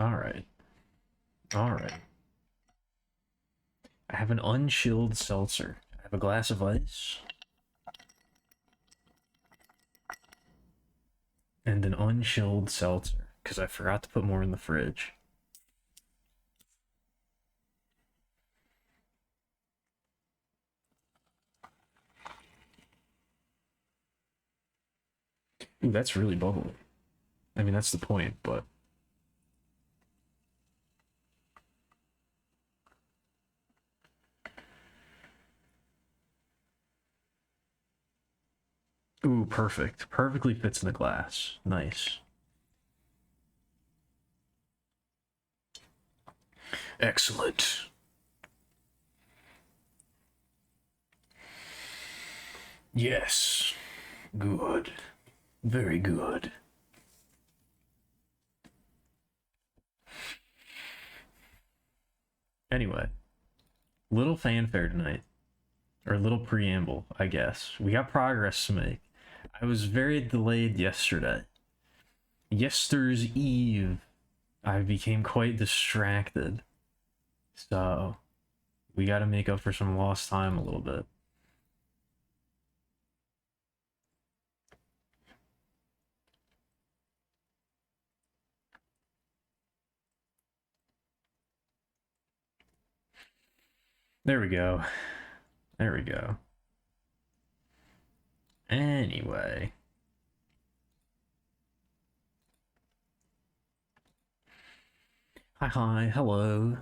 Alright. Alright. I have an unchilled seltzer. I have a glass of ice. And an unchilled seltzer. Because I forgot to put more in the fridge. Ooh, that's really bubbly. I mean, that's the point, but... Ooh, perfect. Perfectly fits in the glass. Nice. Excellent. Yes. Good. Very good. Anyway, little fanfare tonight. Or little preamble, I guess. We got progress to make. I was very delayed yesterday. Yester's eve, I became quite distracted. So, we gotta make up for some lost time a little bit. There we go. There we go. Anyway. Hi, hello.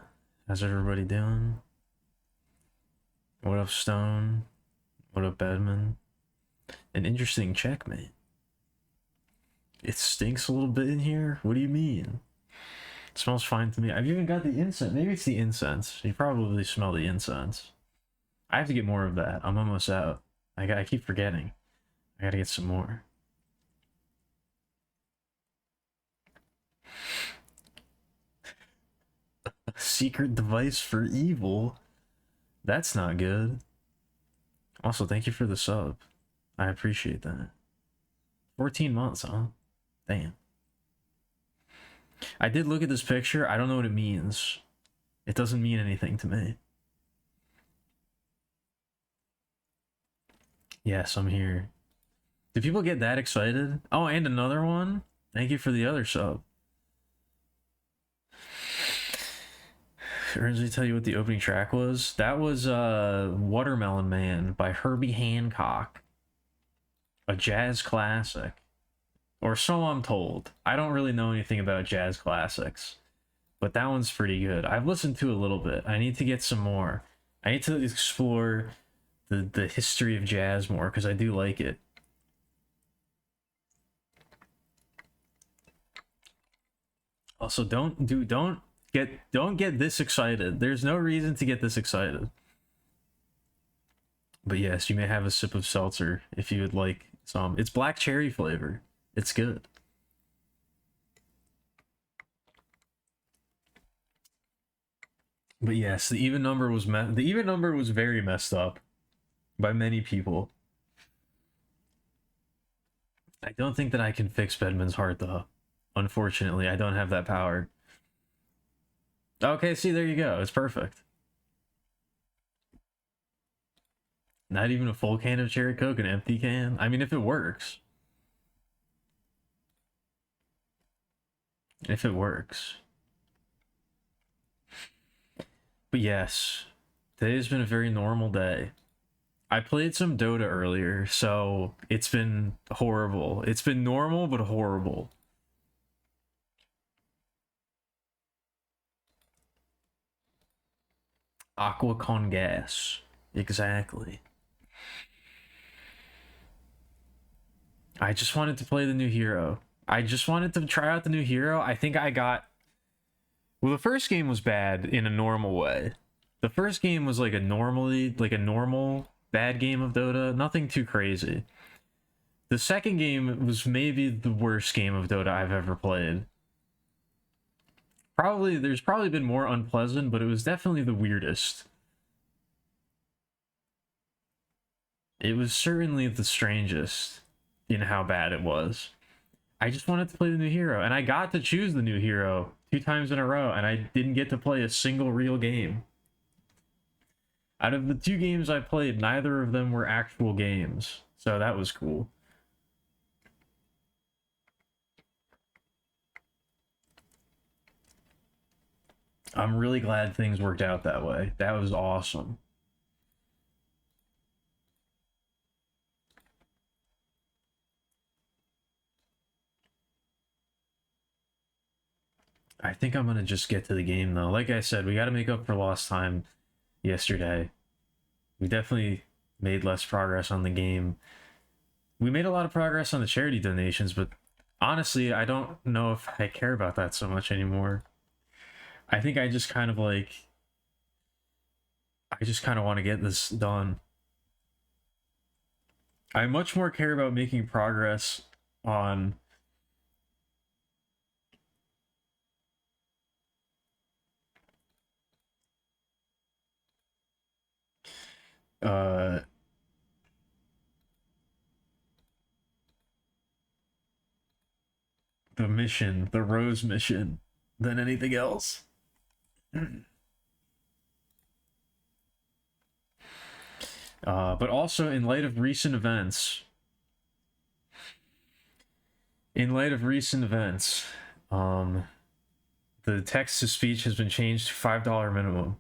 How's everybody doing? What up, Stone? What up, Bedman? An interesting checkmate. It stinks a little bit in here? What do you mean? It smells fine to me. I've even got the incense. Maybe it's the incense. You probably smell the incense. I have to get more of that. I'm almost out. I keep forgetting. I gotta get some more. A secret device for evil? That's not good. Also, thank you for the sub. I appreciate that. 14 months, huh? Damn. I did look at this picture. I don't know what it means. It doesn't mean anything to me. Yes, I'm here. Do people get that excited? Oh, and another one? Thank you for the other sub. Originally tell you what the opening track was? That was Watermelon Man by Herbie Hancock. A jazz classic. Or so I'm told. I don't really know anything about jazz classics. But that one's pretty good. I've listened to a little bit. I need to get some more. I need to explore the history of jazz more, because I do like it. Also, don't get this excited. There's no reason to get this excited. But yes, you may have a sip of seltzer if you would like some. It's black cherry flavor. It's good. But yes, the even number was very messed up by many people. I don't think that I can fix Bedman's heart though. Unfortunately, I don't have that power. Okay, see, there you go. It's perfect. Not even a full can of cherry coke, an empty can. I mean, if it works. If it works. But yes, today's been a very normal day. I played some Dota earlier, so it's been horrible. It's been normal, but horrible. Aqua con gas. Exactly. I just wanted to play the new hero. I just wanted to try out the new hero. I think I got... Well, the first game was bad in a normal way. The first game was like a normal bad game of Dota. Nothing too crazy. The second game was maybe the worst game of Dota I've ever played. There's probably been more unpleasant, but it was definitely the weirdest. It was certainly the strangest in how bad it was. I just wanted to play the new hero, and I got to choose the new hero 2 times in a row, and I didn't get to play a single real game. Out of the 2 games I played, neither of them were actual games, so that was cool. I'm really glad things worked out that way. That was awesome. I think I'm gonna just get to the game though. Like I said, we gotta make up for lost time yesterday. We definitely made less progress on the game. We made a lot of progress on the charity donations, but honestly, I don't know if I care about that so much anymore. I think I just kind of like... I just kind of want to get this done. I much more care about making progress on... the mission, the Rose mission, than anything else. But also in light of recent events, the text to speech has been changed to $5 minimum.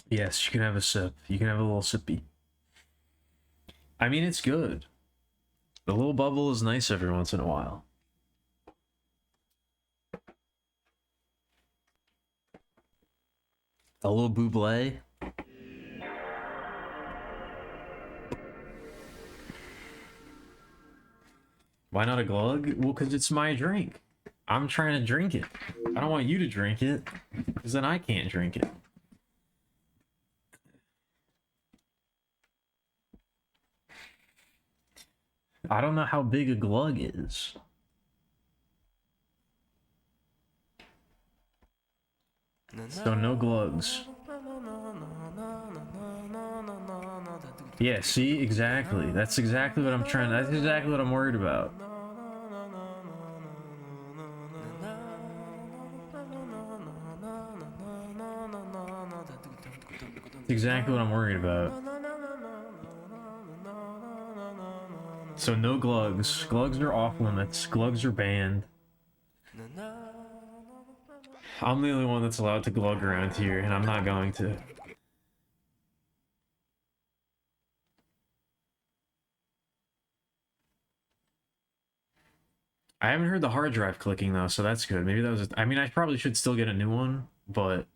Yes, you can have a sip. You can have a little sippy. I mean, it's good. The little bubble is nice every once in a while. A little buble. Why not a glug? Well, because it's my drink. I'm trying to drink it. I don't want you to drink it, because then I can't drink it. I don't know how big a glug is. So no glugs. Yeah, see? Exactly. That's exactly what I'm trying... That's exactly what I'm worried about. That's exactly what I'm worried about. So no glugs. Glugs are off limits. Glugs are banned. I'm the only one that's allowed to glug around here, and I'm not going to. I haven't heard the hard drive clicking though, so that's good. Maybe that was... I mean, I probably should still get a new one, but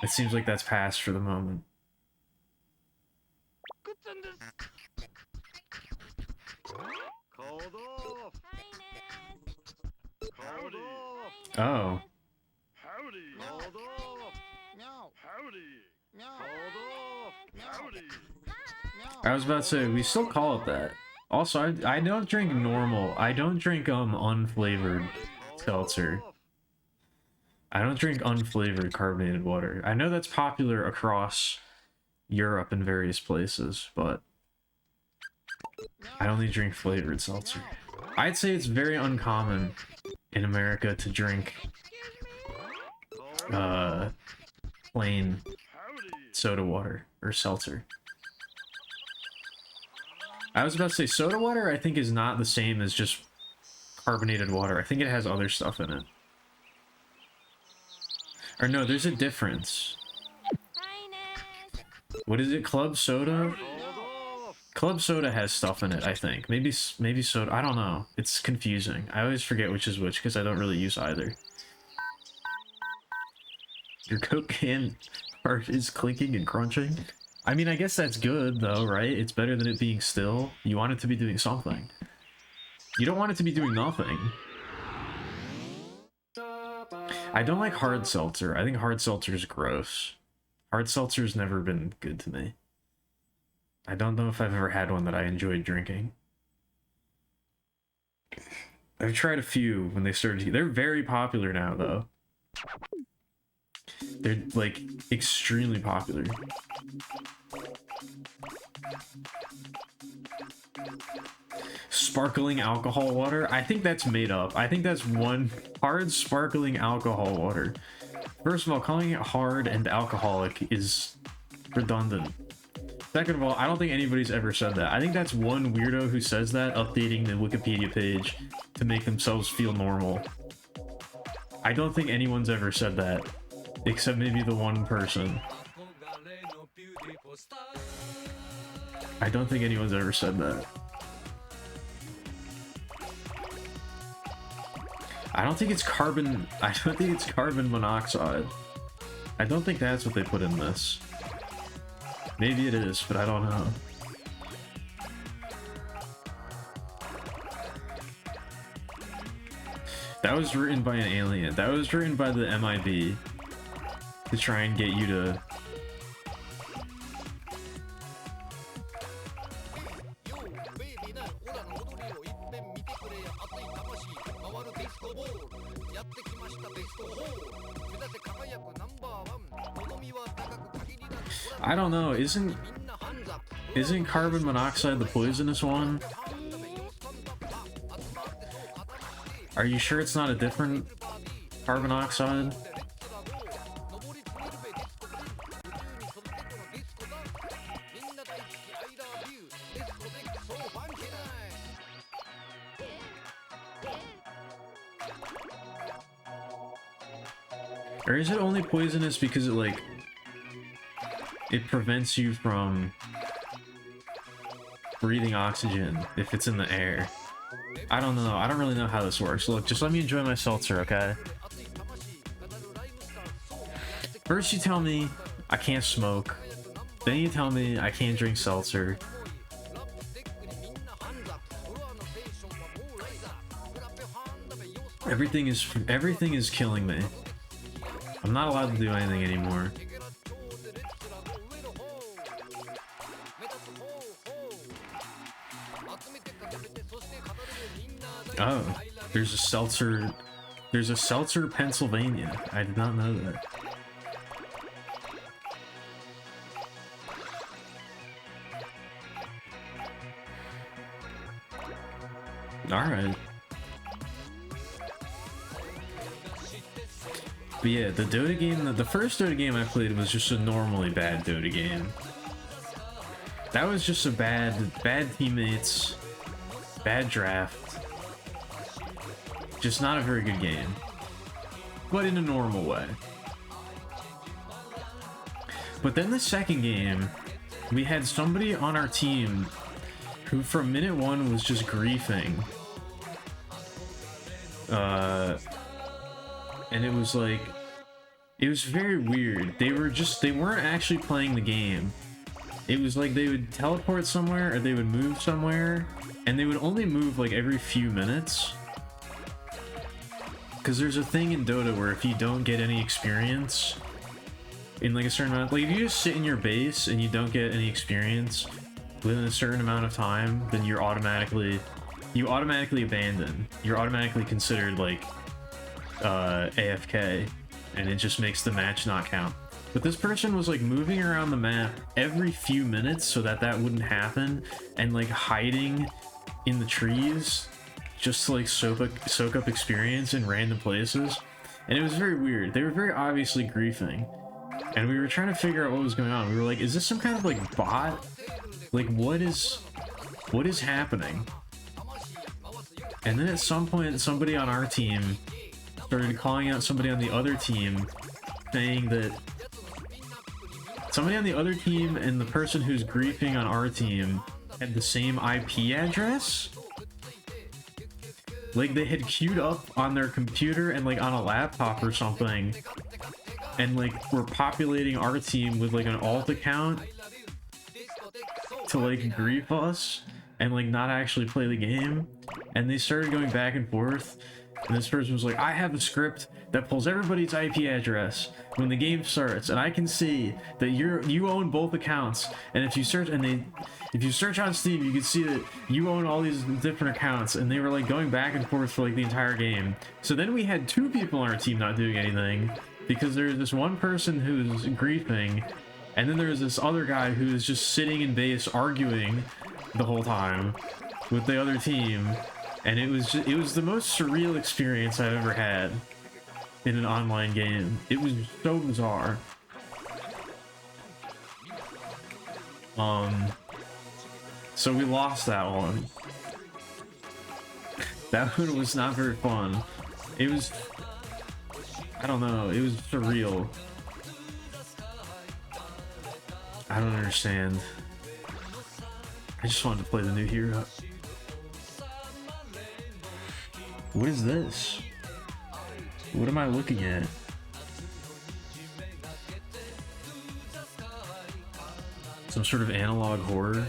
it seems like that's passed for the moment. Oh. I was about to say, we still call it that. Also, I don't drink normal. I don't drink unflavored seltzer. I don't drink unflavored carbonated water. I know that's popular across Europe and various places, but I only drink flavored seltzer. I'd say it's very uncommon in America to drink plain soda water or seltzer. I was about to say soda water I think is not the same as just carbonated water. I think it has other stuff in it. Or no, there's a difference. What is it? Club soda? Club soda has stuff in it, I think. Maybe soda. I don't know. It's confusing. I always forget which is which because I don't really use either. Your Coke can part is clinking and crunching. I mean, I guess that's good, though, right? It's better than it being still. You want it to be doing something. You don't want it to be doing nothing. I don't like hard seltzer. I think hard seltzer is gross. Hard seltzer's never been good to me. I don't know if I've ever had one that I enjoyed drinking. I've tried a few when they started. They're very popular now, though. They're like extremely popular. Sparkling alcohol water? I think that's made up. I think that's one hard sparkling alcohol water. First of all, calling it hard and alcoholic is redundant. Second of all, I don't think anybody's ever said that. I think that's one weirdo who says that, updating the Wikipedia page to make themselves feel normal. I don't think anyone's ever said that, except maybe the one person. I don't think anyone's ever said that. I don't think it's carbon monoxide. I don't think that's what they put in this. Maybe it is, but I don't know. That was written by an alien. That was written by the MIB to try and get you to... I don't know, isn't carbon monoxide the poisonous one? Are you sure it's not a different carbon monoxide? Or is it only poisonous because it prevents you from breathing oxygen if it's in the air? I don't know. I don't really know how this works. Look, just let me enjoy my seltzer, okay? First you tell me I can't smoke. Then you tell me I can't drink seltzer. Everything is killing me. I'm not allowed to do anything anymore. Oh, there's a seltzer Pennsylvania. I did not know that. Alright. But yeah, the Dota game, the first Dota game I played was just a normally bad Dota game. That was just a bad teammates, bad draft. Just not a very good game, but in a normal way. But then the second game, we had somebody on our team who from minute one was just griefing. And it was like, it was very weird. They weren't actually playing the game. It was like they would teleport somewhere or they would move somewhere, and they would only move like every few minutes. Because there's a thing in Dota where if you don't get any experience in like a certain amount, like if you just sit in your base and you don't get any experience within a certain amount of time, then you automatically abandon. You're automatically considered like AFK, and it just makes the match not count. But this person was like moving around the map every few minutes so that wouldn't happen, and like hiding in the trees just to like soak up experience in random places. And it was very weird. They were very obviously griefing, and we were trying to figure out what was going on. We were like, is this some kind of like bot? Like what is happening? And then at some point somebody on our team started calling out somebody on the other team, saying that somebody on the other team and the person who's griefing on our team had the same IP address. Like they had queued up on their computer and like on a laptop or something, and like were populating our team with like an alt account to like grief us and like not actually play the game. And they started going back and forth, and this person was like, I have a script that pulls everybody's IP address when the game starts, and I can see that you own both accounts, and if you search on Steam, you can see that you own all these different accounts. And they were like going back and forth for like the entire game. So then we had two people on our team not doing anything, because there's this one person who's griefing, and then there's this other guy who's just sitting in base arguing the whole time with the other team, and it was the most surreal experience I've ever had in an online game. It was so bizarre. So we lost that one. That one was not very fun. It was, I don't know, it was surreal. I don't understand. I just wanted to play the new hero. What is this? What am I looking at? Some sort of analog horror?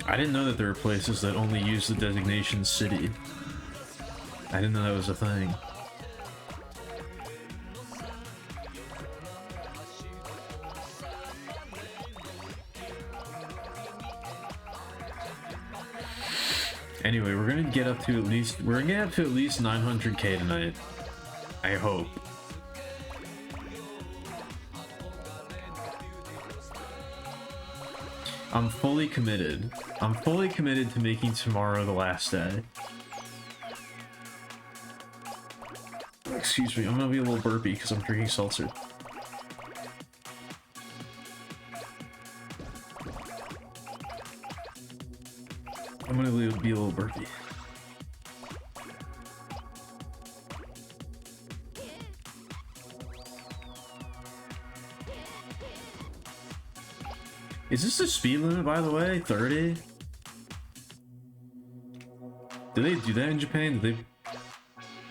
I didn't know that there were places that only use the designation city. I didn't know that was a thing. Anyway, we're gonna get up to at least 900k tonight. I hope. I'm fully committed. I'm fully committed to making tomorrow the last day. Excuse me, I'm gonna be a little burpy because I'm drinking seltzer. I'm gonna be a little burpy. Is this the speed limit, by the way? 30? Do they do that in Japan? Do they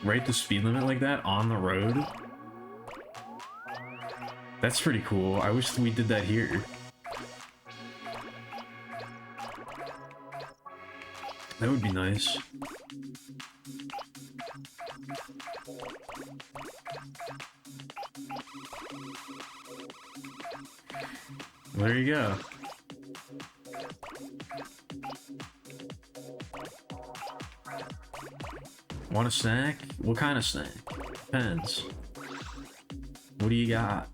write the speed limit like that on the road? That's pretty cool. I wish we did that here. That would be nice. Well, there you go. Want a snack? What kind of snack? Depends. What do you got?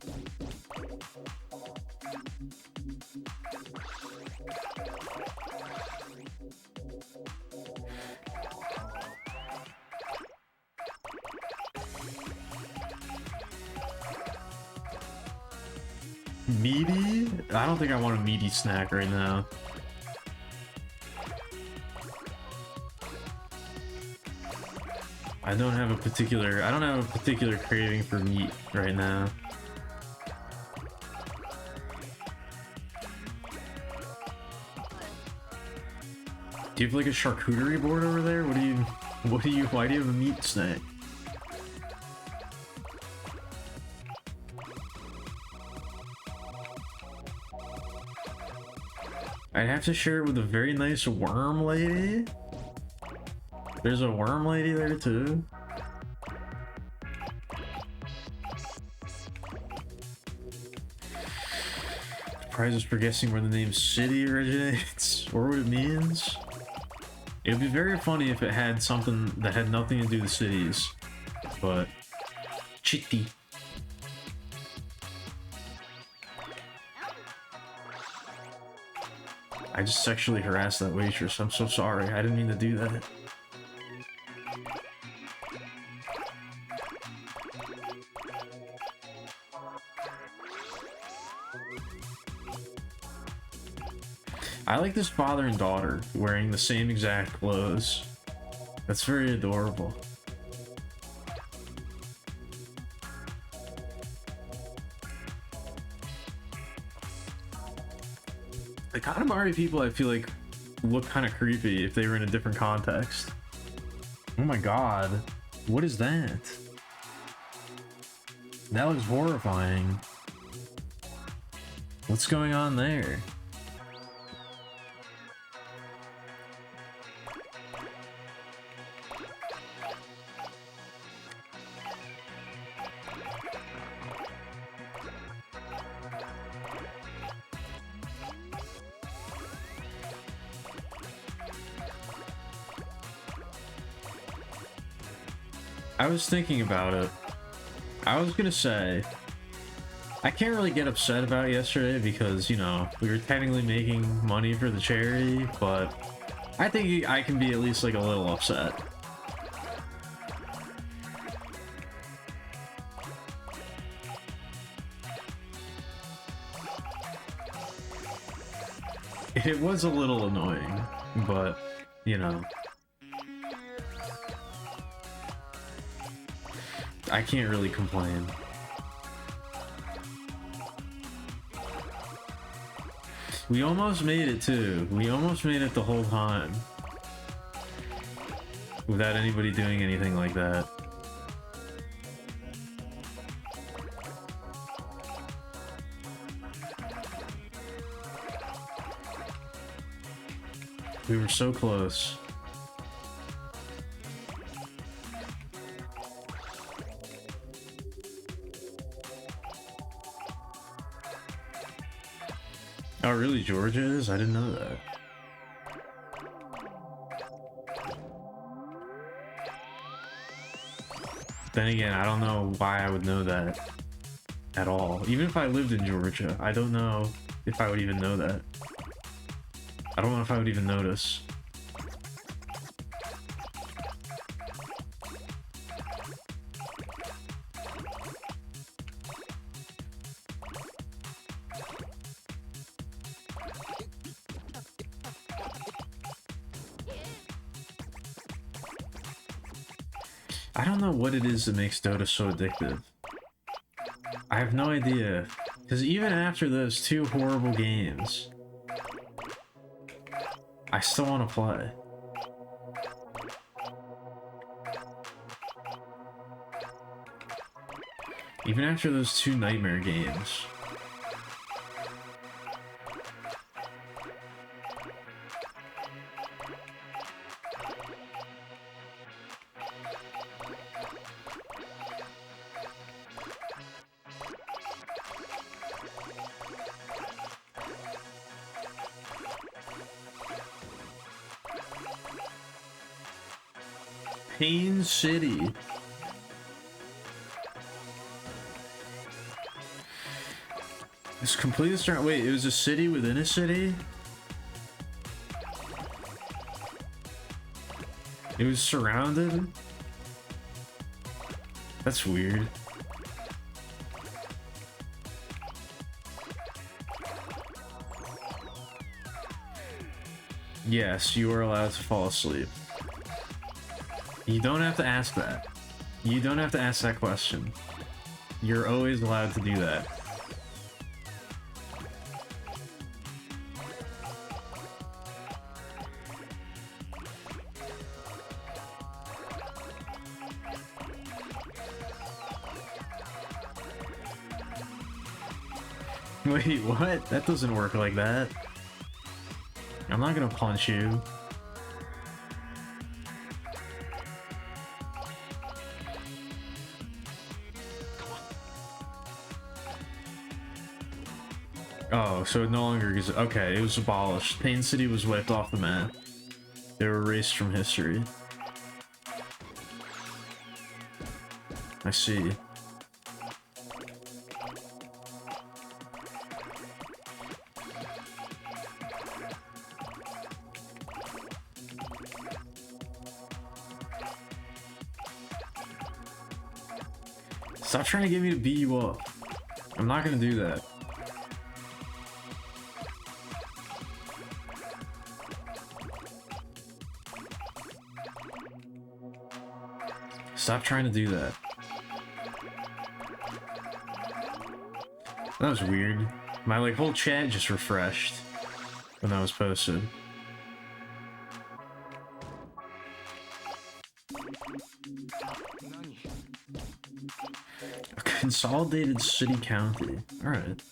Meaty? I don't think I want a meaty snack right now. I don't have a particular craving for meat right now. Do you have like a charcuterie board over there? Why do you have a meat snack? I'd have to share it with a very nice worm lady. There's a worm lady there too. Prizes for guessing where the name city originates or what it means. It would be very funny if it had something that had nothing to do with cities, but chitty. I just sexually harassed that waitress. I'm so sorry. I didn't mean to do that. I like this father and daughter wearing the same exact clothes. That's very adorable. The Katamari people, I feel like, look kind of creepy if they were in a different context. Oh my god. What is that? That looks horrifying. What's going on there? I was thinking about it. I was gonna say, I can't really get upset about yesterday because, you know, we were technically making money for the charity, but I think I can be at least like a little upset. It was a little annoying, but, you know, I can't really complain. We almost made it too. We almost made it the whole time. Without anybody doing anything like that. We were so close. Oh, really? Georgia is? I didn't know that. Then again, I don't know why I would know that at all. Even if I lived in Georgia, I don't know if I would even know that. I don't know if I would even notice. I don't know what it is that makes Dota so addictive. I have no idea. Because even after those 2 horrible games, I still want to play. Even after those 2 nightmare games. Pain City. It's completely surrounded. Wait, it was a city within a city? It was surrounded? That's weird. Yes, you are allowed to fall asleep. You don't have to ask that. You don't have to ask that question. You're always allowed to do that. Wait, what? That doesn't work like that. I'm not gonna punch you. Oh, so it no longer is. Okay, it was abolished. Pain City was wiped off the map. They were erased from history. I see. Stop trying to get me to beat you up. I'm not gonna do that. Stop trying to do that. That was weird. My like whole chat just refreshed when that was posted. A consolidated city county. All right.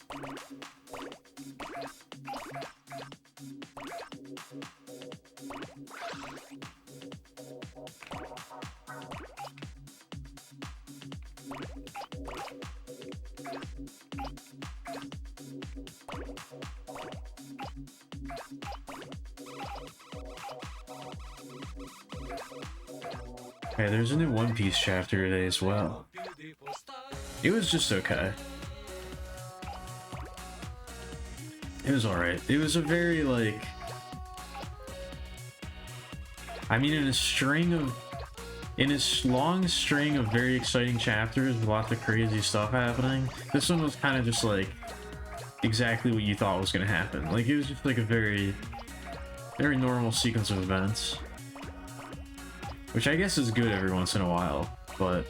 Hey, there's a new One Piece chapter today as well. It was just okay. It was alright. It was a very, like... I mean, in a long string of very exciting chapters with lots of crazy stuff happening, this one was kind of just, like, exactly what you thought was going to happen. Like, it was just, like, a very normal sequence of events. Which I guess is good every once in a while, but...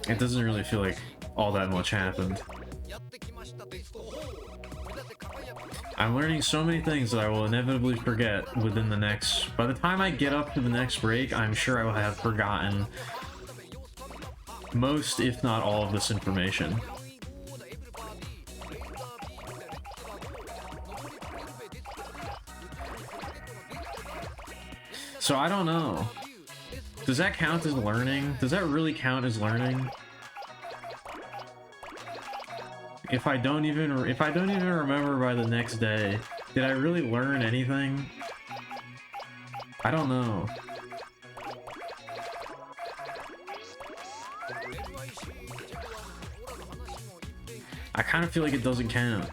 it doesn't really feel like all that much happened. I'm learning so many things that I will inevitably forget within the next... By the time I get up to the next break, I'm sure I will have forgotten most, if not all, of this information. So I don't know. Does that count as learning? Does that really count as learning? If I don't even remember by the next day, did I really learn anything? I don't know. I kind of feel like it doesn't count.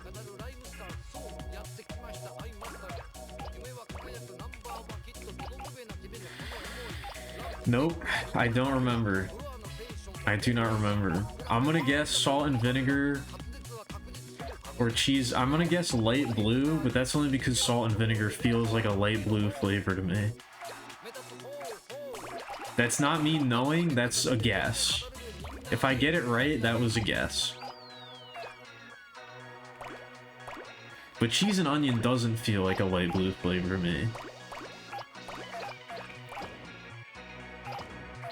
Nope, I don't remember. I do not remember. I'm gonna guess salt and vinegar or cheese. I'm gonna guess light blue, but that's only because salt and vinegar feels like a light blue flavor to me. That's not me knowing, that's a guess. If I get it right, that was a guess. But cheese and onion doesn't feel like a light blue flavor to me.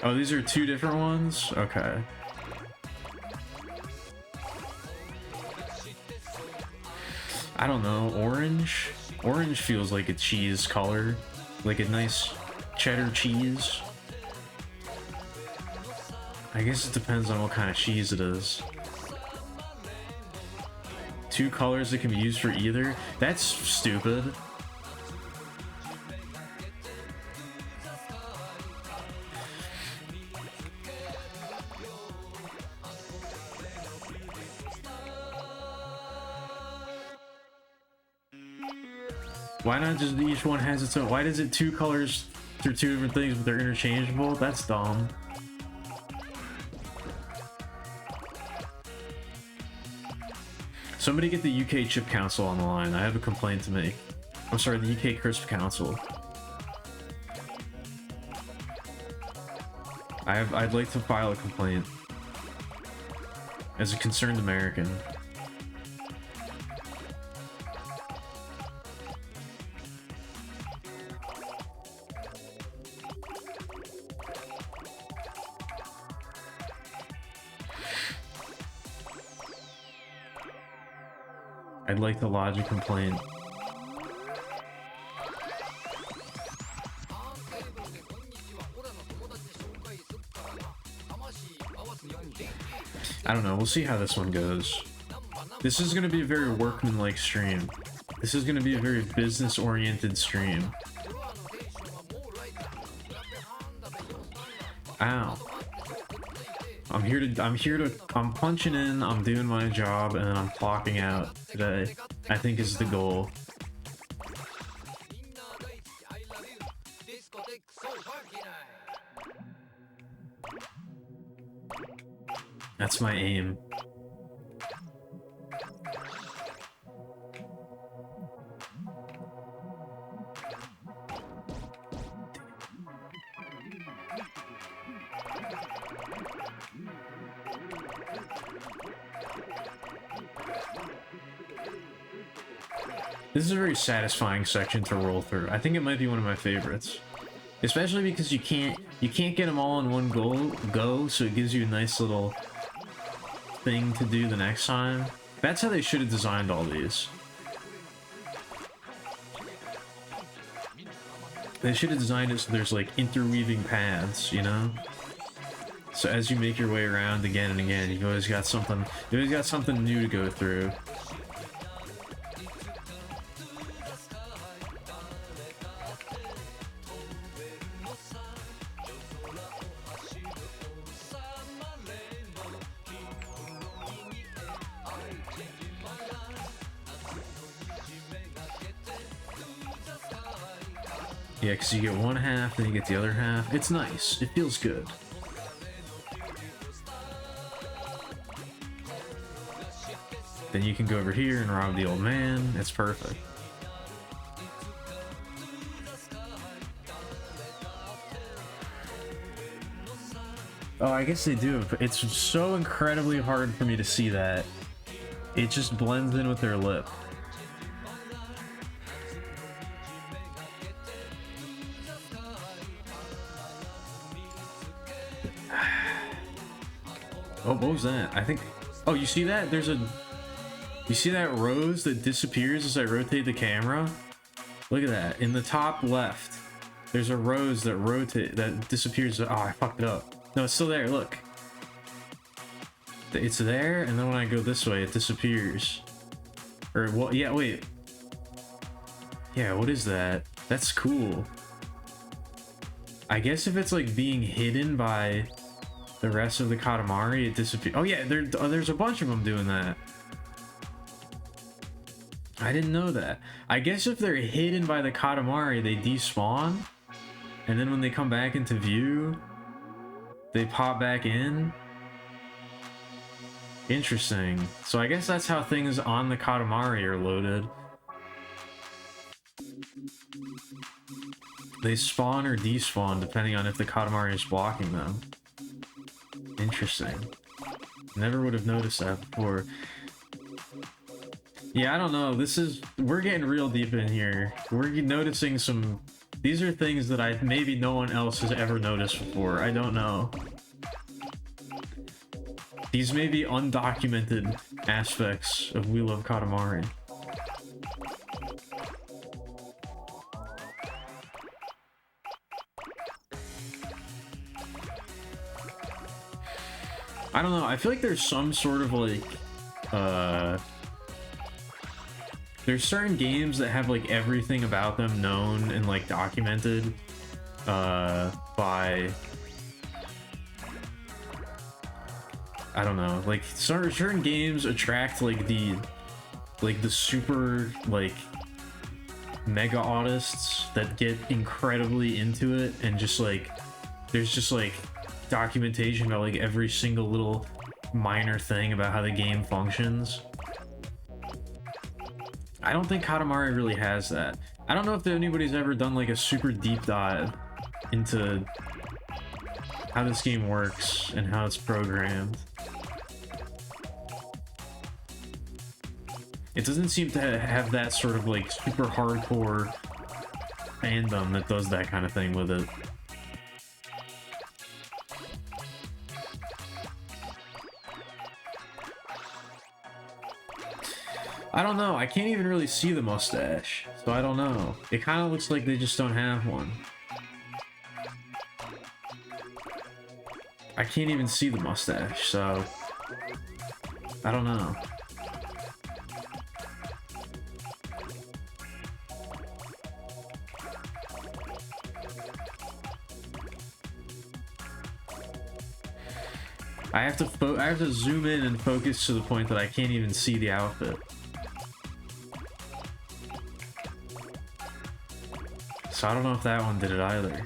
Oh, these are two different ones? Okay. I don't know, orange? Orange feels like a cheese color. Like a nice cheddar cheese. I guess it depends on what kind of cheese it is. Two colors that can be used for either? That's stupid. Why not just each one has its own? Why does it two colors through two different things but they're interchangeable? That's dumb. Somebody get the UK Chip Council on the line. I have a complaint to make. I'm sorry, the UK Crisp Council. I'd like to file a complaint as a concerned American. I'd like to lodge a complaint. I don't know, we'll see how this one goes. This is going to be a very workman-like stream. This is going to be a very business-oriented stream. Ow. I'm punching in, I'm doing my job, and then I'm clocking out today. I think is the goal. That's my aim. This is a very satisfying section to roll through. I think it might be one of my favorites. Especially because you can't get them all in one go, so it gives you a nice little thing to do the next time. That's how they should have designed all these. They should have designed it so there's like interweaving paths, you know? So as you make your way around again and again, you've always got something new to go through. Yeah, because you get one half, then you get the other half. It's nice. It feels good. Then you can go over here and rob the old man. It's perfect. Oh, I guess they do. It's so incredibly hard for me to see that. It just blends in with their lip. Oh, what was that? I think... Oh, you see that? There's a... You see that rose that disappears as I rotate the camera? Look at that. In the top left, there's a rose that disappears. Oh, I fucked it up. No, it's still there. Look. It's there, and then when I go this way, it disappears. Or, what? Yeah, wait. Yeah, what is that? That's cool. I guess if it's like being hidden by the rest of the Katamari, it disappears. Oh yeah, there's a bunch of them doing that. I didn't know that. I guess if they're hidden by the Katamari, they despawn, and then when they come back into view, they pop back in. Interesting. So I guess that's how things on the Katamari are loaded. They spawn or despawn depending on if the Katamari is blocking them. Interesting. Never would have noticed that before. Yeah, I don't know. We're getting real deep in here. We're noticing some... These are things that maybe no one else has ever noticed before. I don't know. These may be undocumented aspects of We Love Katamari. I don't know. I feel like there's some sort of like... There's certain games that have like everything about them known and like documented by... I don't know, like certain games attract like the super like mega artists that get incredibly into it, and just like there's just like documentation about like every single little minor thing about how the game functions. I don't think Katamari really has that. I don't know if anybody's ever done like a super deep dive into how this game works and how it's programmed. It doesn't seem to have that sort of like super hardcore fandom that does that kind of thing with it. I don't know. I can't even really see the mustache, so I don't know. It kind of looks like they just don't have one. I can't even see the mustache, so I don't know. I have to zoom in and focus to the point that I can't even see the outfit. So I don't know if that one did it either.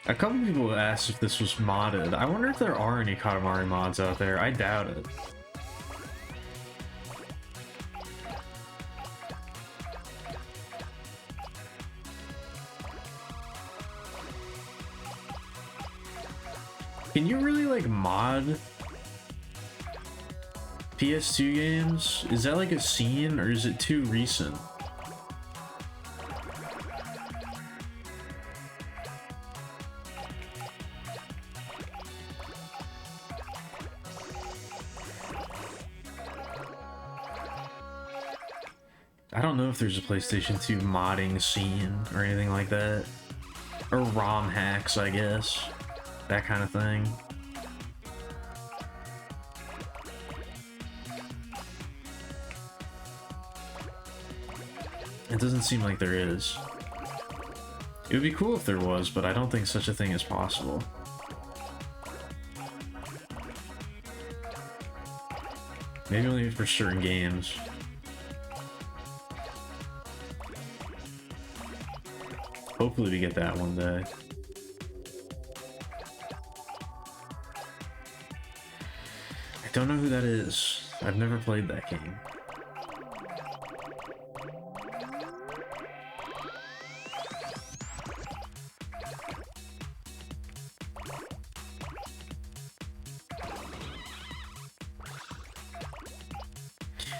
A couple people asked if this was modded. I wonder if there are any Katamari mods out there. I doubt it. Can you really like mod PS2 games? Is that like a scene, or is it too recent? I don't know if there's a PlayStation 2 modding scene or anything like that. Or ROM hacks, I guess. That kind of thing. It doesn't seem like there is. It would be cool if there was, but I don't think such a thing is possible. Maybe only for certain games. Hopefully we get that one day. I don't know who that is. I've never played that game.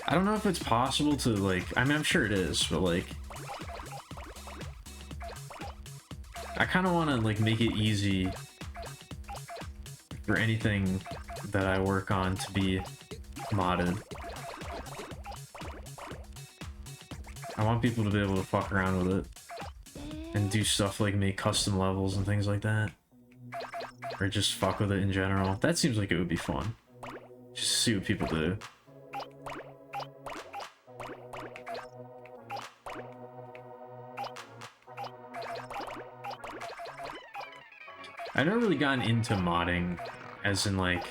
I don't know if it's possible to, like, I mean, I'm sure it is, but, like, I kind of want to, like, make it easy for anything that I work on to be modded. I want people to be able to fuck around with it and do stuff like make custom levels and things like that, or just fuck with it in general. That seems like it would be fun. Just see what people do. I've never really gotten into modding, as in, like,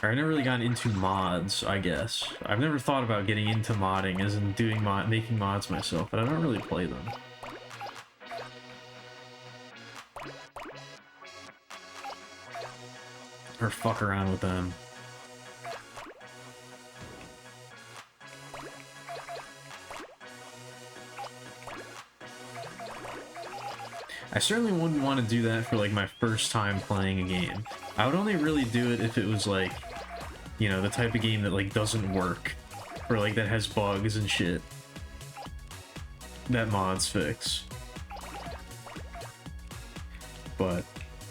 or I've never really gotten into mods, I guess. I've never thought about getting into modding, as in doing making mods myself, but I don't really play them. Or fuck around with them. I certainly wouldn't want to do that for, like, my first time playing a game. I would only really do it if it was, like, you know, the type of game that, like, doesn't work. Or, like, that has bugs and shit that mods fix. But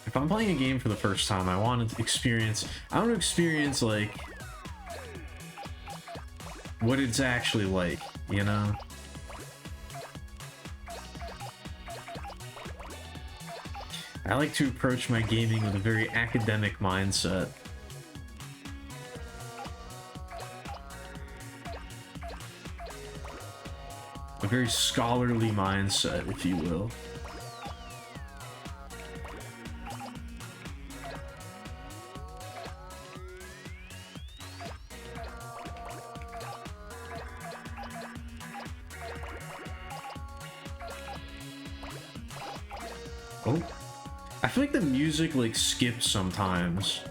if I'm playing a game for the first time, I want to experience, like, what it's actually like, you know? I like to approach my gaming with a very academic mindset. A very scholarly mindset, if you will. Oh. I feel like the music, like, skips sometimes.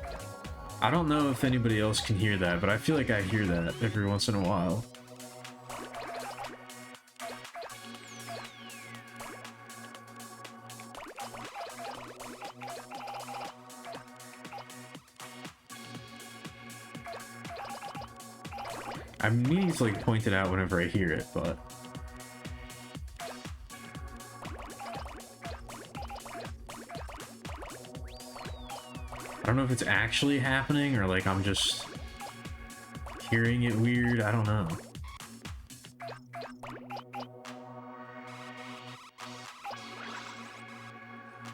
I don't know if anybody else can hear that, but I feel like I hear that every once in a while. I'm meaning to, like, point it out whenever I hear it, but... I don't know if it's actually happening or, like, I'm just hearing it weird. I don't know.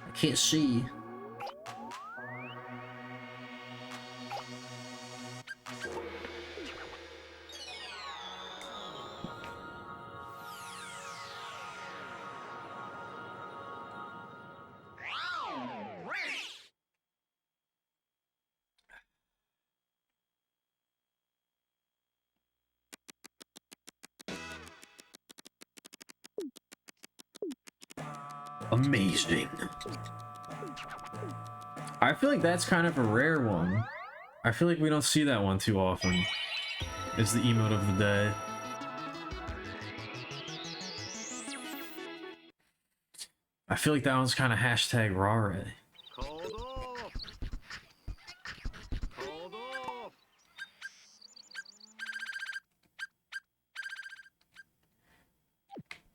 I can't see. Amazing. I feel like that's kind of a rare one. I feel like we don't see that one too often. It's the emote of the day. I feel like that one's kind of hashtag rare.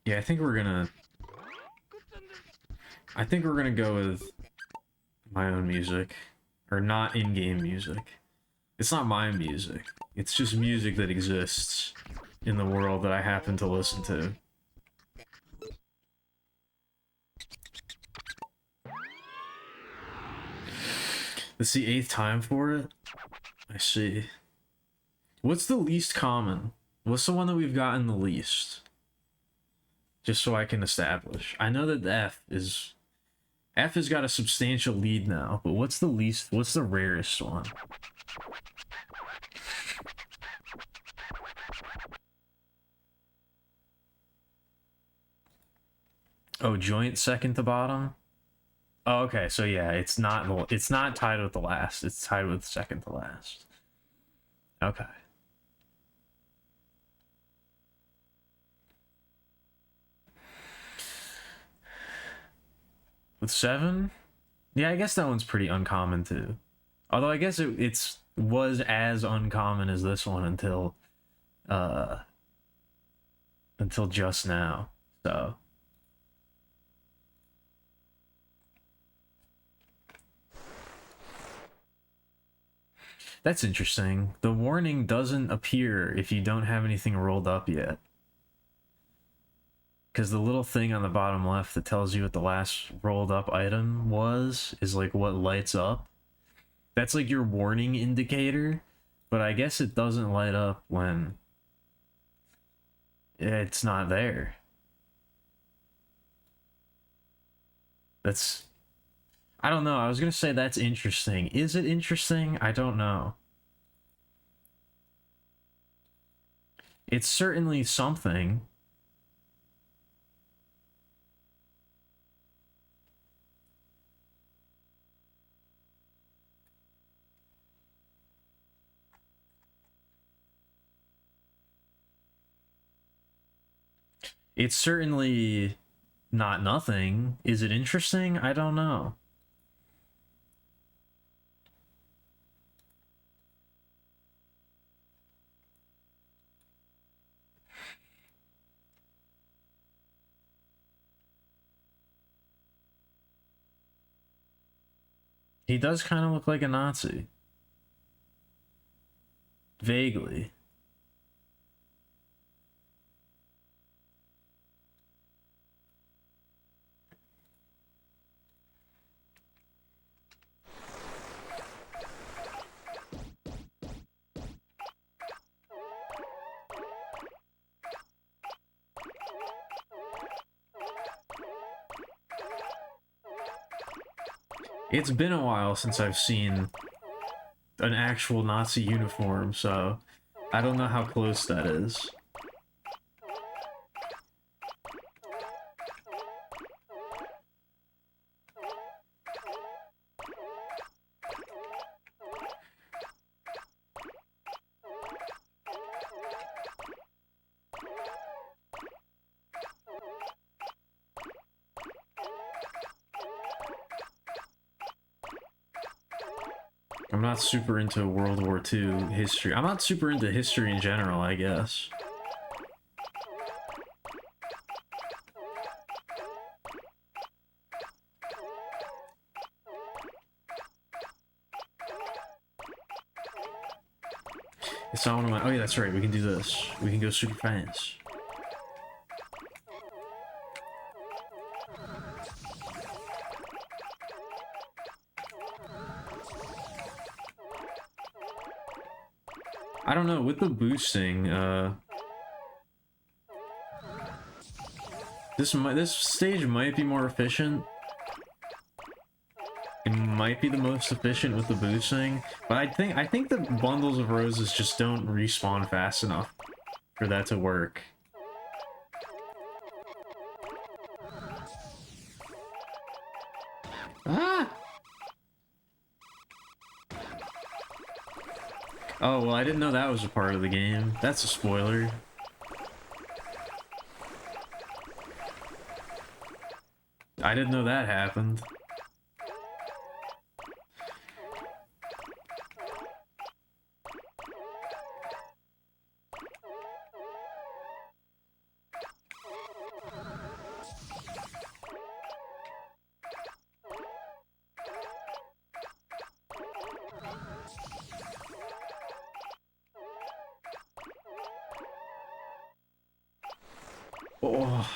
Yeah, I think we're gonna go with my own music. Or not in-game music. It's not my music. It's just music that exists in the world that I happen to listen to. It's the 8th time for it? I see. What's the least common? What's the one that we've gotten the least? just so I can establish. I know that the F has got a substantial lead now, but what's the rarest one? Oh, joint second to bottom? Oh, okay, so yeah, it's not tied with the last, it's tied with second to last. Okay. With 7? Yeah, I guess that one's pretty uncommon too. Although I guess it was as uncommon as this one until just now. So that's interesting. The warning doesn't appear if you don't have anything rolled up yet. Because the little thing on the bottom left that tells you what the last rolled up item was is like what lights up. That's like your warning indicator, but I guess it doesn't light up when it's not there. I don't know. I was gonna say that's interesting. Is it interesting? I don't know. It's certainly something. It's certainly not nothing. Is it interesting? I don't know. He does kind of look like a Nazi. Vaguely. It's been a while since I've seen an actual Nazi uniform, so I don't know how close that is. I'm not super into World War II history. I'm not super into history in general, I guess. It's not one of my... Oh yeah, that's right, we can do this. We can go super fast. I don't know, with the boosting, this stage might be more efficient. It might be the most efficient with the boosting, but I think the bundles of roses just don't respawn fast enough for that to work. Ah! Oh, well, I didn't know that was a part of the game. That's a spoiler. I didn't know that happened. Oh.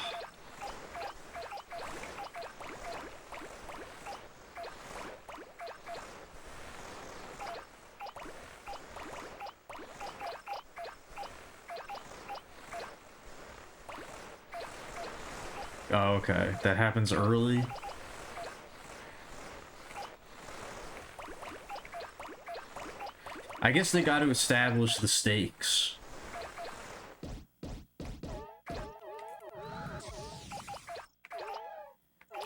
Oh, okay. That happens early. I guess they got to establish the stakes.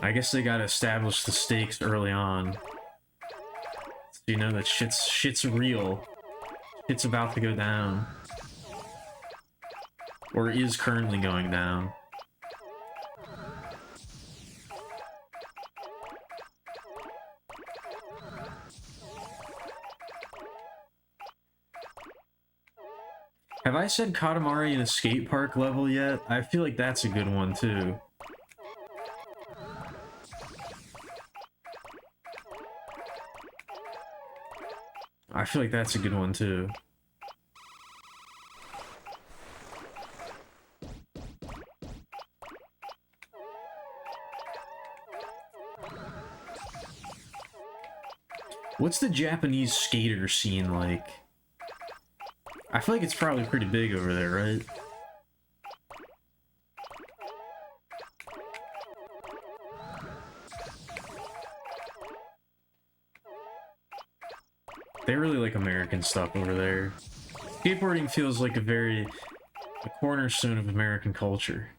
I guess they got to establish the stakes early on. So you know that shit's real. Shit's about to go down. Or is currently going down. Have I said Katamari in a skate park level yet? I feel like that's a good one too. I feel like that's a good one too. What's the Japanese skater scene like? I feel like it's probably pretty big over there, right? They really like American stuff over there. Skateboarding feels like a cornerstone of American culture.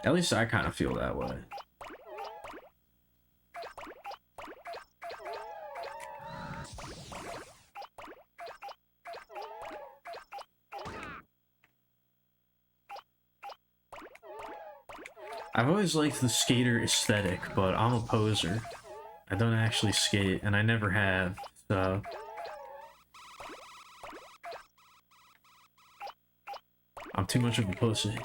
At least I kind of feel that way. I've always liked the skater aesthetic, but I'm a poser. I don't actually skate, and I never have, so... I'm too much of a pussy.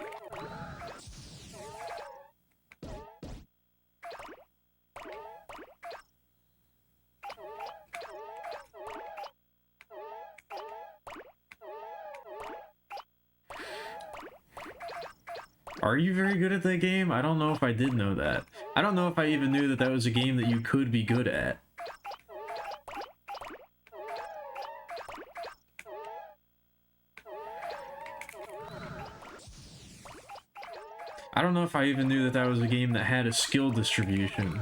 Are you very good at that game? I don't know if I did know that. I don't know if I even knew that that was a game that you could be good at. I don't know if I even knew that that was a game that had a skill distribution.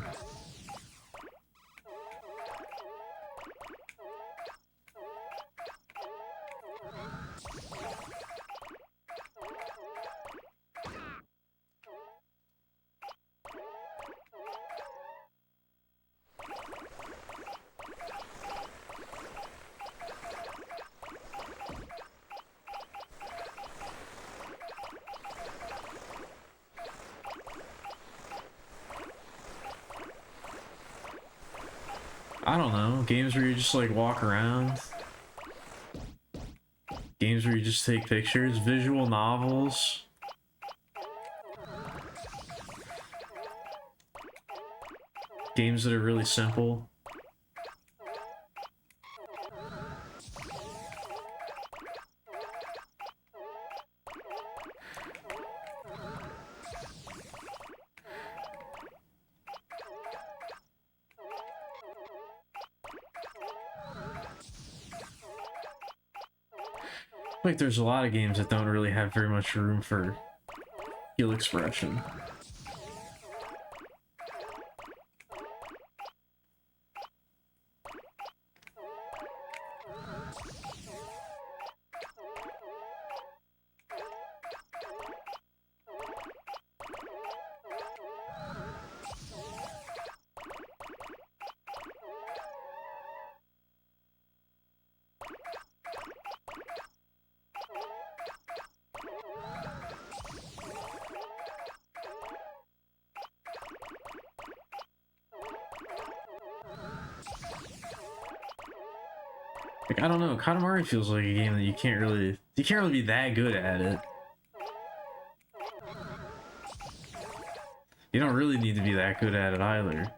I don't know, games where you just like walk around. Games where you just take pictures, visual novels. Games that are really simple. Like there's a lot of games that don't really have very much room for skill expression. Like, I don't know, Katamari feels like a game that you can't really be that good at it. You don't really need to be that good at it either.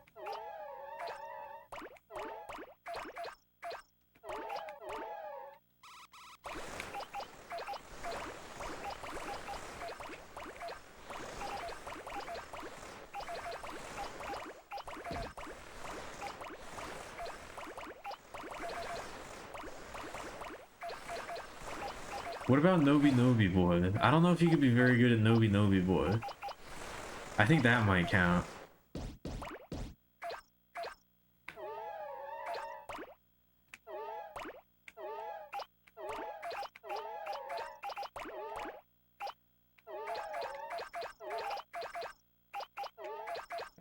What about Nobi Nobi Boy? I don't know if you could be very good at Nobi Nobi Boy. I think that might count.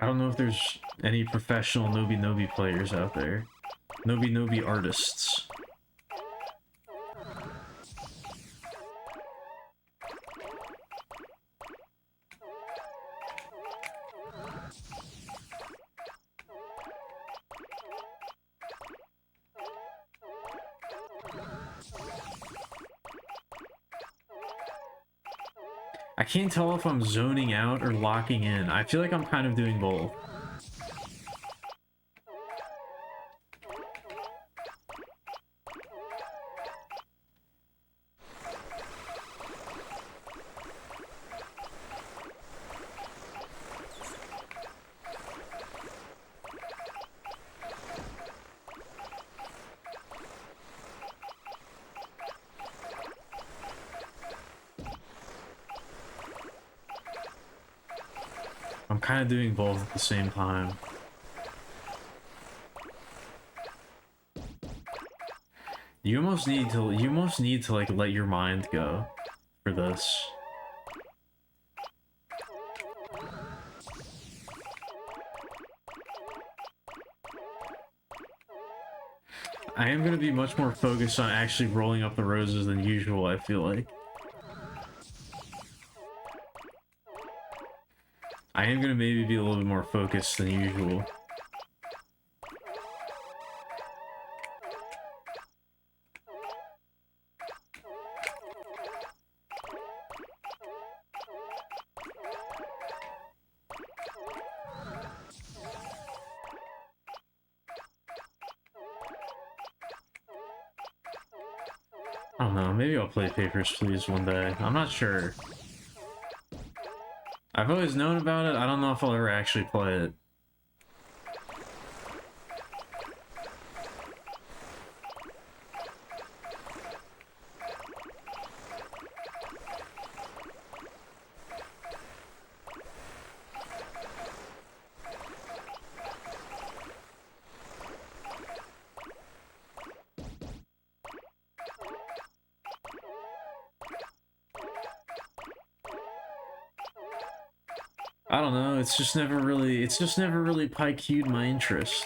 I don't know if there's any professional Nobi Nobi players out there. Nobi Nobi artists. I can't tell if I'm zoning out or locking in. I feel like I'm kind of doing both. I'm kind of doing both at the same time. You almost need to like let your mind go for this. I am gonna be much more focused on actually rolling up the roses than usual, I feel like. I am gonna maybe be a little bit more focused than usual. I don't know, maybe I'll play Papers, Please one day. I'm not sure. I've always known about it, I don't know if I'll ever actually play it. I don't know, it's just never really pike-cued my interest.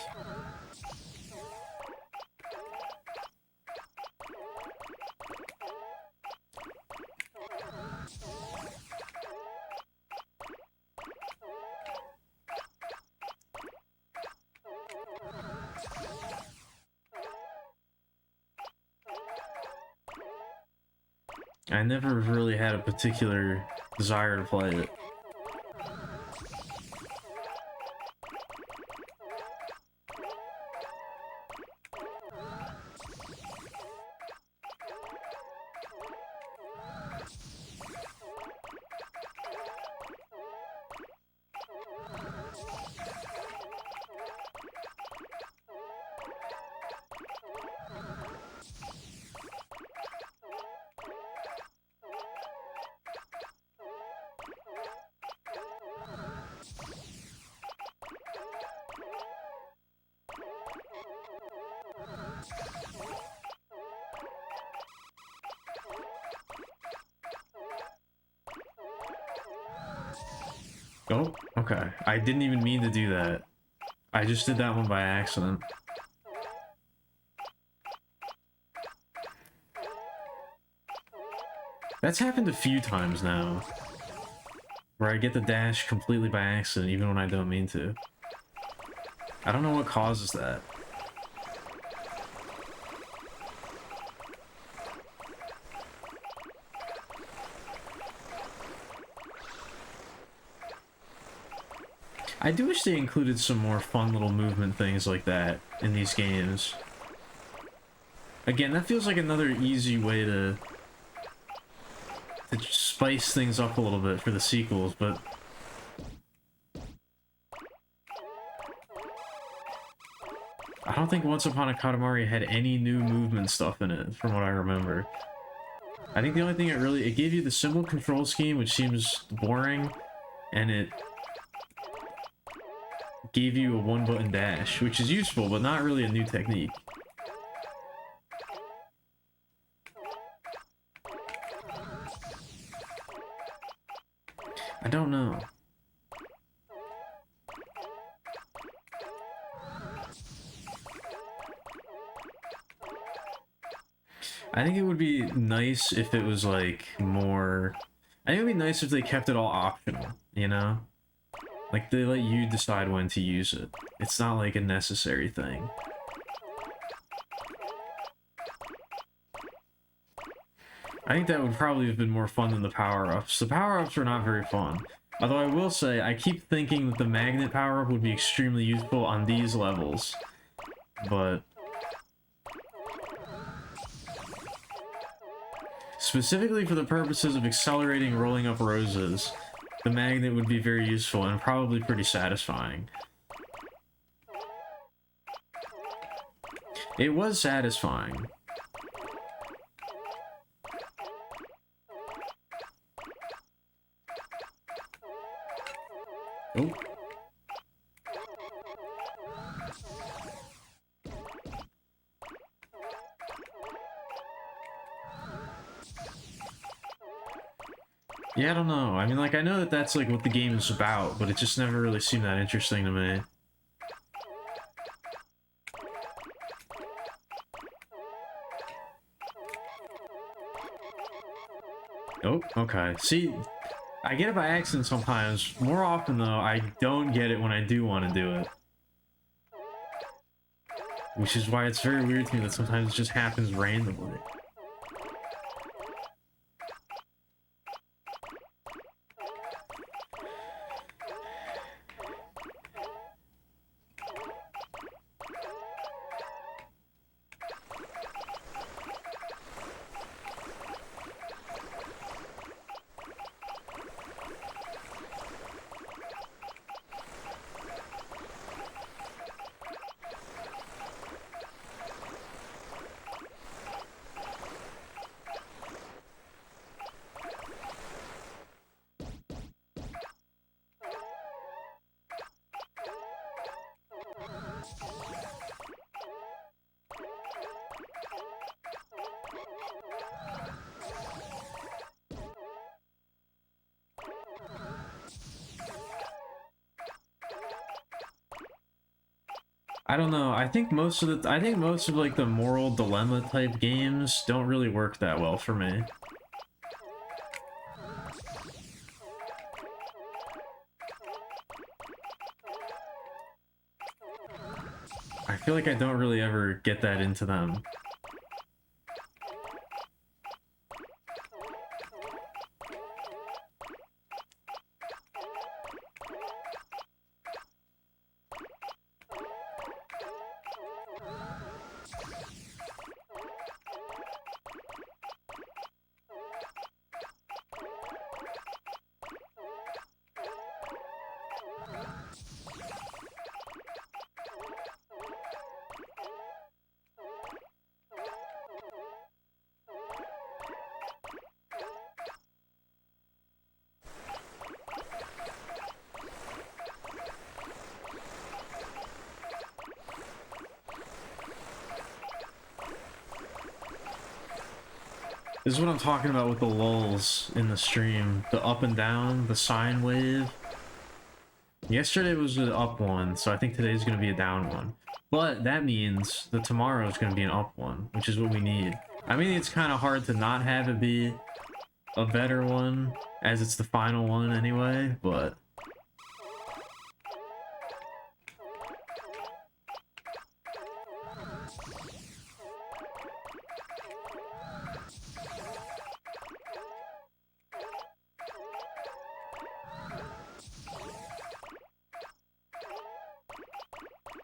I never really had a particular desire to play it. Oh, okay. I didn't even mean to do that. I just did that one by accident. That's happened a few times now, where I get the dash completely by accident, even when I don't mean to. I don't know what causes that. I do wish they included some more fun little movement things like that in these games. Again, that feels like another easy way to spice things up a little bit for the sequels, but I don't think Once Upon a Katamari had any new movement stuff in it, from what I remember. I think the only thing it gave you the simple control scheme, which seems boring, and it gave you a one-button dash, which is useful, but not really a new technique. I don't know. I think it would be nice if it was like more... I think it would be nice if they kept it all optional, you know? Like they let you decide when to use it. It's not like a necessary thing. I think that would probably have been more fun than the power-ups. The power-ups were not very fun. Although I will say, I keep thinking that the magnet power-up would be extremely useful on these levels. But... specifically for the purposes of accelerating rolling up roses, the magnet would be very useful and probably pretty satisfying. It was satisfying. Oh. Yeah, I don't know. I mean, like, I know that that's, like, what the game is about, but it just never really seemed that interesting to me. Oh, okay. See, I get it by accident sometimes. More often, though, I don't get it when I do want to do it. Which is why it's very weird to me that sometimes it just happens randomly. I don't know. I think most of like the moral dilemma type games don't really work that well for me. I feel like I don't really ever get that into them. This is what I'm talking about with the lulls in the stream. The up and down, the sine wave. Yesterday was an up one, so I think today's going to be a down one. But that means that tomorrow is going to be an up one, which is what we need. I mean, it's kind of hard to not have it be a better one, as it's the final one anyway, but...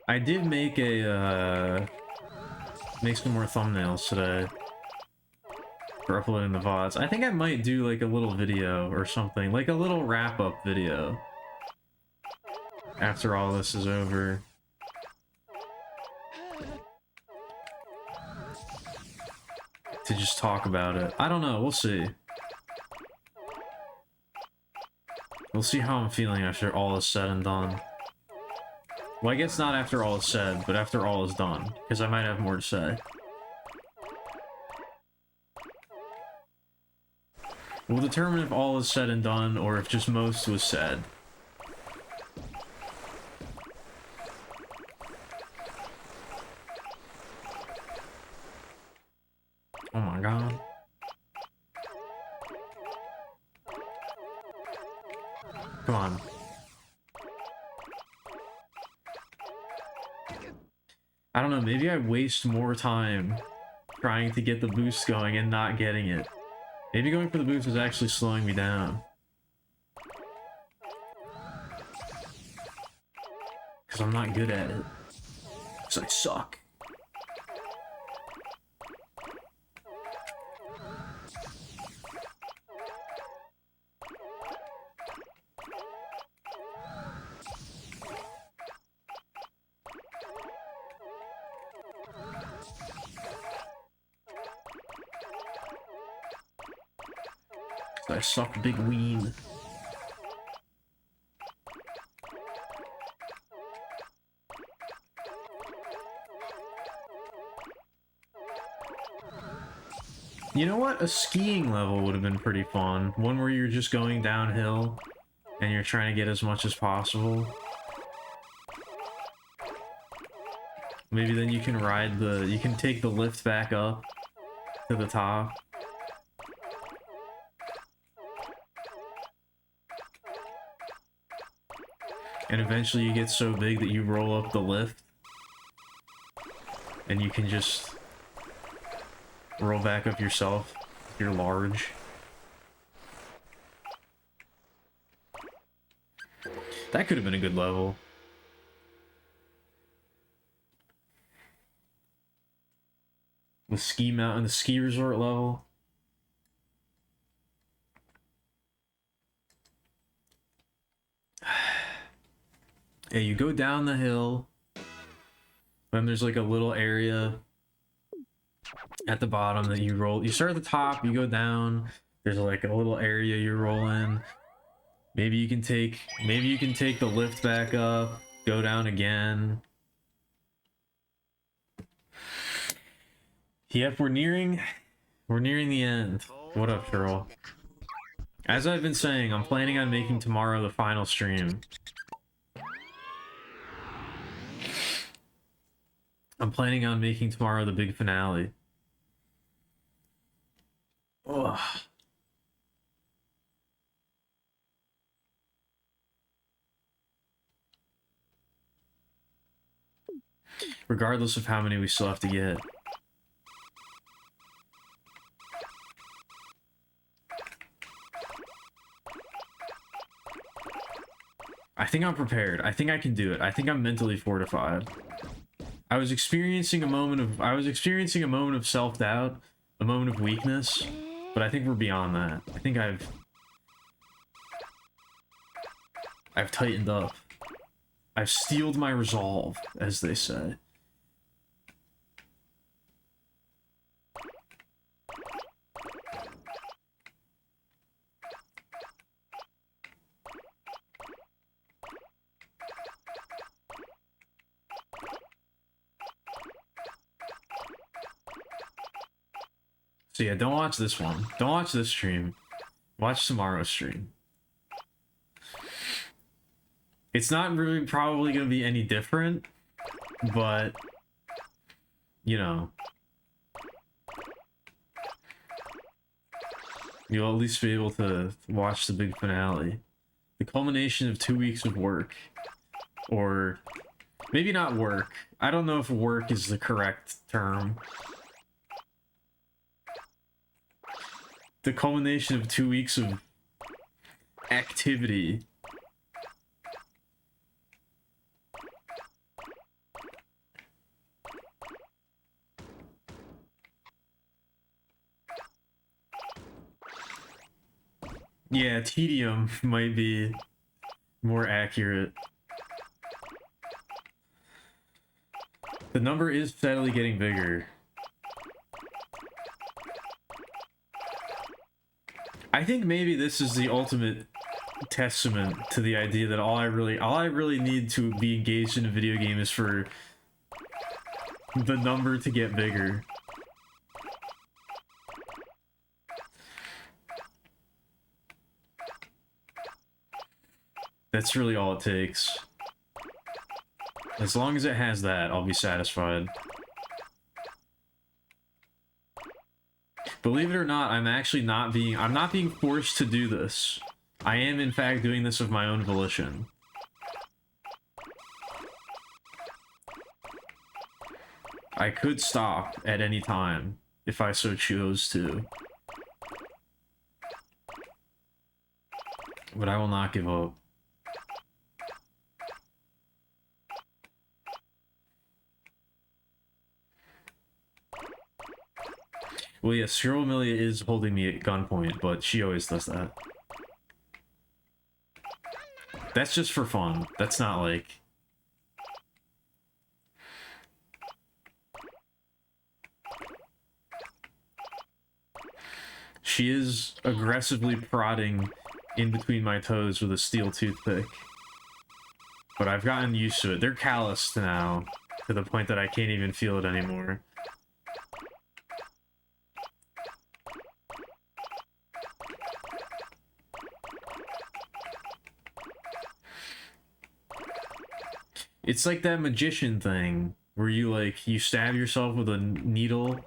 I did make make some more thumbnails today for uploading the VODs. I think I might do like a little video or something, like a little wrap-up video after all this is over. to just talk about it. I don't know, we'll see. We'll see how I'm feeling after all is said and done. Well, I guess not after all is said, but after all is done, because I might have more to say. We'll determine if all is said and done, or if just most was said. Oh my god. Come on. I don't know, maybe I waste more time trying to get the boost going and not getting it. Maybe going for the boost is actually slowing me down. Because I'm not good at it. Because I suck. I suck big ween. You know what? A skiing level would have been pretty fun. One where you're just going downhill and you're trying to get as much as possible. Maybe then you can ride the... you can take the lift back up to the top. And eventually you get so big that you roll up the lift. And you can just roll back up yourself. You're large. That could have been a good level. The ski mountain, the ski resort level. Yeah, you go down the hill. Then there's like a little area at the bottom that you roll. You start at the top, you go down. There's like a little area you roll in. Maybe you can take the lift back up, go down again. Yep, we're nearing the end. What up, Cheryl? As I've been saying, I'm planning on making tomorrow the final stream. I'm planning on making tomorrow the big finale. Ugh. Regardless of how many we still have to get. I think I'm prepared. I think I can do it. I think I'm mentally fortified. I was experiencing a moment of self-doubt, a moment of weakness, but I think we're beyond that. I think I've tightened up. I've steeled my resolve, as they say. So yeah, don't watch this one. Don't watch this stream. Watch tomorrow's stream. It's not really probably going to be any different, but, you know, you'll at least be able to watch the big finale. The culmination of 2 weeks of work. Or, maybe not work. I don't know if work is the correct term. The culmination of 2 weeks of activity. Yeah, tedium might be more accurate. The number is steadily getting bigger. I think maybe this is the ultimate testament to the idea that all I really need to be engaged in a video game is for the number to get bigger. That's really all it takes. As long as it has that, I'll be satisfied. Believe it or not, I'm not being forced to do this. I am in fact doing this of my own volition. I could stop at any time if I so chose to. But I will not give up. Well, yes, Alkemilia is holding me at gunpoint, but she always does that. That's just for fun. That's not like... She is aggressively prodding in between my toes with a steel toothpick. But I've gotten used to it. They're calloused now, to the point that I can't even feel it anymore. It's like that magician thing where you stab yourself with a needle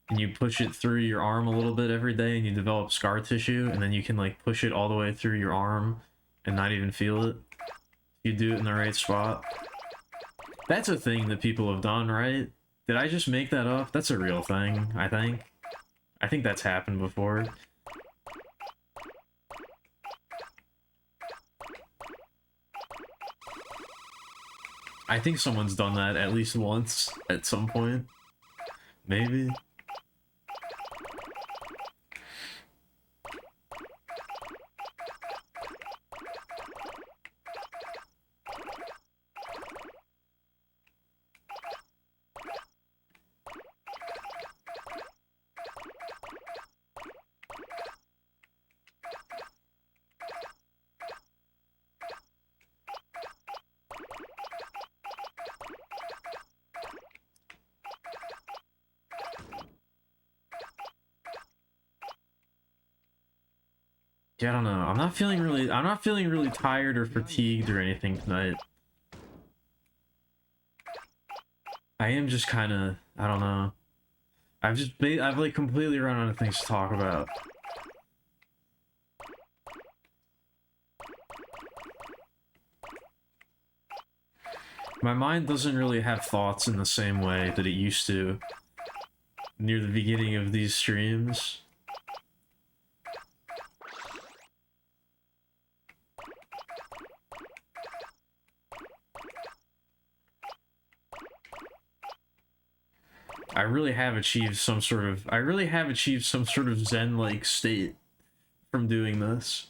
and you push it through your arm a little bit every day and you develop scar tissue, and then you can like push it all the way through your arm and not even feel it. You do it in the right spot. That's a thing that people have done, right? Did I just make that up? That's a real thing, I think. I think that's happened before. I think someone's done that at least once at some point. Maybe. Yeah, I don't know. I'm not feeling really tired or fatigued or anything tonight. I am just kind of, I don't know. I've like completely run out of things to talk about. My mind doesn't really have thoughts in the same way that it used to near the beginning of these streams. I really have achieved some sort of Zen-like state from doing this.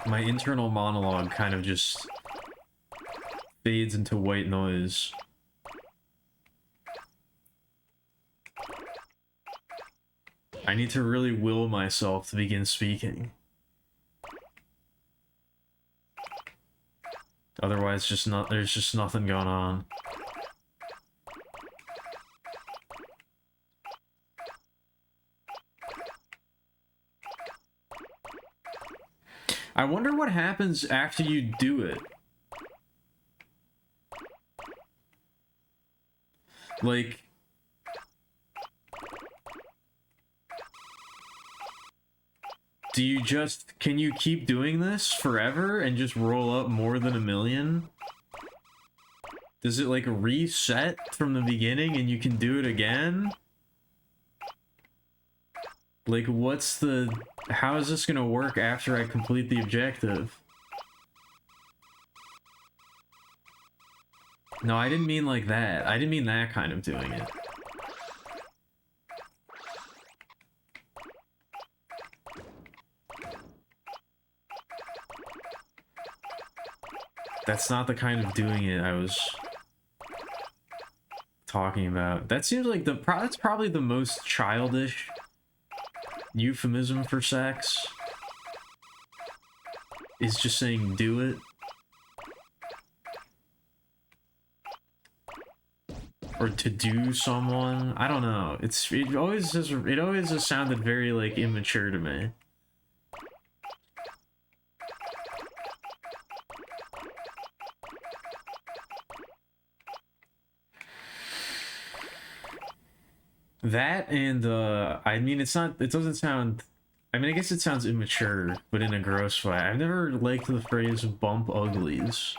My internal monologue kind of just fades into white noise. I need to really will myself to begin speaking. Otherwise, there's just nothing going on. I wonder what happens after you do it. Like... can you keep doing this forever and just roll up more than 1 million? Does it like reset from the beginning and you can do it again? Like how is this gonna work after I complete the objective? No, I didn't mean like that. I didn't mean that kind of doing it. That's not the kind of doing it I was talking about. That seems like that's probably the most childish euphemism for sex. Is just saying do it. Or to do someone. I don't know. It always has sounded very like immature to me. That and I mean it doesn't sound, I mean I guess it sounds immature, but in a gross way. I've never liked the phrase bump uglies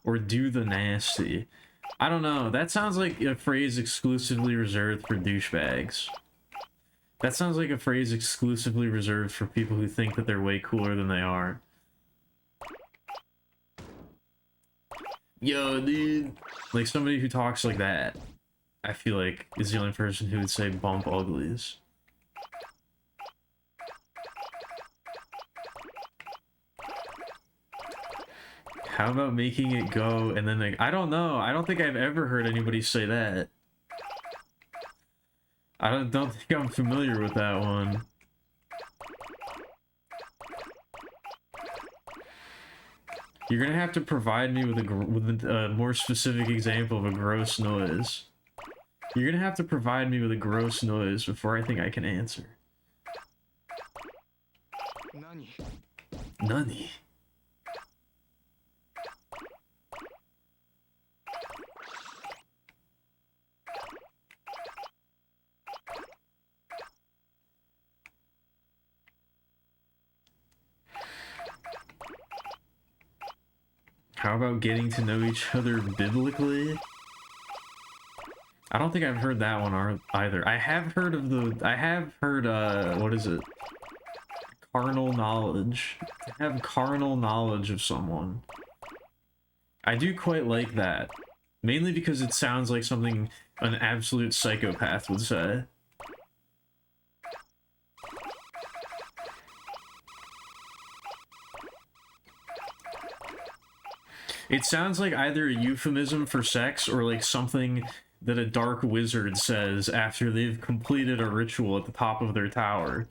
or do the nasty. I don't know, that sounds like a phrase exclusively reserved for douchebags. That sounds like a phrase exclusively reserved for people who think that they're way cooler than they are. Yo, dude. Like somebody who talks like that, I feel like is the only person who would say bump uglies. How about making it go and then like, I don't know. I don't think I've ever heard anybody say that. I don't think I'm familiar with that one. You're gonna have to provide me with a more specific example of a gross noise. You're gonna have to provide me with a gross noise before I think I can answer. Nani? How about getting to know each other biblically? I don't think I've heard that one either. I have heard, what is it? Carnal knowledge. To have carnal knowledge of someone. I do quite like that. Mainly because it sounds like something an absolute psychopath would say. It sounds like either a euphemism for sex or like something that a dark wizard says after they've completed a ritual at the top of their tower.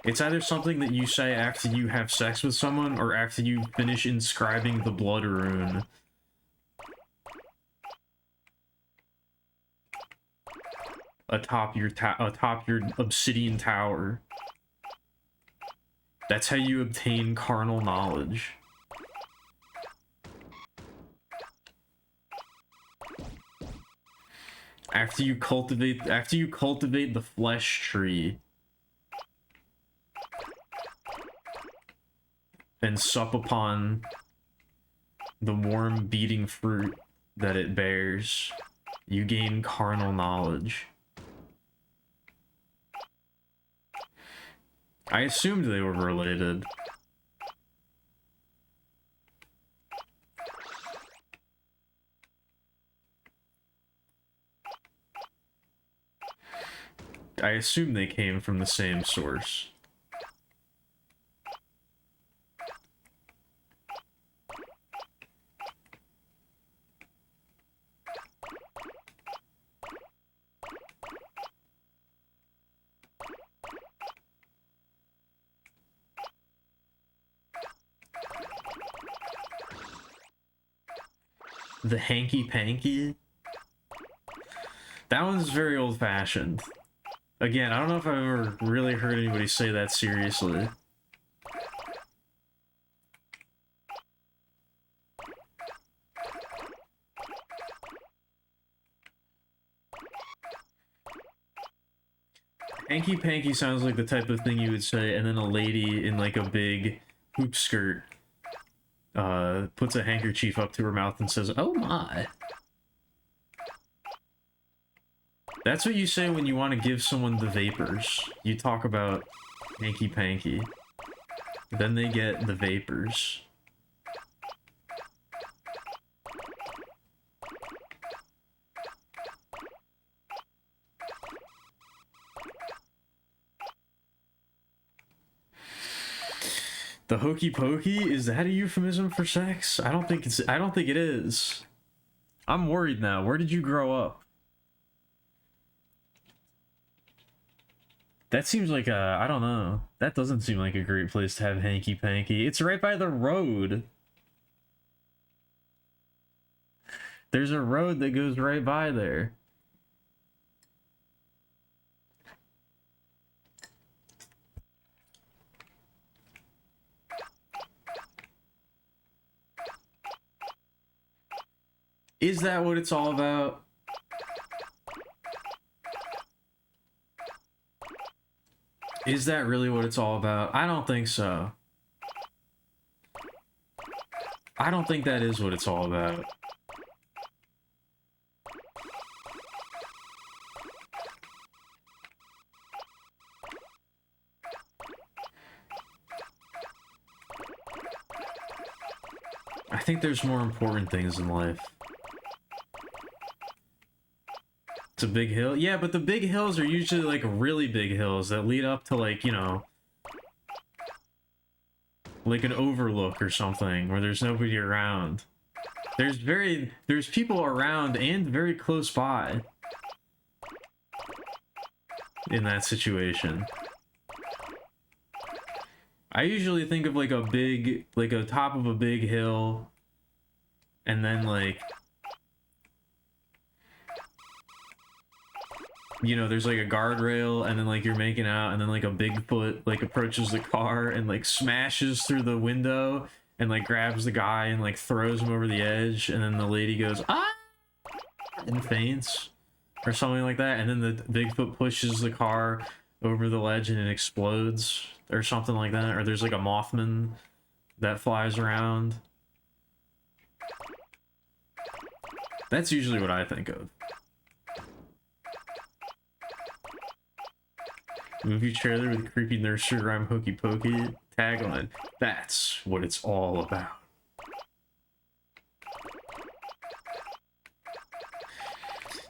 It's either something that you say after you have sex with someone or after you finish inscribing the blood rune. Atop your obsidian tower. That's how you obtain carnal knowledge. After you cultivate the flesh tree and sup upon the warm beating fruit that it bears, you gain carnal knowledge. I assumed they were related. I assume they came from the same source. The hanky-panky? That one's very old-fashioned. Again, I don't know if I've ever really heard anybody say that seriously. Hanky-panky sounds like the type of thing you would say, and then a lady in like a big hoop skirt puts a handkerchief up to her mouth and says, "Oh my." That's what you say when you want to give someone the vapors. You talk about hanky-panky. Then they get the vapors. The hokey pokey? Is that a euphemism for sex? I don't think it is. I'm worried now. Where did you grow up? That seems like a, I don't know. That doesn't seem like a great place to have hanky panky. It's right by the road. There's a road that goes right by there. Is that what it's all about? Is that really what it's all about? I don't think so. I don't think that is what it's all about. I think there's more important things in life. It's a big hill? Yeah, but the big hills are usually like really big hills that lead up to like, you know, like an overlook or something where there's nobody around. There's people around and very close by in that situation. I usually think of like a big, like a top of a big hill, and then like, you know, there's like a guardrail, and then like you're making out, and then like a Bigfoot like approaches the car and like smashes through the window and like grabs the guy and like throws him over the edge, and then the lady goes ah and faints or something like that, and then the Bigfoot pushes the car over the ledge and it explodes or something like that, or there's like a Mothman that flies around. That's usually what I think of. Movie trailer with creepy nursery rhyme hokey pokey tagline. That's what it's all about.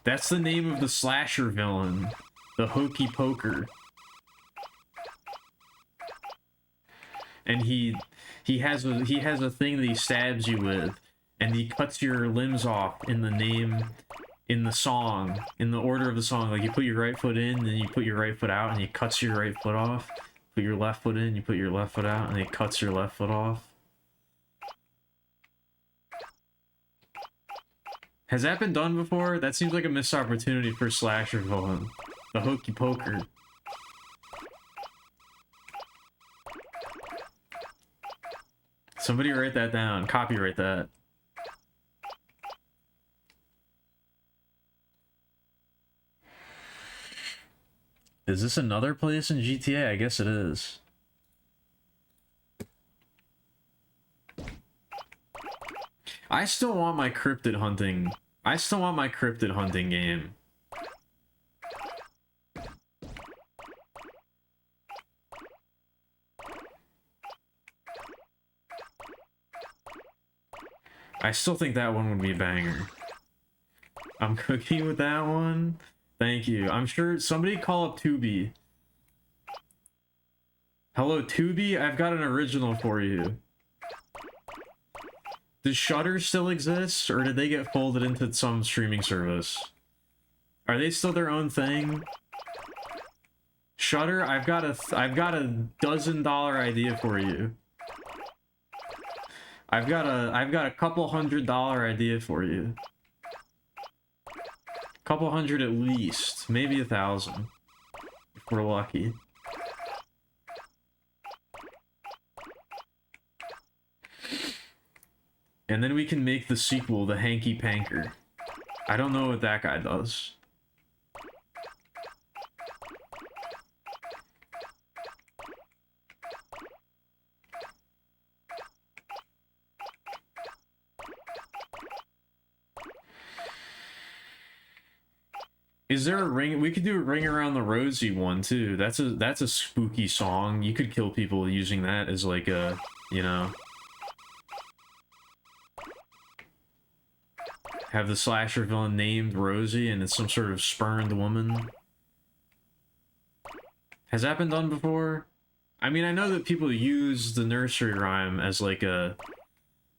That's the name of the slasher villain, the hokey poker. And he has a thing that he stabs you with, and he cuts your limbs off in the name, in the song, in the order of the song. Like you put your right foot in, then you put your right foot out, and he cuts your right foot off. Put your left foot in, you put your left foot out, and he cuts your left foot off. Has that been done before? That seems like a missed opportunity for slasher villain. The hokey poker. Somebody write that down. Copyright that. Is this another place in GTA? I guess it is. I still want my cryptid hunting. I still want my cryptid hunting game. I still think that one would be a banger. I'm cooking with that one. Thank you. I'm sure somebody call up Tubi. Hello, Tubi? I've got an original for you. Does Shudder still exist, or did they get folded into some streaming service? Are they still their own thing? Shudder, I've got a $1,000 idea for you. I've got a couple $100 idea for you. Couple hundred at least, maybe 1,000 if we're lucky. And then we can make the sequel, The Hanky Panker. I don't know what that guy does. Is there a ring? We could do a Ring Around the Rosie one too. That's a spooky song. You could kill people using that as like a, you know, have the slasher villain named Rosie and it's some sort of spurned woman. Has that been done before? I mean, I know that people use the nursery rhyme as like a...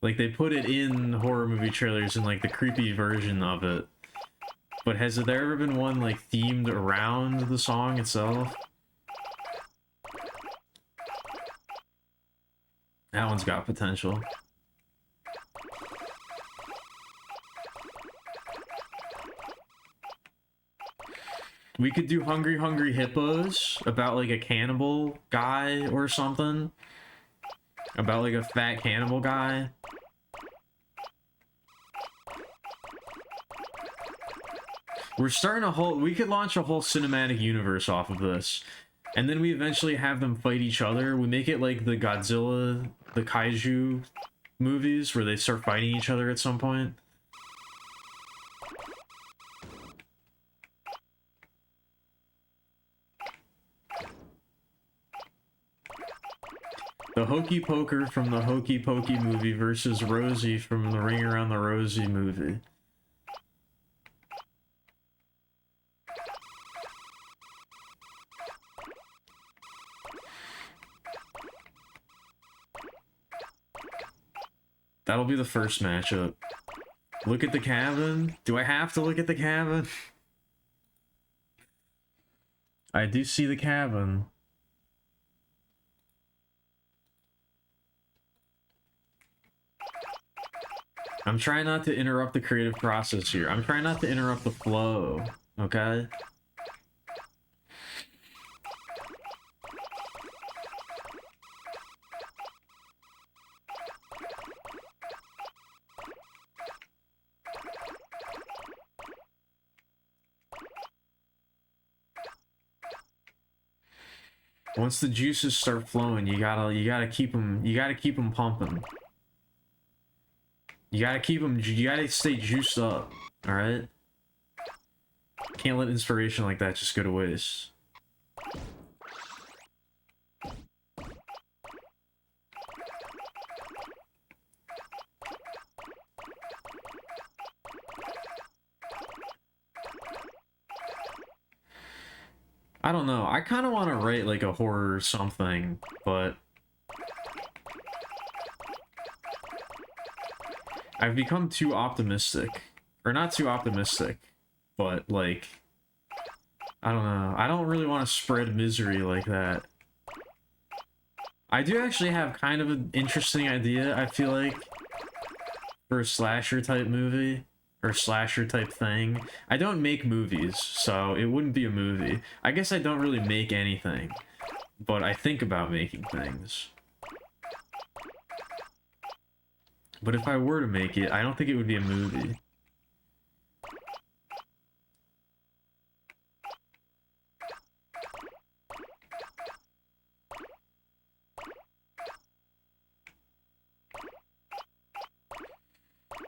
Like, they put it in horror movie trailers in like the creepy version of it. But has there ever been one like themed around the song itself? That one's got potential. We could do Hungry Hungry Hippos about like a cannibal guy or something. About like a fat cannibal guy. We're starting a whole... We could launch a whole cinematic universe off of this. And then we eventually have them fight each other. We make it like the Godzilla, the Kaiju movies where they start fighting each other at some point. The Hokey Poker from the Hokey Pokey movie versus Rosie from the Ring Around the Rosie movie. That'll be the first matchup. Look at the cabin. Do I have to look at the cabin? I do see the cabin. I'm trying not to interrupt the creative process here. I'm trying not to interrupt the flow, okay? Once the juices start flowing, you gotta keep them pumping. You gotta stay juiced up, alright? Can't let inspiration like that just go to waste. I don't know. I kind of want to write like a horror something, but I've become too optimistic. Or not too optimistic, but like, I don't know. I don't really want to spread misery like that. I do actually have kind of an interesting idea, I feel like, for a slasher type movie. Or slasher type thing. I don't make movies, so it wouldn't be a movie. I guess I don't really make anything, but I think about making things. But if I were to make it, I don't think it would be a movie.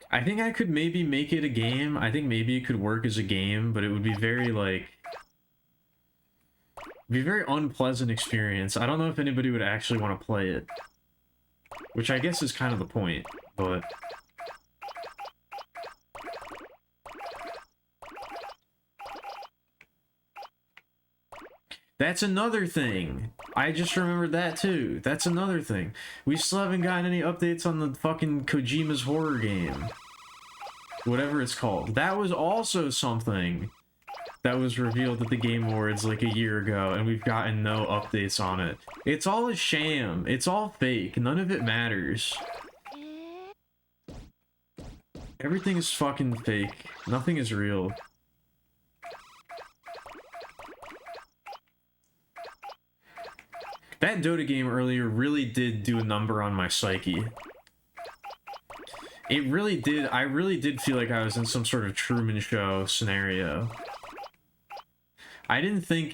I think I could maybe make it a game. I think maybe it could work as a game, but it would be very, like... be a very unpleasant experience. I don't know if anybody would actually want to play it. Which I guess is kind of the point, but... That's another thing! I just remembered that too. That's another thing. We still haven't gotten any updates on the fucking Kojima's horror game. Whatever it's called. That was also something that was revealed at the Game Awards like a year ago, and we've gotten no updates on it. It's all a sham. It's all fake. None of it matters. Everything is fucking fake. Nothing is real. That Dota game earlier really did do a number on my psyche. It really did. I really did feel like I was in some sort of Truman Show scenario. I didn't think...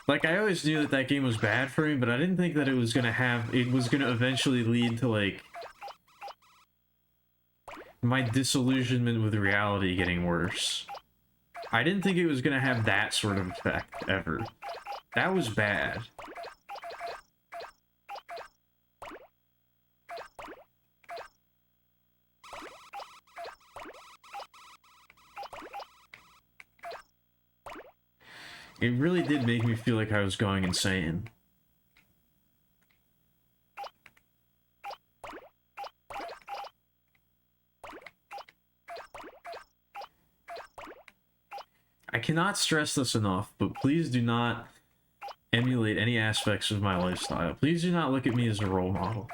Like, I always knew that that game was bad for me, but I didn't think that it was gonna have... It was gonna eventually lead to, like... my disillusionment with reality getting worse. I didn't think it was gonna have that sort of effect, ever. That was bad. It really did make me feel like I was going insane. I cannot stress this enough, but please do not emulate any aspects of my lifestyle. Please do not look at me as a role model.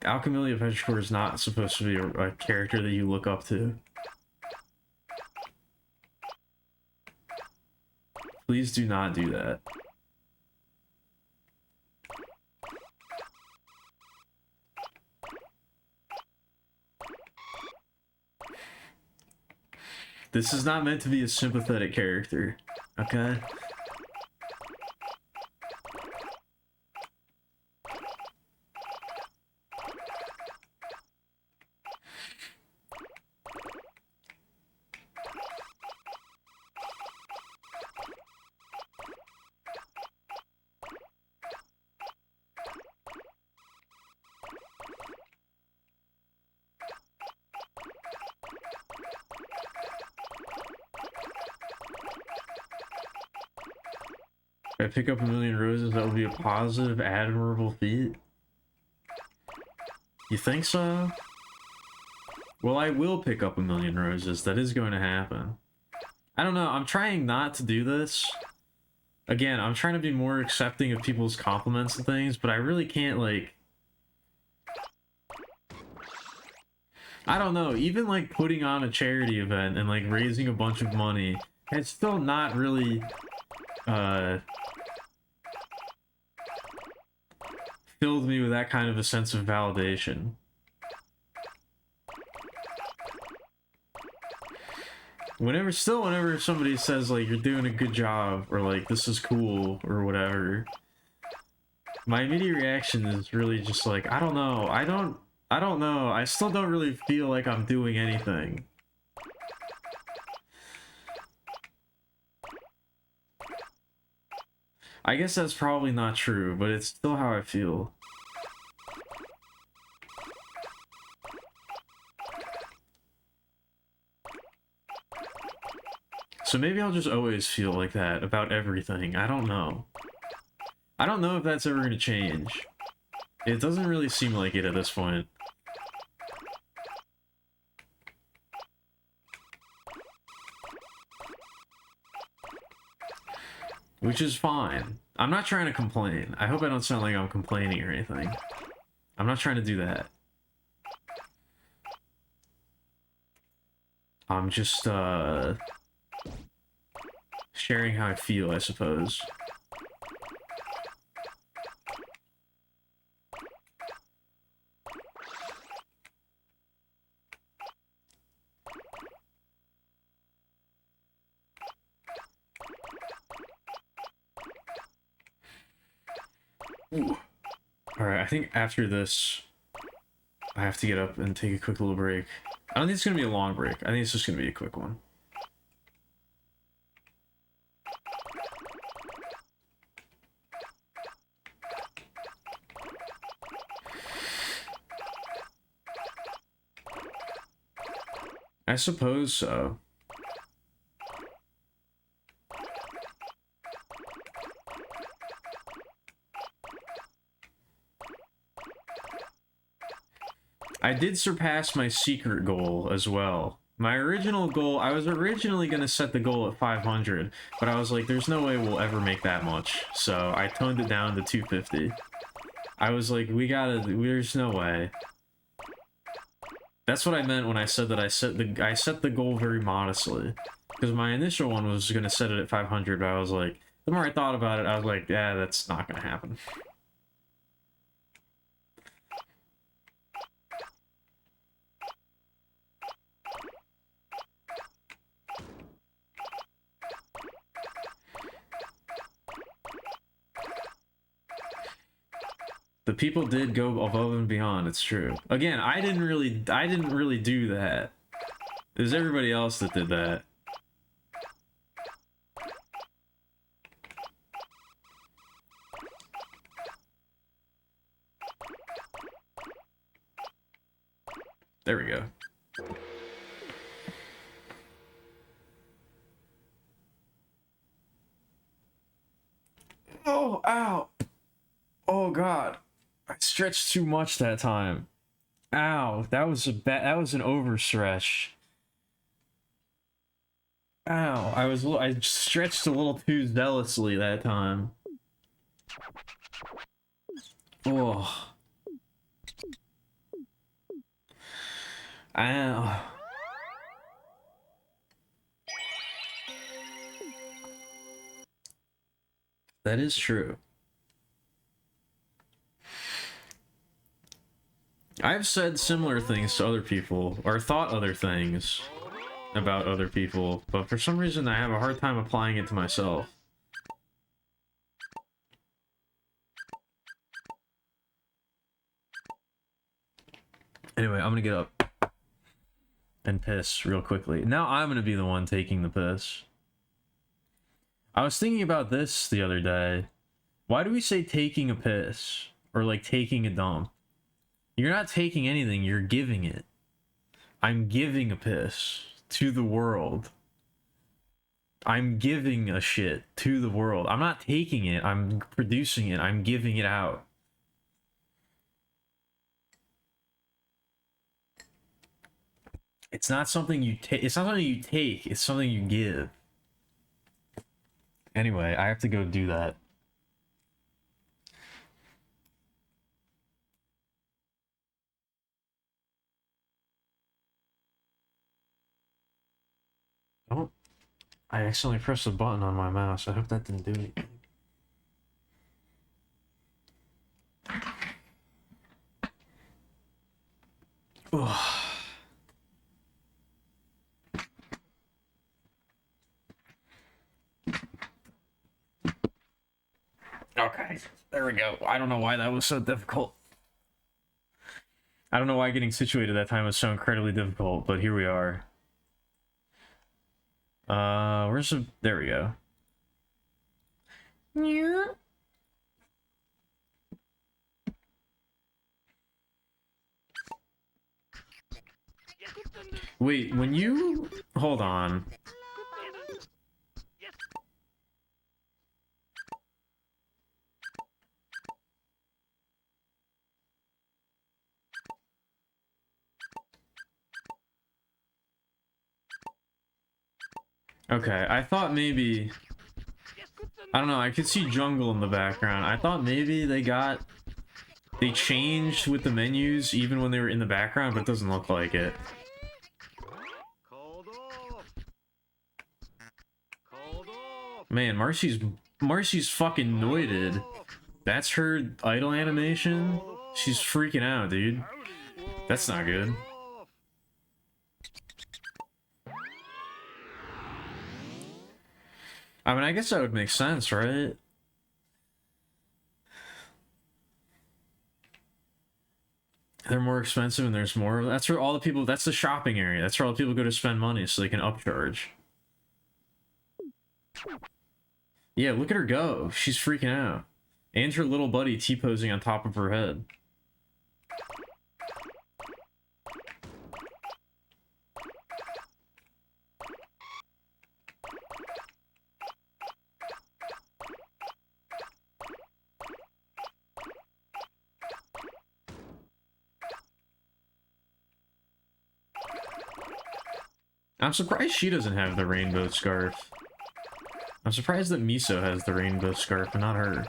Alkemilia Petrichor is not supposed to be a character that you look up to. Please do not do that. This is not meant to be a sympathetic character, okay? If I pick up 1,000,000 roses, that will be a positive, admirable feat. You think so? Well, I will pick up 1,000,000 roses. That is going to happen. I don't know. I'm trying not to do this. Again, I'm trying to be more accepting of people's compliments and things, but I really can't, like... I don't know. Even, like, putting on a charity event and, like, raising a bunch of money, it's still not really... filled me with that kind of a sense of validation. Whenever somebody says, like, you're doing a good job, or, like, this is cool, or whatever, my immediate reaction is really just like, I don't know. I don't know. I still don't really feel like I'm doing anything. I guess that's probably not true, but it's still how I feel. So maybe I'll just always feel like that about everything. I don't know. I don't know if that's ever going to change. It doesn't really seem like it at this point. Which is fine. I'm not trying to complain. I hope I don't sound like I'm complaining or anything. I'm not trying to do that. I'm just, sharing how I feel, I suppose. Ooh. Alright, I think after this, I have to get up and take a quick little break. I don't think it's going to be a long break. I think it's just going to be a quick one. I suppose so. I did surpass my secret goal as well. My original goal, I was originally going to set the goal at 500, but I was like, there's no way we'll ever make that much. So I toned it down to 250. I was like, there's no way. That's what I meant when I said that I set the goal very modestly. Because my initial one was going to set it at 500, but I was like, the more I thought about it, I was like, yeah, that's not going to happen. The people did go above and beyond, it's true. Again, I didn't really do that. It was everybody else that did that. There we go. Oh, ow. Oh god. I stretched too much that time. Ow, that was an overstretch. Ow, I stretched a little too zealously that time. Oh. Ow. That is true. I've said similar things to other people, or thought other things about other people, but for some reason I have a hard time applying it to myself. Anyway, I'm gonna get up and piss real quickly. Now I'm gonna be the one taking the piss. I was thinking about this the other day. Why do we say taking a piss? Or like taking a dump? You're not taking anything, you're giving it. I'm giving a piss to the world. I'm giving a shit to the world. I'm not taking it, I'm producing it, I'm giving it out. It's not something you take, it's not something you take, it's something you give. Anyway, I have to go do that. Oh, I accidentally pressed a button on my mouse. I hope that didn't do anything. Ugh. Okay, there we go. I don't know why that was so difficult. I don't know why getting situated that time was so incredibly difficult, but here we are. Where's the... There we go. Yeah. Wait, when you... Hold on. Okay, I thought maybe... I don't know, I could see jungle in the background. I thought maybe they changed with the menus even when they were in the background, but it doesn't look like it. Man, Marcy's fucking noited. That's her idle animation? She's freaking out, dude. That's not good. I mean, I guess that would make sense, right? They're more expensive and there's more. That's where all the people, that's the shopping area. That's where all the people go to spend money so they can upcharge. Yeah, look at her go. She's freaking out. And her little buddy T-posing on top of her head. I'm surprised she doesn't have the rainbow scarf. I'm surprised that Miso has the rainbow scarf and not her.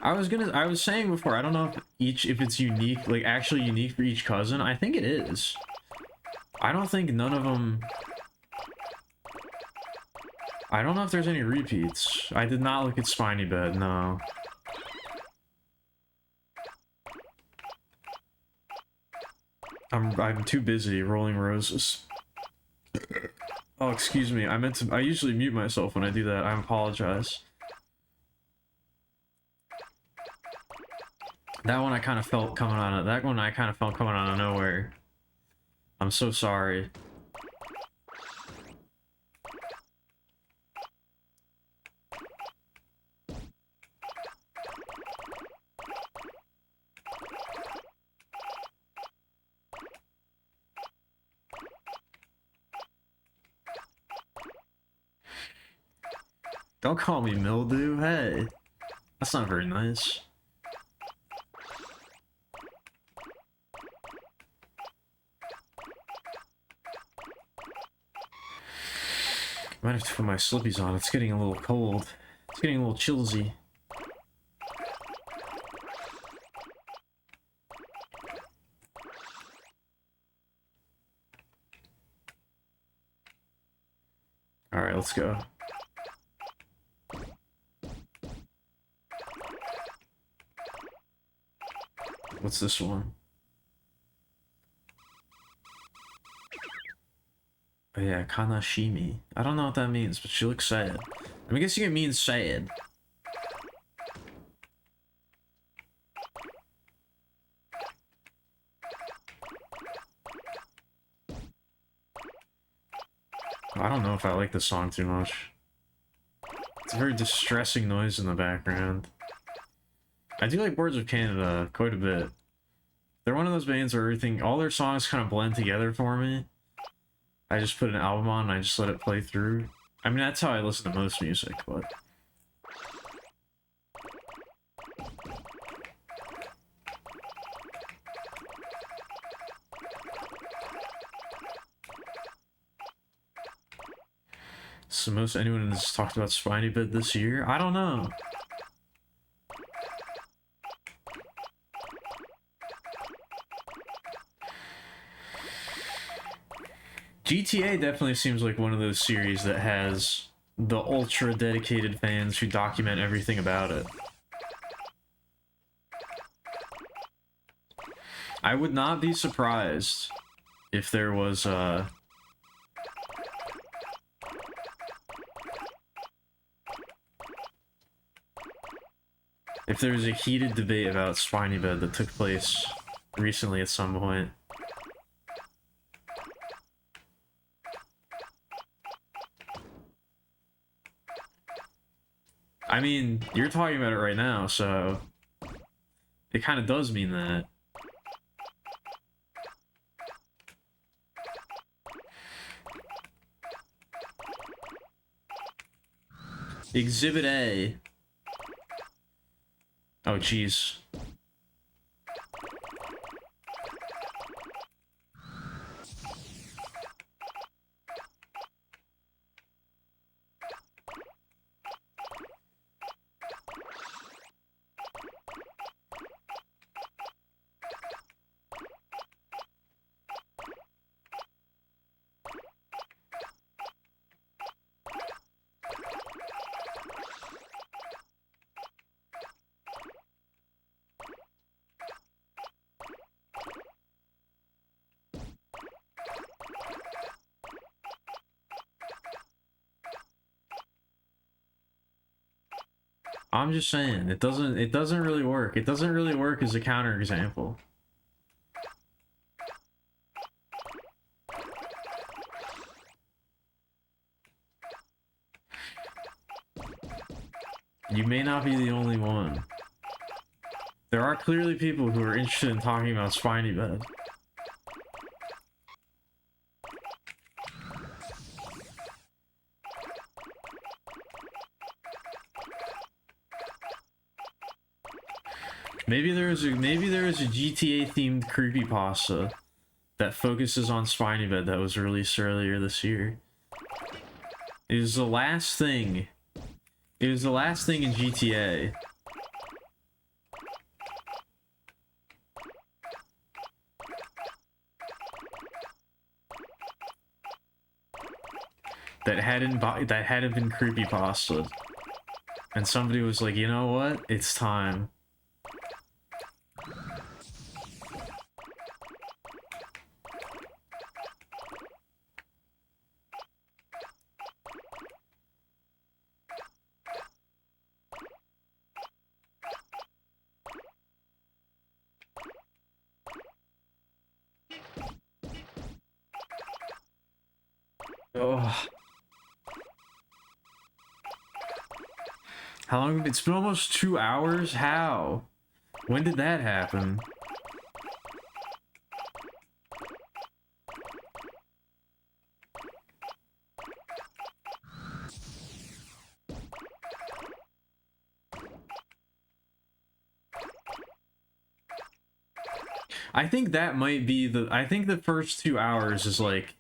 I was saying before, I don't know if it's unique, like actually unique for each cousin. I think it is. I don't think none of them... I don't know if there's any repeats. I did not look at Spiny Bed, no. I'm too busy rolling roses. Oh, excuse me. I usually mute myself when I do that. I apologize. That one I kind of felt coming out of nowhere. I'm so sorry. Don't call me mildew, hey. That's not very nice. Might have to put my slippies on. It's getting a little cold. It's getting a little chillsy. Alright, let's go. What's this one? Oh yeah, Kanashimi. I don't know what that means, but she looks sad. I'm guessing it means sad. I don't know if I like this song too much. It's a very distressing noise in the background. I do like Boards of Canada quite a bit. They're one of those bands where everything, all their songs kind of blend together for me. I just put an album on and I just let it play through. I mean, that's how I listen to most music, but... It's the most anyone has talked about Spiny Bit this year? I don't know. GTA definitely seems like one of those series that has the ultra dedicated fans who document everything about it. I would not be surprised if there was if there was a heated debate about Spiny Bed that took place recently at some point. I mean, you're talking about it right now, so it kind of does mean that. Exhibit A. Oh, jeez. I'm just saying, it doesn't really work. It doesn't really work as a counterexample. You may not be the only one. There are clearly people who are interested in talking about Spiny Bed. Maybe there is a GTA themed creepypasta that focuses on Spiny Bed that was released earlier this year. It was the last thing. It was the last thing in GTA. That hadn't been creepypasta. And somebody was like, you know what? It's time. Oh. How long? It's been almost 2 hours? How? When did that happen? I think that might be the... I think the first 2 hours is like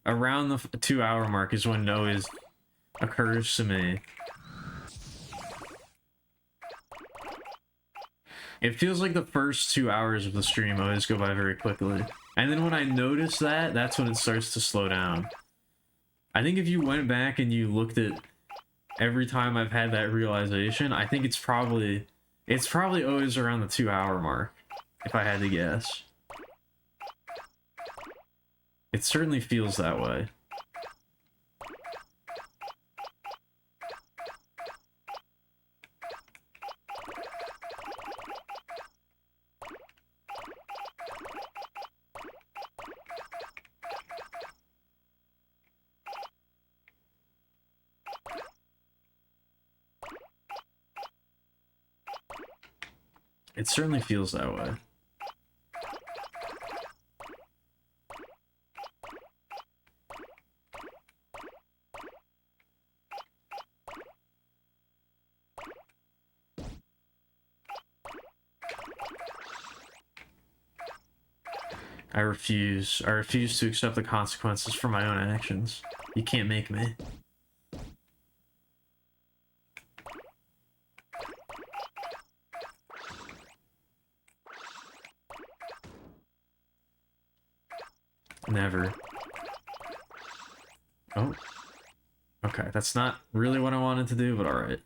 around the 2-hour mark is when it always occurs to me. It feels like the first 2 hours of the stream always go by very quickly. And then when I notice that, that's when it starts to slow down. I think if you went back and you looked at every time I've had that realization, I think it's probably always around the 2-hour mark, if I had to guess. It certainly feels that way. It certainly feels that way. I refuse to accept the consequences for my own actions. You can't make me. Never. Oh. Okay, that's not really what I wanted to do, but alright.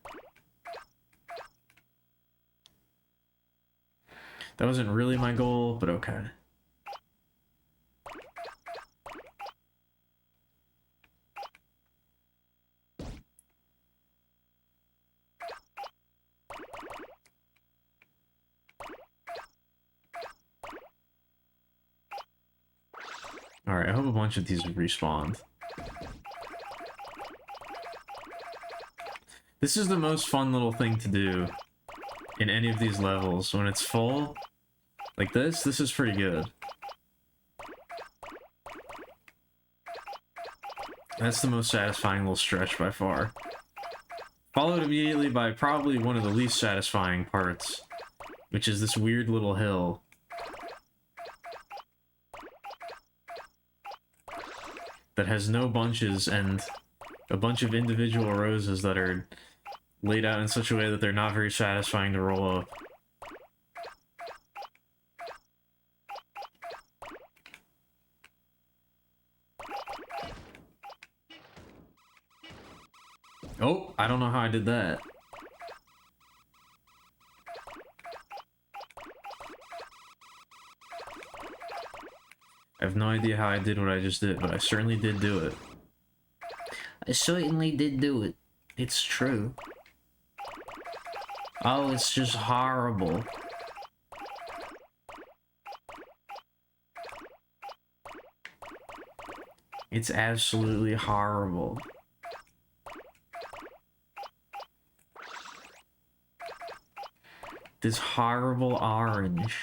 That wasn't really my goal, but okay. Alright, I hope a bunch of these have respawned. This is the most fun little thing to do in any of these levels. When it's full, like this is pretty good. That's the most satisfying little stretch by far. Followed immediately by probably one of the least satisfying parts, which is this weird little hill. That has no bunches and a bunch of individual roses that are laid out in such a way that they're not very satisfying to roll up. Oh, I don't know how I did that. I have no idea how I did what I just did, but I certainly did do it. I certainly did do it. It's true. Oh, it's just horrible. It's absolutely horrible. This horrible orange.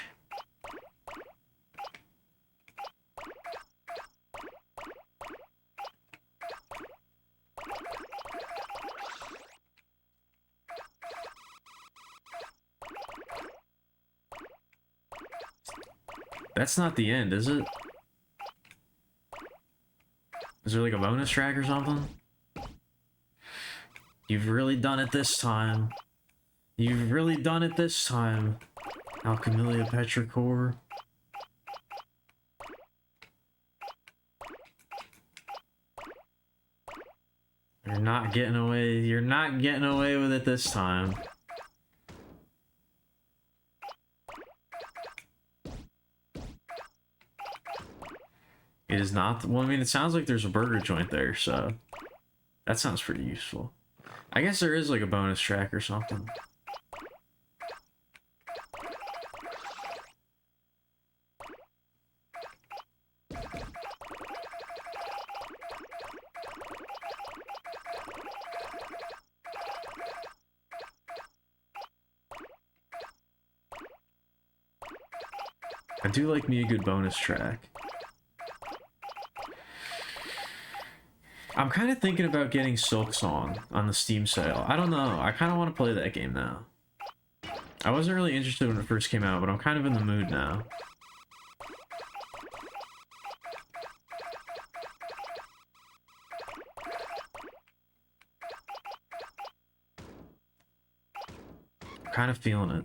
That's not the end, is it? Is there like a bonus track or something? You've really done it this time. You've really done it this time, Alkemilia Petrichor. You're not getting away. You're not getting away with it this time. It is not. Well, I mean, it sounds like there's a burger joint there, so that sounds pretty useful. I guess there is like a bonus track or something. I do like me a good bonus track. I'm kind of thinking about getting Silk Song on the Steam sale. I don't know. I kind of want to play that game now. I wasn't really interested when it first came out, but I'm kind of in the mood now. kind of feeling it.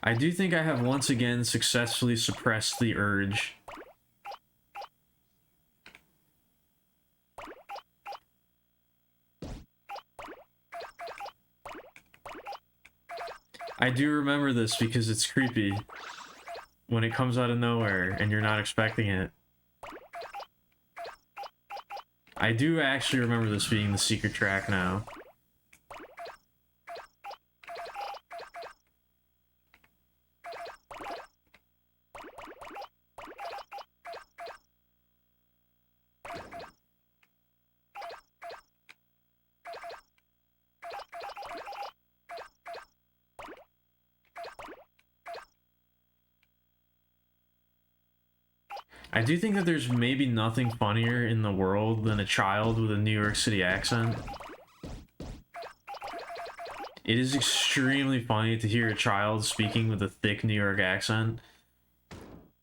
I do think I have once again successfully suppressed the urge. I do remember this because it's creepy when it comes out of nowhere and you're not expecting it. I do actually remember this being the secret track now. I do think that there's maybe nothing funnier in the world than a child with a New York City accent. It is extremely funny to hear a child speaking with a thick New York accent.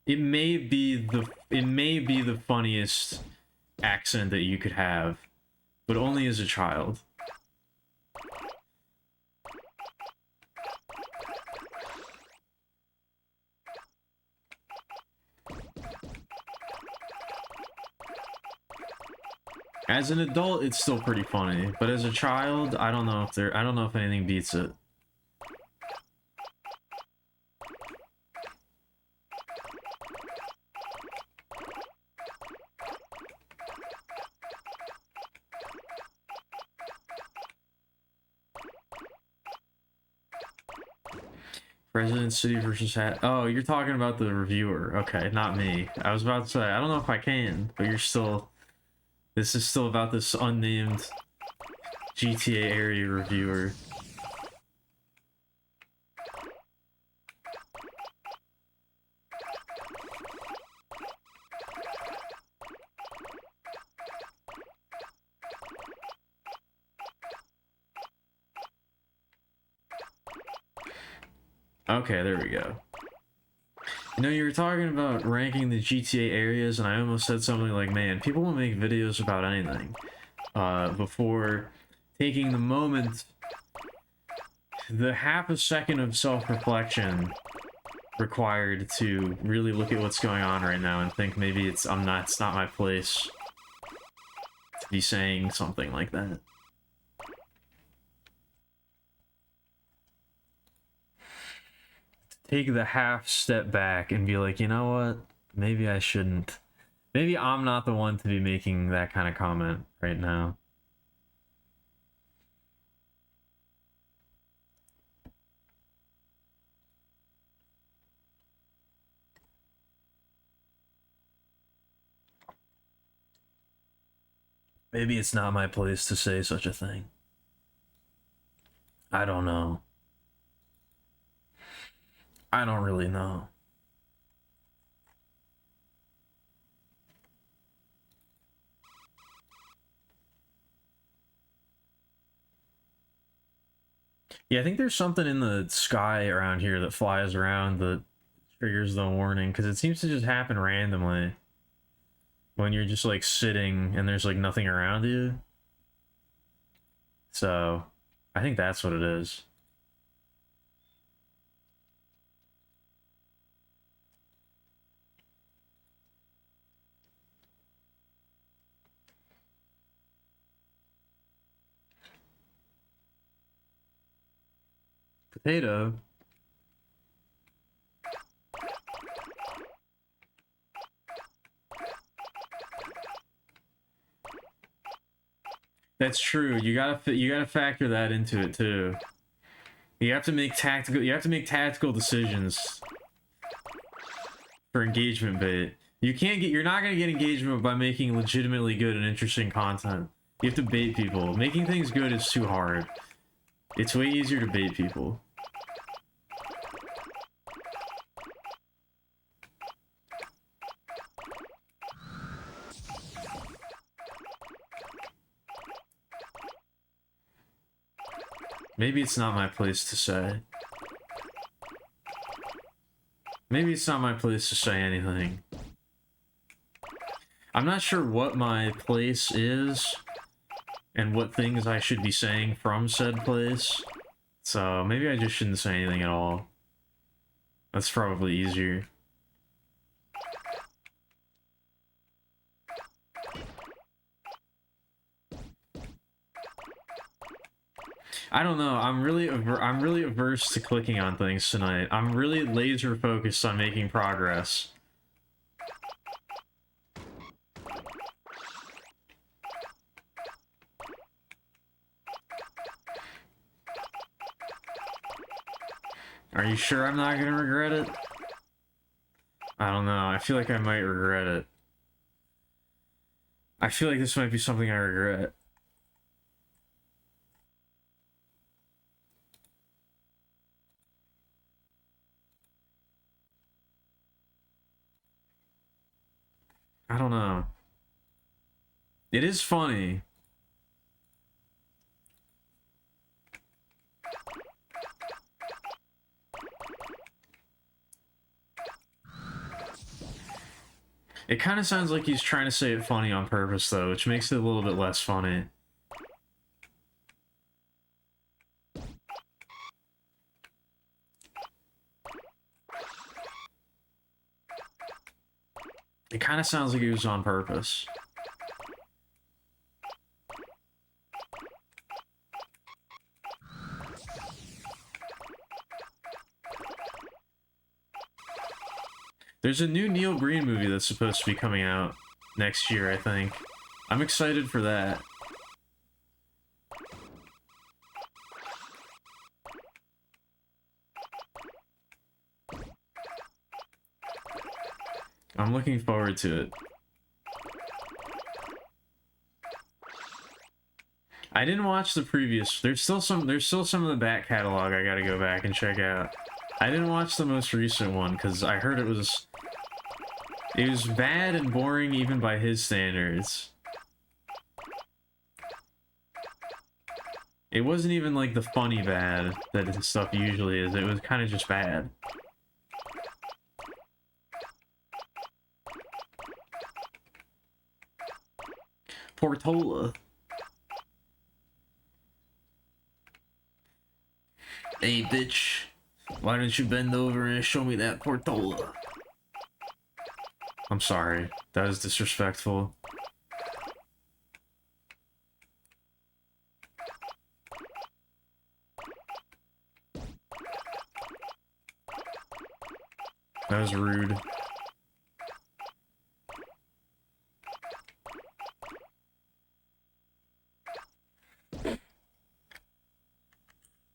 It may be the funniest accent that you could have, but only as a child. As an adult, it's still pretty funny, but as a child, I don't know if anything beats it. President City versus Hat. Oh, you're talking about the reviewer. Okay, not me. I was about to say, I don't know if I can, but you're still... This is still about this unnamed GTA area reviewer. Okay, there we go. You know, you were talking about ranking the GTA areas, and I almost said something like, man, people will make videos about anything before taking the moment, the half a second of self-reflection required to really look at what's going on right now and think maybe it's not my place to be saying something like that. Take the half step back and be like, you know what? Maybe I shouldn't. Maybe I'm not the one to be making that kind of comment right now. Maybe it's not my place to say such a thing. I don't know. I don't really know. Yeah, I think there's something in the sky around here that flies around that triggers the warning, because it seems to just happen randomly when you're just like sitting and there's like nothing around you. So I think that's what it is. Potato. That's true. You gotta factor that into it too. You have to make tactical decisions for engagement bait. You're not gonna get engagement by making legitimately good and interesting content. You have to bait people. Making things good is too hard. It's way easier to bait people. Maybe it's not my place to say. Maybe it's not my place to say anything. I'm not sure what my place is and what things I should be saying from said place. So maybe I just shouldn't say anything at all. That's probably easier. I don't know. I'm really averse to clicking on things tonight. I'm really laser focused on making progress. Are you sure I'm not gonna regret it? I don't know. I feel like I might regret it. I feel like this might be something I regret. I don't know. It is funny. It kind of sounds like he's trying to say it funny on purpose, though, which makes it a little bit less funny. It kind of sounds like it was on purpose. There's a new Neil Breen movie that's supposed to be coming out next year, I think. I'm excited for that. I'm looking forward to it. I didn't watch the previous. There's still some of the back catalog I gotta go back and check out. I didn't watch the most recent one because I heard it was bad and boring even by his standards. It wasn't even like the funny bad that his stuff usually is. It was kind of just bad. Portola. Hey, bitch. Why don't you bend over and show me that Portola? I'm sorry. That was disrespectful. That was rude.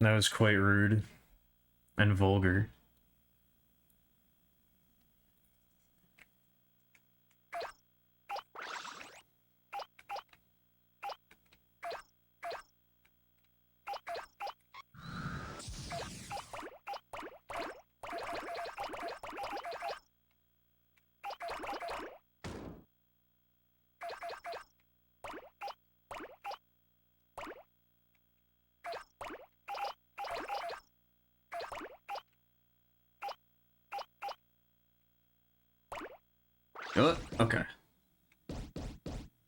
That was quite rude and vulgar. Okay.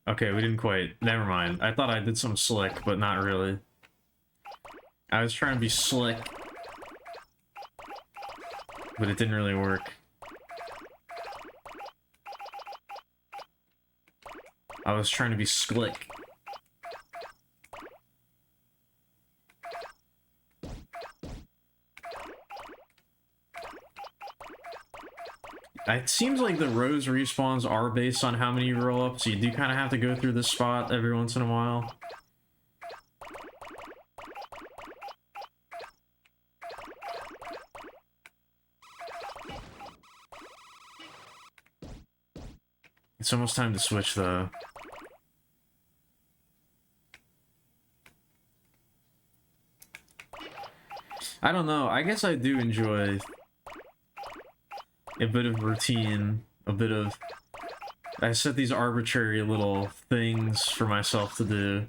Okay, we didn't quite. Never mind. I thought I did some slick, but not really. I was trying to be slick, but it didn't really work. I was trying to be slick. It seems like the Rose respawns are based on how many you roll up, so you do kind of have to go through this spot every once in a while. It's almost time to switch, though. I don't know. I guess I do enjoy a bit of routine, a bit of... I set these arbitrary little things for myself to do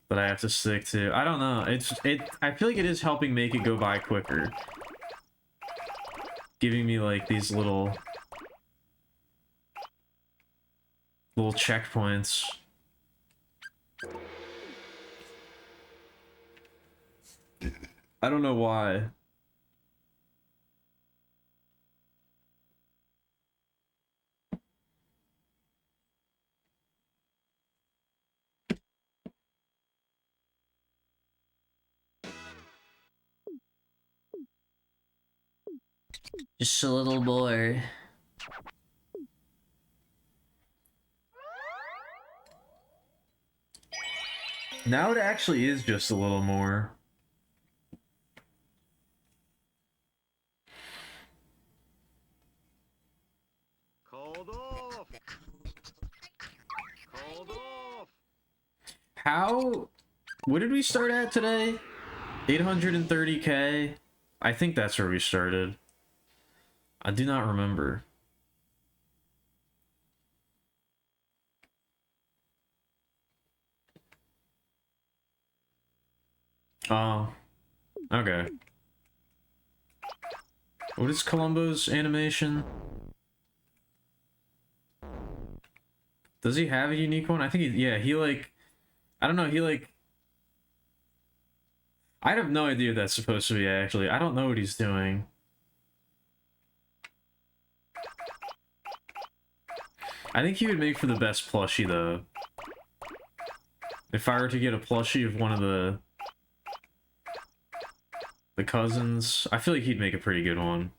that I have to stick to. I don't know. I feel like it is helping make it go by quicker. Giving me, like, these little... little checkpoints. I don't know why. Just a little boy. Now it actually is just a little more. Called off. Called off. How? What did we start at today? 830k? I think that's where we started. I do not remember. Oh. Okay. What is Columbo's animation? Does he have a unique one? I think he like... I don't know, he like... I have no idea what that's supposed to be, actually. I don't know what he's doing. I think he would make for the best plushie, though. If I were to get a plushie of one of the cousins, I feel like he'd make a pretty good one.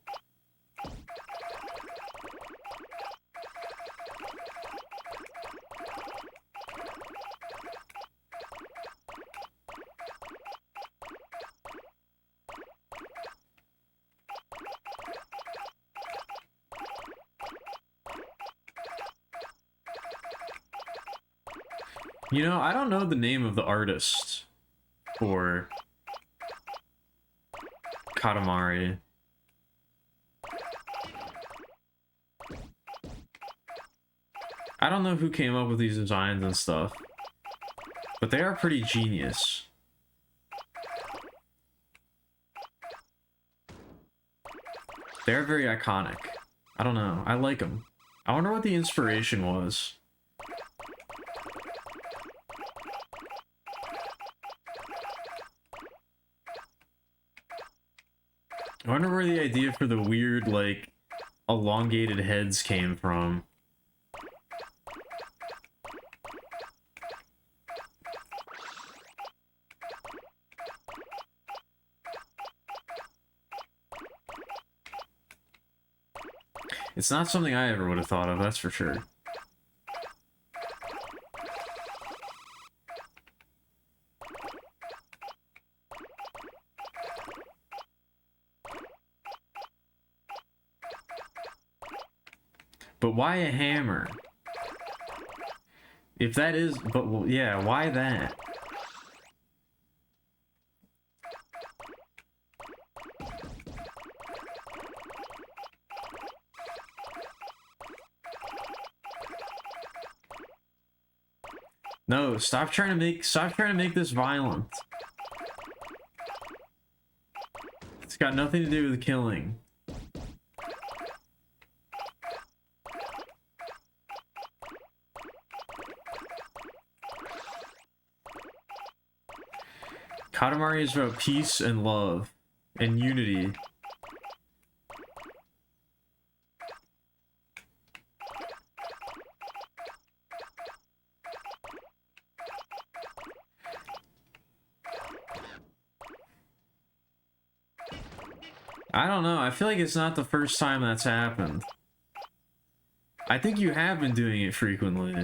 You know, I don't know the name of the artist for Katamari. I don't know who came up with these designs and stuff, but they are pretty genius. They're very iconic. I don't know. I like them. I wonder what the inspiration was. I wonder where the idea for the weird, like, elongated heads came from. It's not something I ever would have thought of, that's for sure. But why a hammer? If that is, but well, yeah, why that? No, stop trying to make this violent. It's got nothing to do with killing. Katamari is about peace and love and unity. I don't know. I feel like it's not the first time that's happened. I think you have been doing it frequently.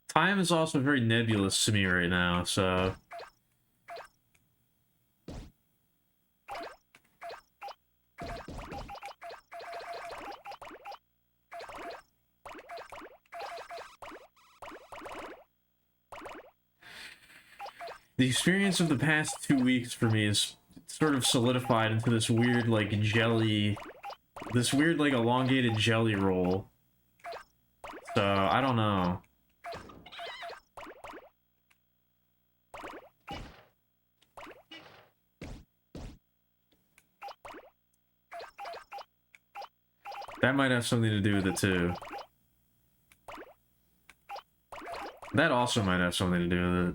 Time is also very nebulous to me right now, so... The experience of the past 2 weeks for me is sort of solidified into this weird, like, jelly this weird, like, elongated jelly roll. So, I don't know. That might have something to do with it, too. That also might have something to do with it.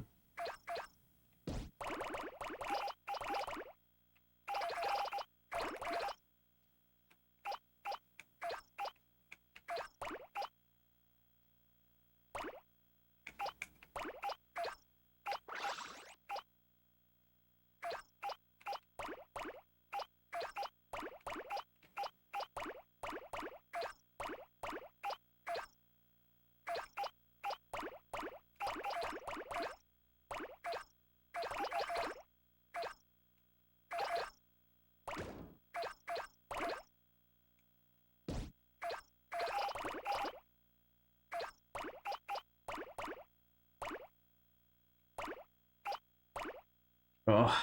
Oh.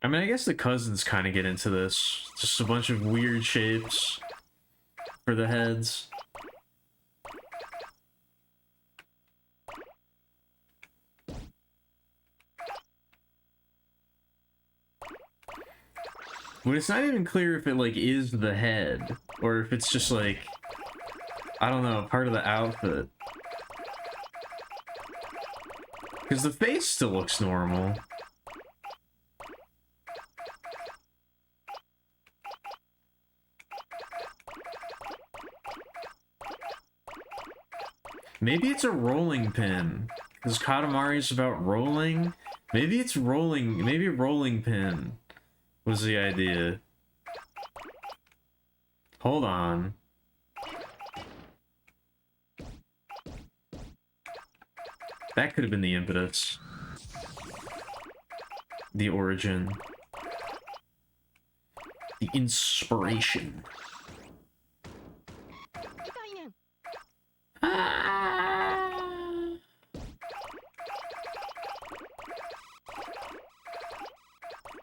I mean, I guess the cousins kind of get into this. Just a bunch of weird shapes for the heads. But it's not even clear if it, like, is the head, or if it's just, like, I don't know, part of the outfit. Because the face still looks normal. Maybe it's a rolling pin. Because Katamari's about rolling. Maybe it's rolling. Maybe rolling pin was the idea. Hold on. That could have been the impetus. The origin. The inspiration.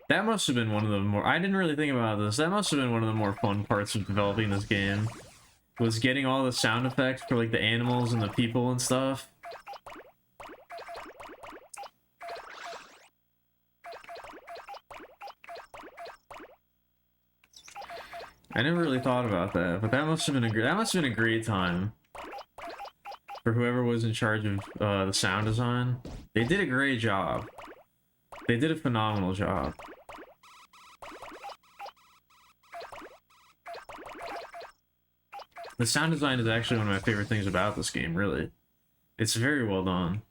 That must have been one of the more... I didn't really think about this. That must have been one of the more fun parts of developing this game. Was getting all the sound effects for, like, the animals and the people and stuff. I never really thought about that, but that must have been a great time for whoever was in charge of the sound design. They did a great job. They did a phenomenal job. The sound design is actually one of my favorite things about this game, really. It's very well done.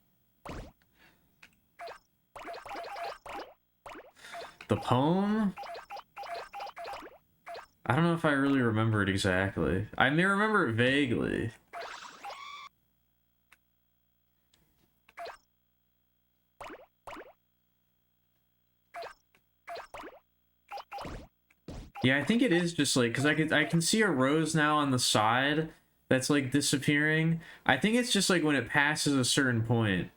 The poem? I don't know if I really remember it exactly. I may remember it vaguely. Yeah, I think it is just like, because I can see a rose now on the side that's like disappearing. I think it's just like when it passes a certain point.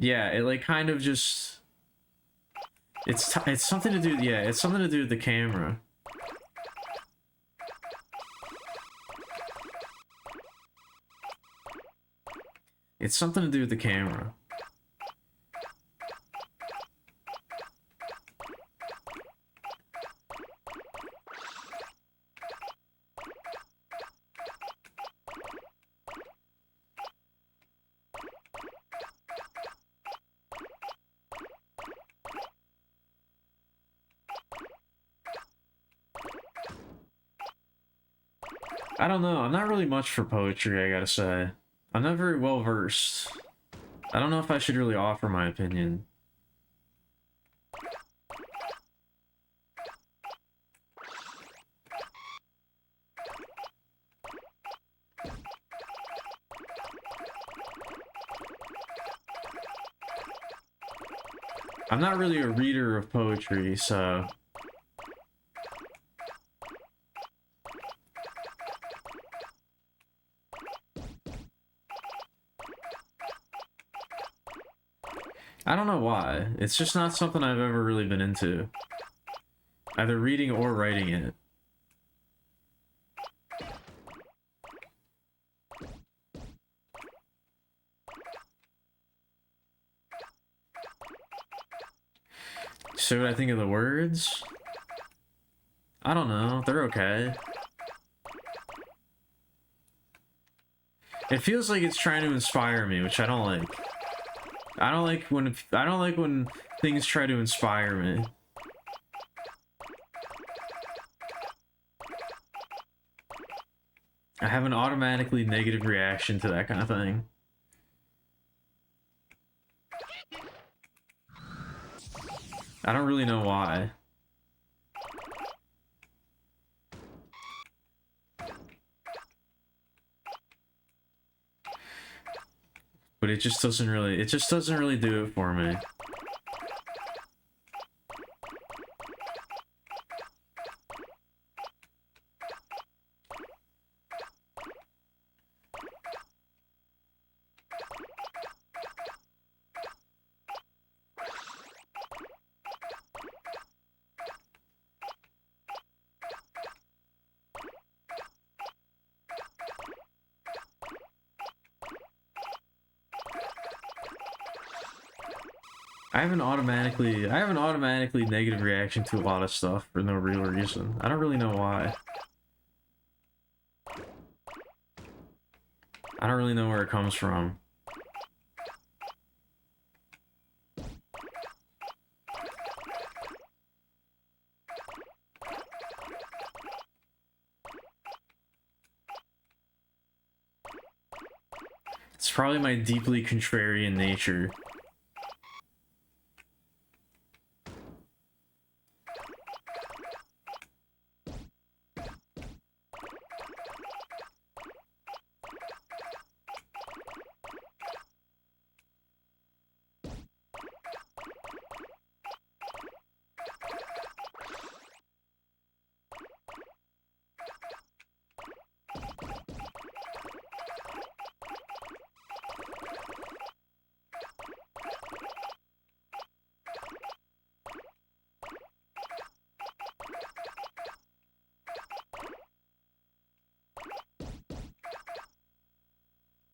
Yeah, it like kind of just... It's something to do, yeah, it's something to do with the camera. It's something to do with the camera. I don't know. I'm not really much for poetry, I gotta say. I'm not very well versed. I don't know if I should really offer my opinion. I'm not really a reader of poetry, so... I don't know why. It's just not something I've ever really been into. Either reading or writing it. So what I think of the words? I don't know. They're okay. It feels like it's trying to inspire me, which I don't like. I don't like when things try to inspire me. I have an automatically negative reaction to that kind of thing. I don't really know why. But it just doesn't really do it for me. I have an automatically negative reaction to a lot of stuff for no real reason. I don't really know why. I don't really know where it comes from. It's probably my deeply contrarian nature.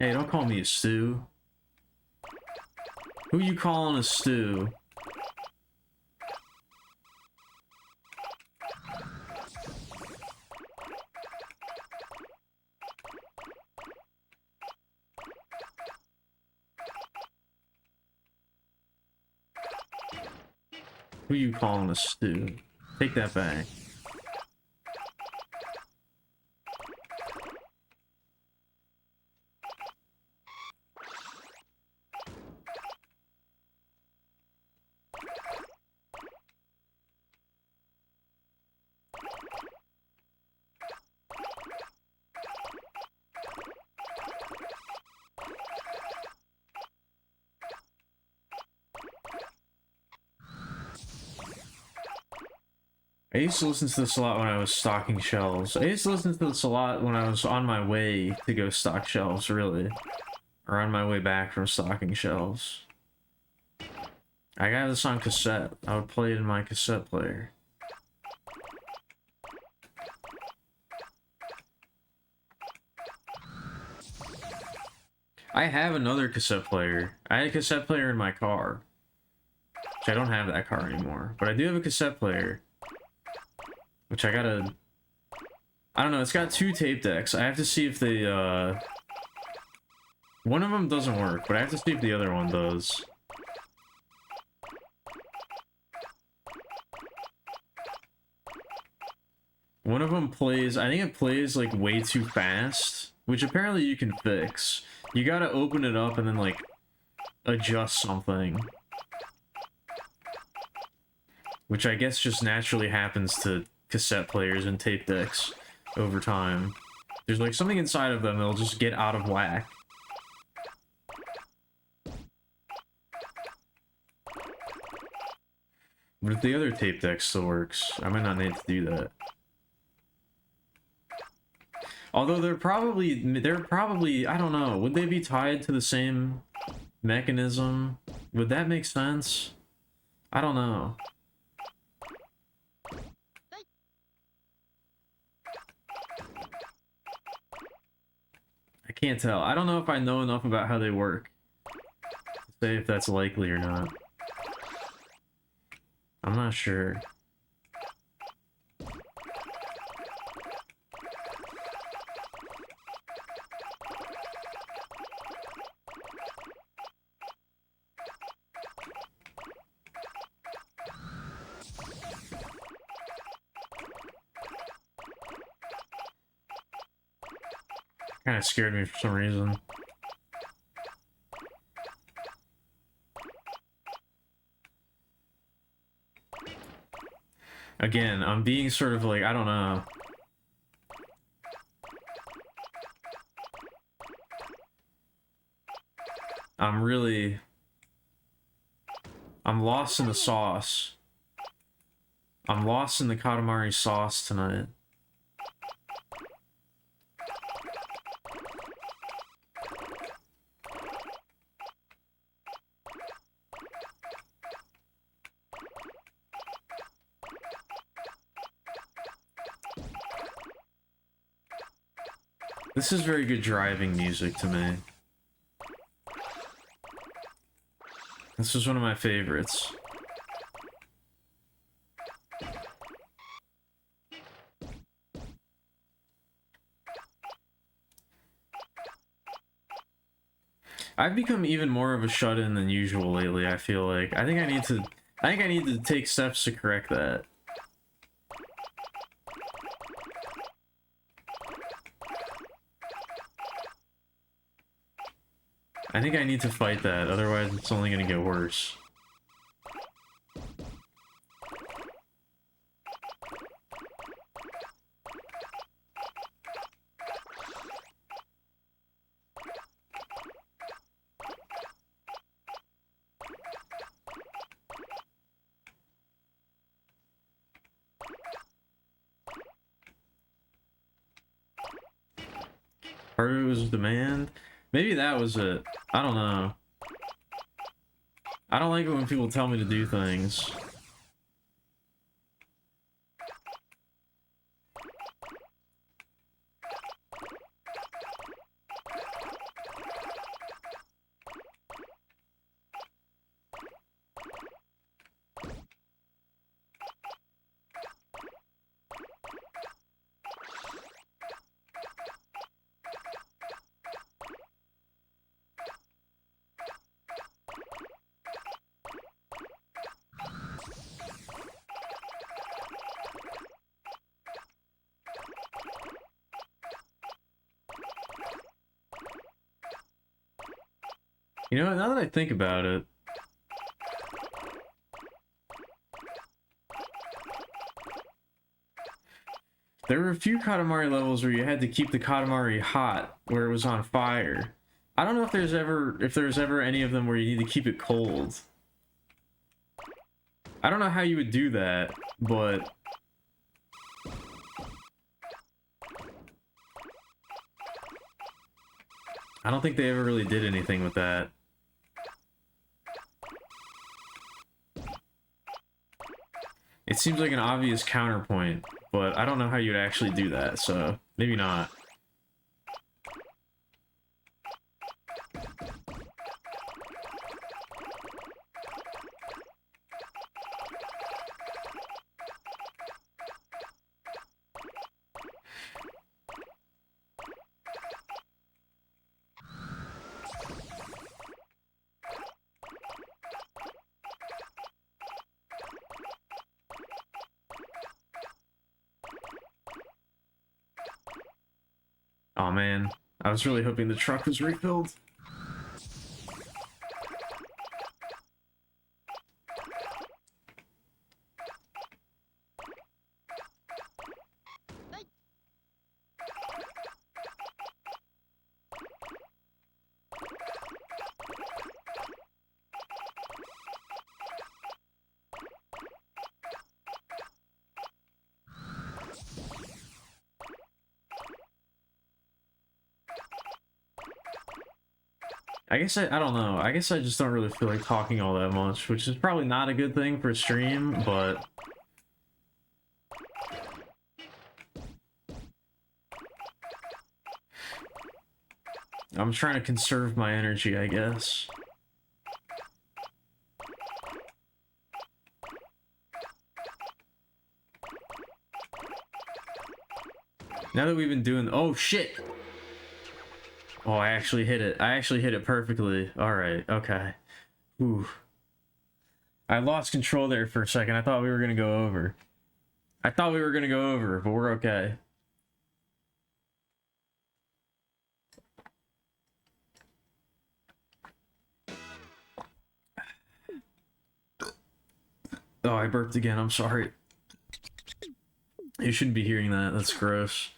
Hey, don't call me a stew. Who you calling a stew? Who you calling a stew? Take that back. I used to listen to this a lot when I was stocking shelves. I used to listen to this a lot when I was on my way to go stock shelves, really. Or on my way back from stocking shelves. I got this on cassette. I would play it in my cassette player. I have another cassette player. I had a cassette player in my car. Which I don't have that car anymore. But I do have a cassette player. Which I gotta... I don't know, it's got 2 tape decks. I have to see if they, one of them doesn't work, but I have to see if the other one does. One of them plays, I think it plays like way too fast, which apparently you can fix. You gotta open it up and then like adjust something. Which I guess just naturally happens to cassette players and tape decks over time. There's like something inside of them that'll just get out of whack. But if the other tape deck still works, I might not need to do that. Although they're probably, I don't know, would they be tied to the same mechanism? Would that make sense? I don't know. I can't tell. I don't know if I know enough about how they work to say if that's likely or not. I'm not sure. Kind of scared me for some reason. Again, I'm being sort of like, I don't know. I'm lost in the sauce. I'm lost in the Katamari sauce tonight. This is very good driving music to me. This is one of my favorites. I've become even more of a shut-in than usual lately, I feel like. I think I need to take steps to correct that. I think I need to fight that, otherwise it's only gonna get worse. Part of it was demand? Maybe that was it. I don't know. I don't like it when people tell me to do things. You know what, now that I think about it, there were a few Katamari levels where you had to keep the Katamari hot, where it was on fire. I don't know if there's ever any of them where you need to keep it cold. I don't know how you would do that, but I don't think they ever really did anything with that. It seems like an obvious counterpoint, but I don't know how you'd actually do that, so maybe not. Oh man, I was really hoping the truck was refilled. I don't know. I guess I just don't really feel like talking all that much, which is probably not a good thing for a stream, but I'm trying to conserve my energy, I guess. Now that we've been doing... Oh, shit! Oh, I actually hit it. I actually hit it perfectly. Alright, okay. Ooh. I lost control there for a second. I thought we were gonna go over. But we're okay. Oh, I burped again. I'm sorry. You shouldn't be hearing that. That's gross.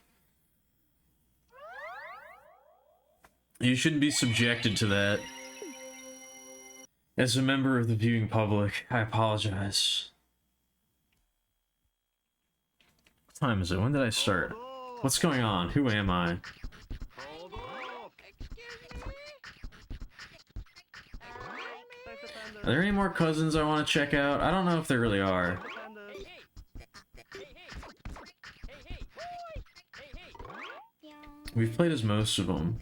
You shouldn't be subjected to that. As a member of the viewing public, I apologize. What time is it? When did I start? What's going on? Who am I? Called off. Are there any more cousins I want to check out? I don't know if there really are. We've played as most of them.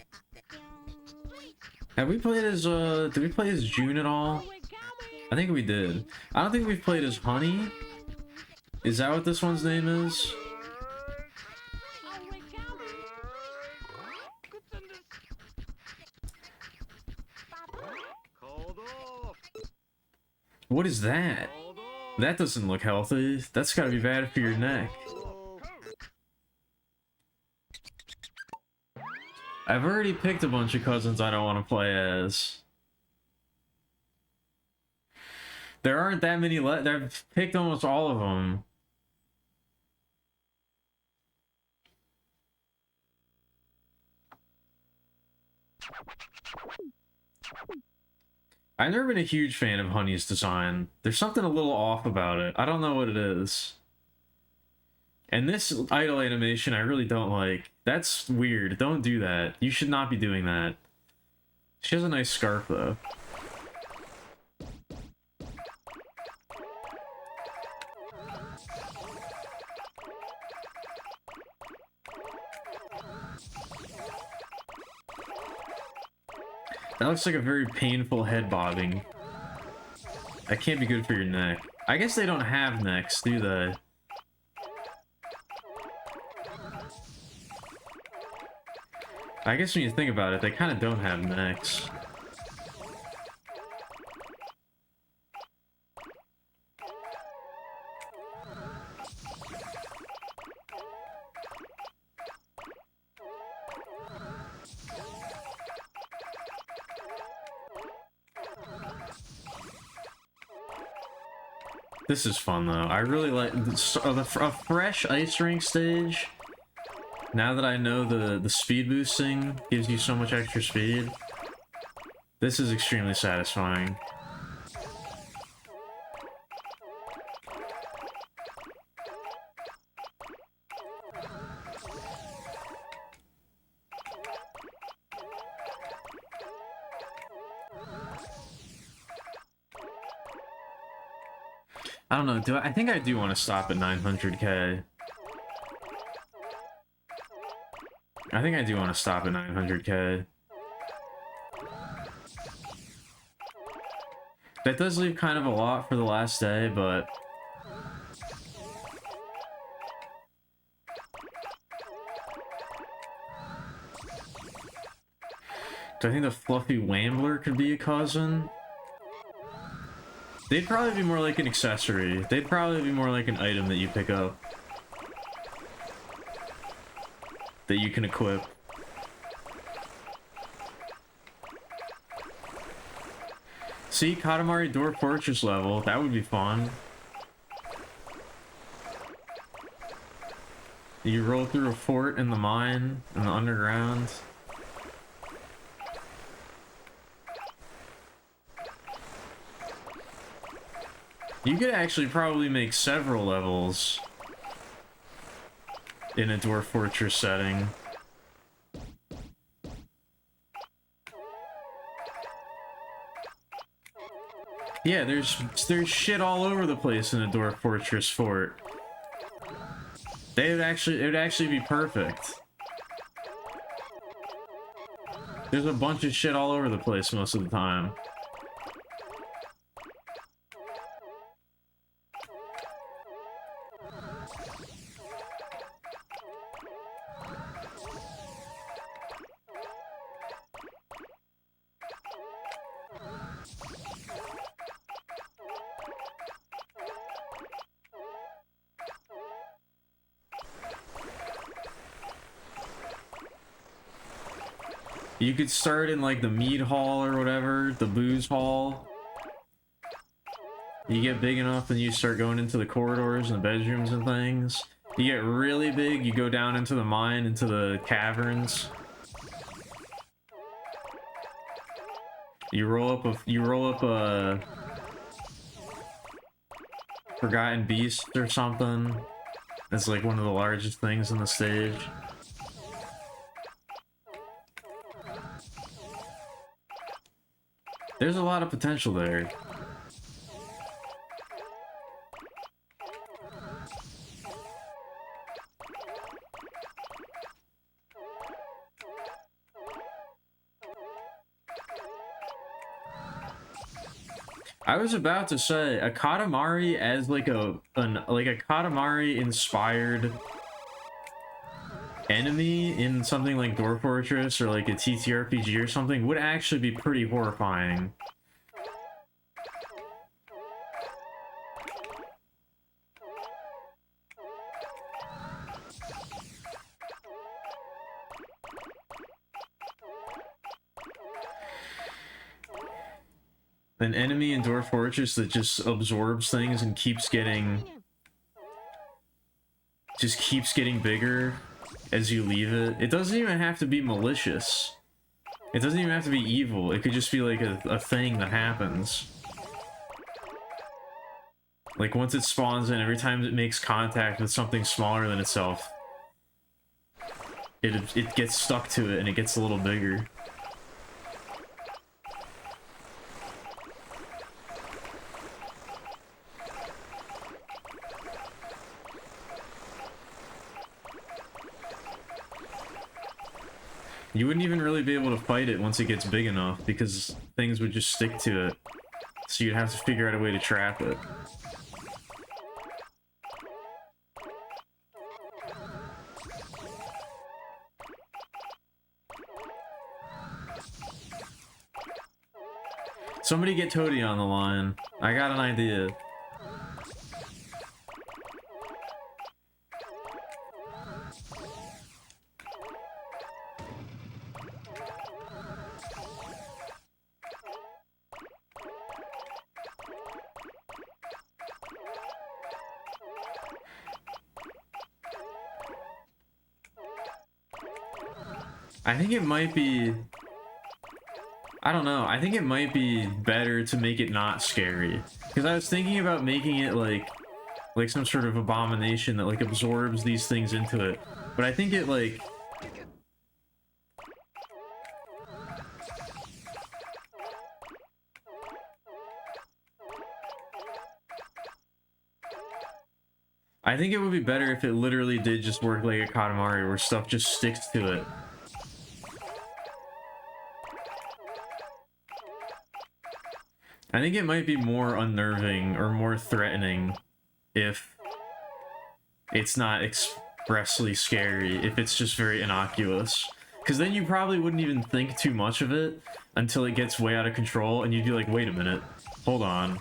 Have we played as, did we play as June at all? I think we did. I don't think we've played as Honey. Is that what this one's name is? Called off. What is that? Called off. That doesn't look healthy. That's gotta be bad for your neck. I've already picked a bunch of cousins I don't want to play as. There aren't that many left. I've picked almost all of them. I've never been a huge fan of Honey's design. There's something a little off about it. I don't know what it is. And this idle animation I really don't like. That's weird. Don't do that. You should not be doing that. She has a nice scarf, though. That looks like a very painful head bobbing. That can't be good for your neck. I guess they don't have necks, do they? I guess when you think about it, they kind of don't have necks. This is fun though. I really like a fresh ice rink stage. Now that I know the speed boosting gives you so much extra speed, this is extremely satisfying. I don't know, I think I do want to stop at 900k. I think I do want to stop at 900k. That does leave kind of a lot for the last day, but... Do I think the Fluffy Wambler could be a cousin? They'd probably be more like an accessory. They'd probably be more like an item that you pick up. That you can equip. See, Katamari Dwarf Fortress level. That would be fun. You roll through a fort in the mine, in the underground. You could actually probably make several levels in a Dwarf Fortress setting. Yeah, there's shit all over the place in a Dwarf Fortress fort. It would actually be perfect. There's a bunch of shit all over the place most of the time. You could start in like the mead hall or whatever, the booze hall. You get big enough and you start going into the corridors and the bedrooms and things. You get really big, you go down into the mine, into the caverns. You roll up a Forgotten Beast or something. It's like one of the largest things on the stage. There's a lot of potential there. I was about to say a Katamari as like a Katamari inspired enemy in something like Dwarf Fortress or like a TTRPG or something would actually be pretty horrifying. An enemy in Dwarf Fortress that just absorbs things and keeps getting bigger as you leave it. It doesn't even have to be malicious. It doesn't even have to be evil. It could just be like a thing that happens. Like once it spawns in, every time it makes contact with something smaller than itself, it gets stuck to it and it gets a little bigger. You wouldn't even really be able to fight it once it gets big enough because things would just stick to it. So you'd have to figure out a way to trap it. Somebody get Toady on the line. I got an idea. I think it might be... I don't know. I think it might be better to make it not scary. Because I was thinking about making it like some sort of abomination that like absorbs these things into it. But I think it like... I think it would be better if it literally did just work like a Katamari where stuff just sticks to it. I think it might be more unnerving or more threatening if it's not expressly scary, if it's just very innocuous. Because then you probably wouldn't even think too much of it until it gets way out of control and you'd be like, wait a minute, hold on.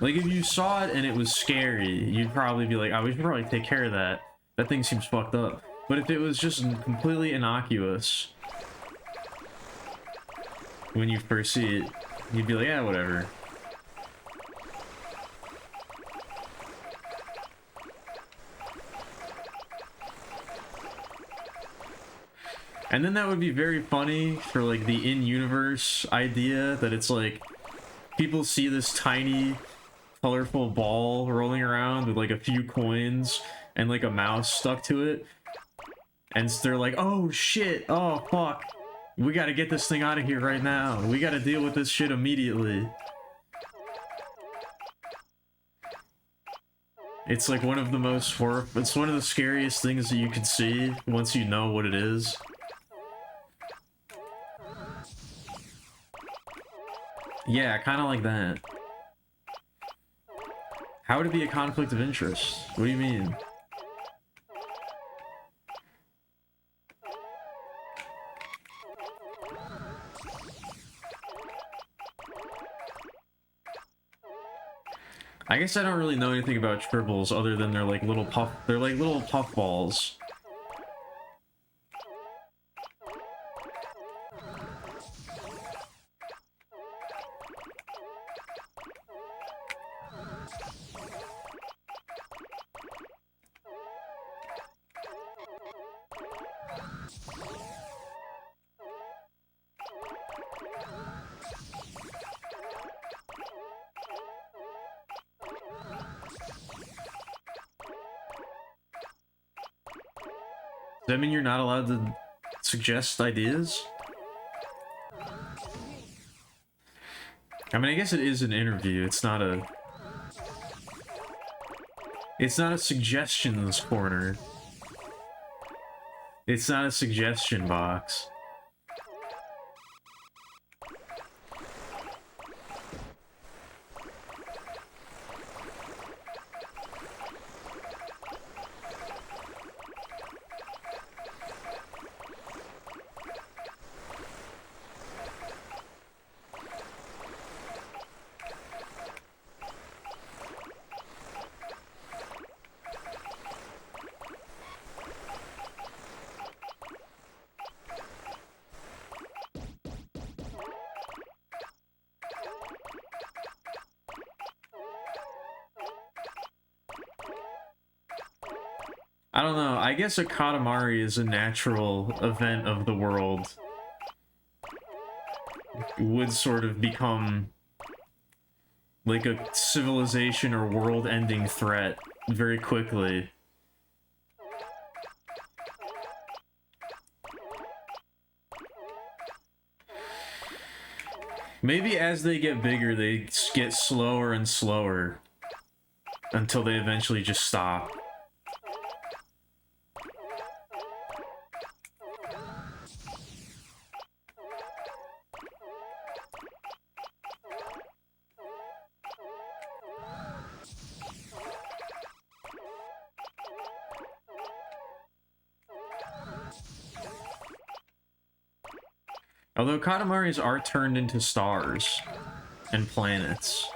Like if you saw it and it was scary, you'd probably be like, oh, we should probably take care of that. That thing seems fucked up. But if it was just completely innocuous when you first see it, you'd be like, yeah, whatever. And then that would be very funny for like the in-universe idea that it's like people see this tiny colorful ball rolling around with like a few coins and like a mouse stuck to it, and they're like, oh shit, oh fuck, we gotta get this thing out of here right now, we gotta deal with this shit immediately. It's like one of the most it's one of the scariest things that you could see once you know what it is. Yeah, kind of like that. How would it be a conflict of interest? What do you mean? I guess I don't really know anything about tribbles other than they're like little puff balls. Does that mean you're not allowed to suggest ideas? I mean, I guess it is an interview. It's not a suggestions corner. It's not a suggestion box. I don't know, I guess a Katamari is a natural event of the world. It would sort of become like a civilization or world-ending threat very quickly. Maybe as they get bigger, they get slower and slower until they eventually just stop. Although Katamaris are turned into stars and planets.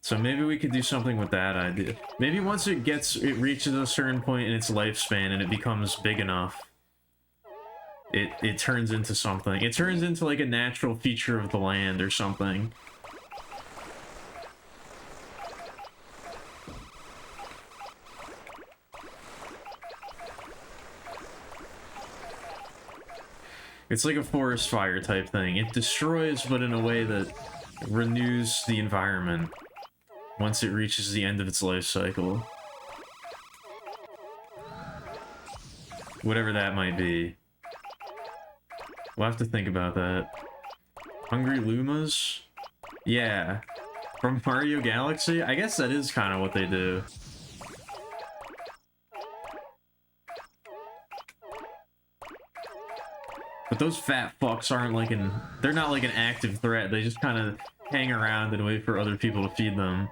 So maybe we could do something with that idea. Maybe once it reaches a certain point in its lifespan and it becomes big enough, it turns into something. It turns into like a natural feature of the land or something. It's like a forest fire type thing. It destroys, but in a way that renews the environment once it reaches the end of its life cycle. Whatever that might be. We'll have to think about that. Hungry Lumas? Yeah. From Mario Galaxy? I guess that is kind of what they do. But those fat fucks aren't like they're not like an active threat. They just kind of hang around and wait for other people to feed them.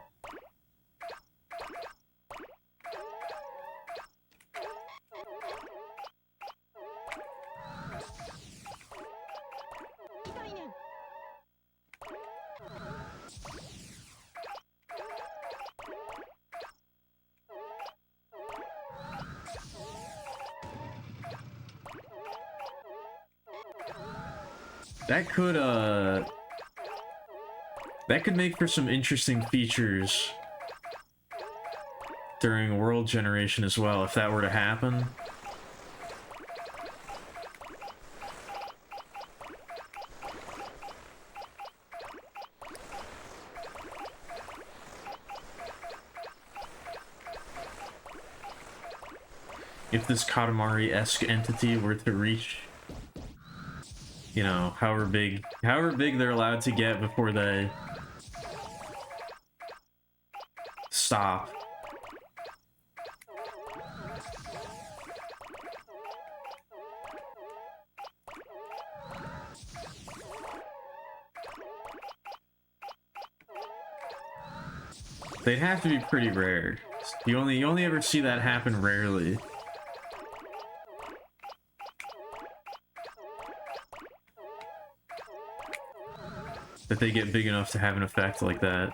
That could, that could make for some interesting features during world generation as well, if that were to happen. If this Katamari-esque entity were to reach, you know, however big they're allowed to get before they stop. They'd have to be pretty rare. You only ever see that happen rarely. That they get big enough to have an effect like that.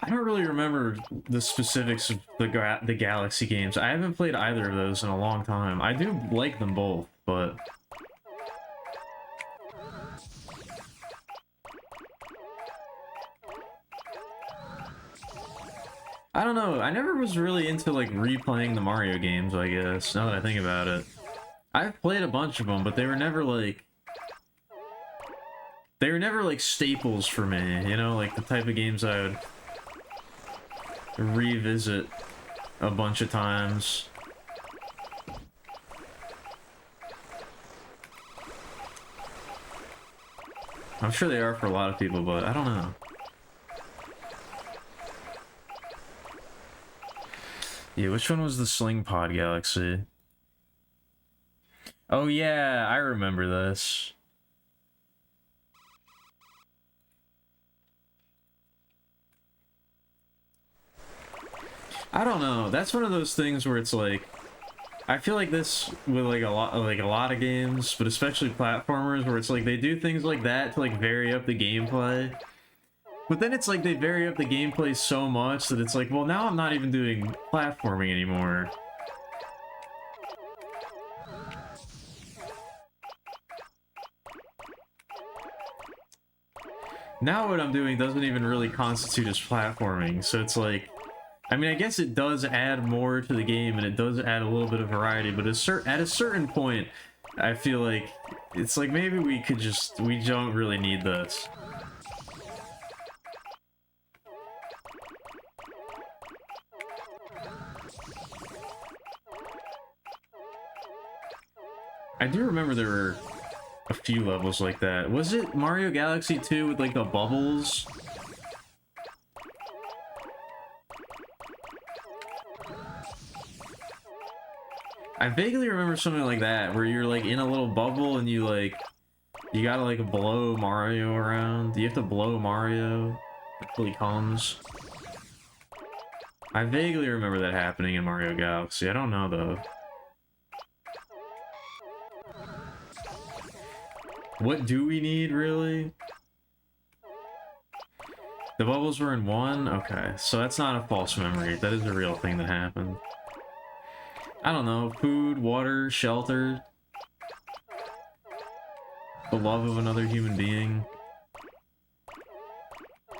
I don't really remember the specifics of the Galaxy games. I haven't played either of those in a long time. I do like them both, but I don't know. I never was really into like replaying the Mario games, I guess, now that I think about it. I've played a bunch of them, but they were never like staples for me, you know, like the type of games I would revisit a bunch of times. I'm sure they are for a lot of people, but I don't know. Yeah, which one was the Sling Pod Galaxy? Oh yeah, I remember this. I don't know. That's one of those things where it's like, I feel like this with like a lot of games, but especially platformers, where it's like they do things like that to like vary up the gameplay. But then it's like they vary up the gameplay so much that it's like, well, now I'm not even doing platforming anymore. Now what I'm doing doesn't even really constitute as platforming, so it's like, I mean, I guess it does add more to the game, and it does add a little bit of variety, but at a certain point, I feel like it's like maybe we don't really need this. I do remember there were a few levels like that. Was it Mario Galaxy 2 with like the bubbles? I vaguely remember something like that, where you're like in a little bubble and you gotta like blow Mario around. You have to blow Mario until he comes. I vaguely remember that happening in Mario Galaxy. I don't know though. What do we need, really? The bubbles were in 1? Okay, so that's not a false memory. That is a real thing that happened. I don't know. Food, water, shelter. The love of another human being.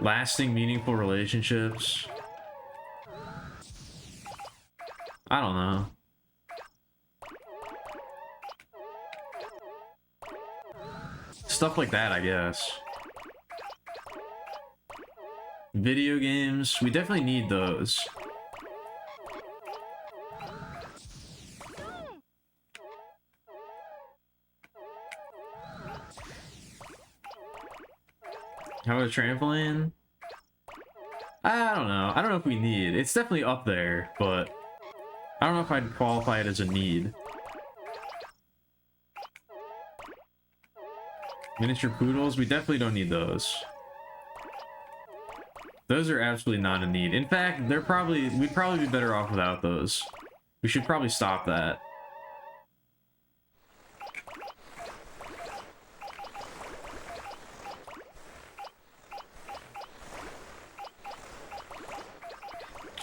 Lasting, meaningful relationships. I don't know. Stuff like that, I guess. Video games, we definitely need those. How about a trampoline? I don't know. I don't know if we need. It's definitely up there, but I don't know if I'd qualify it as a need. Miniature poodles? We definitely don't need those. Those are absolutely not a need. In fact, we'd probably be better off without those. We should probably stop that.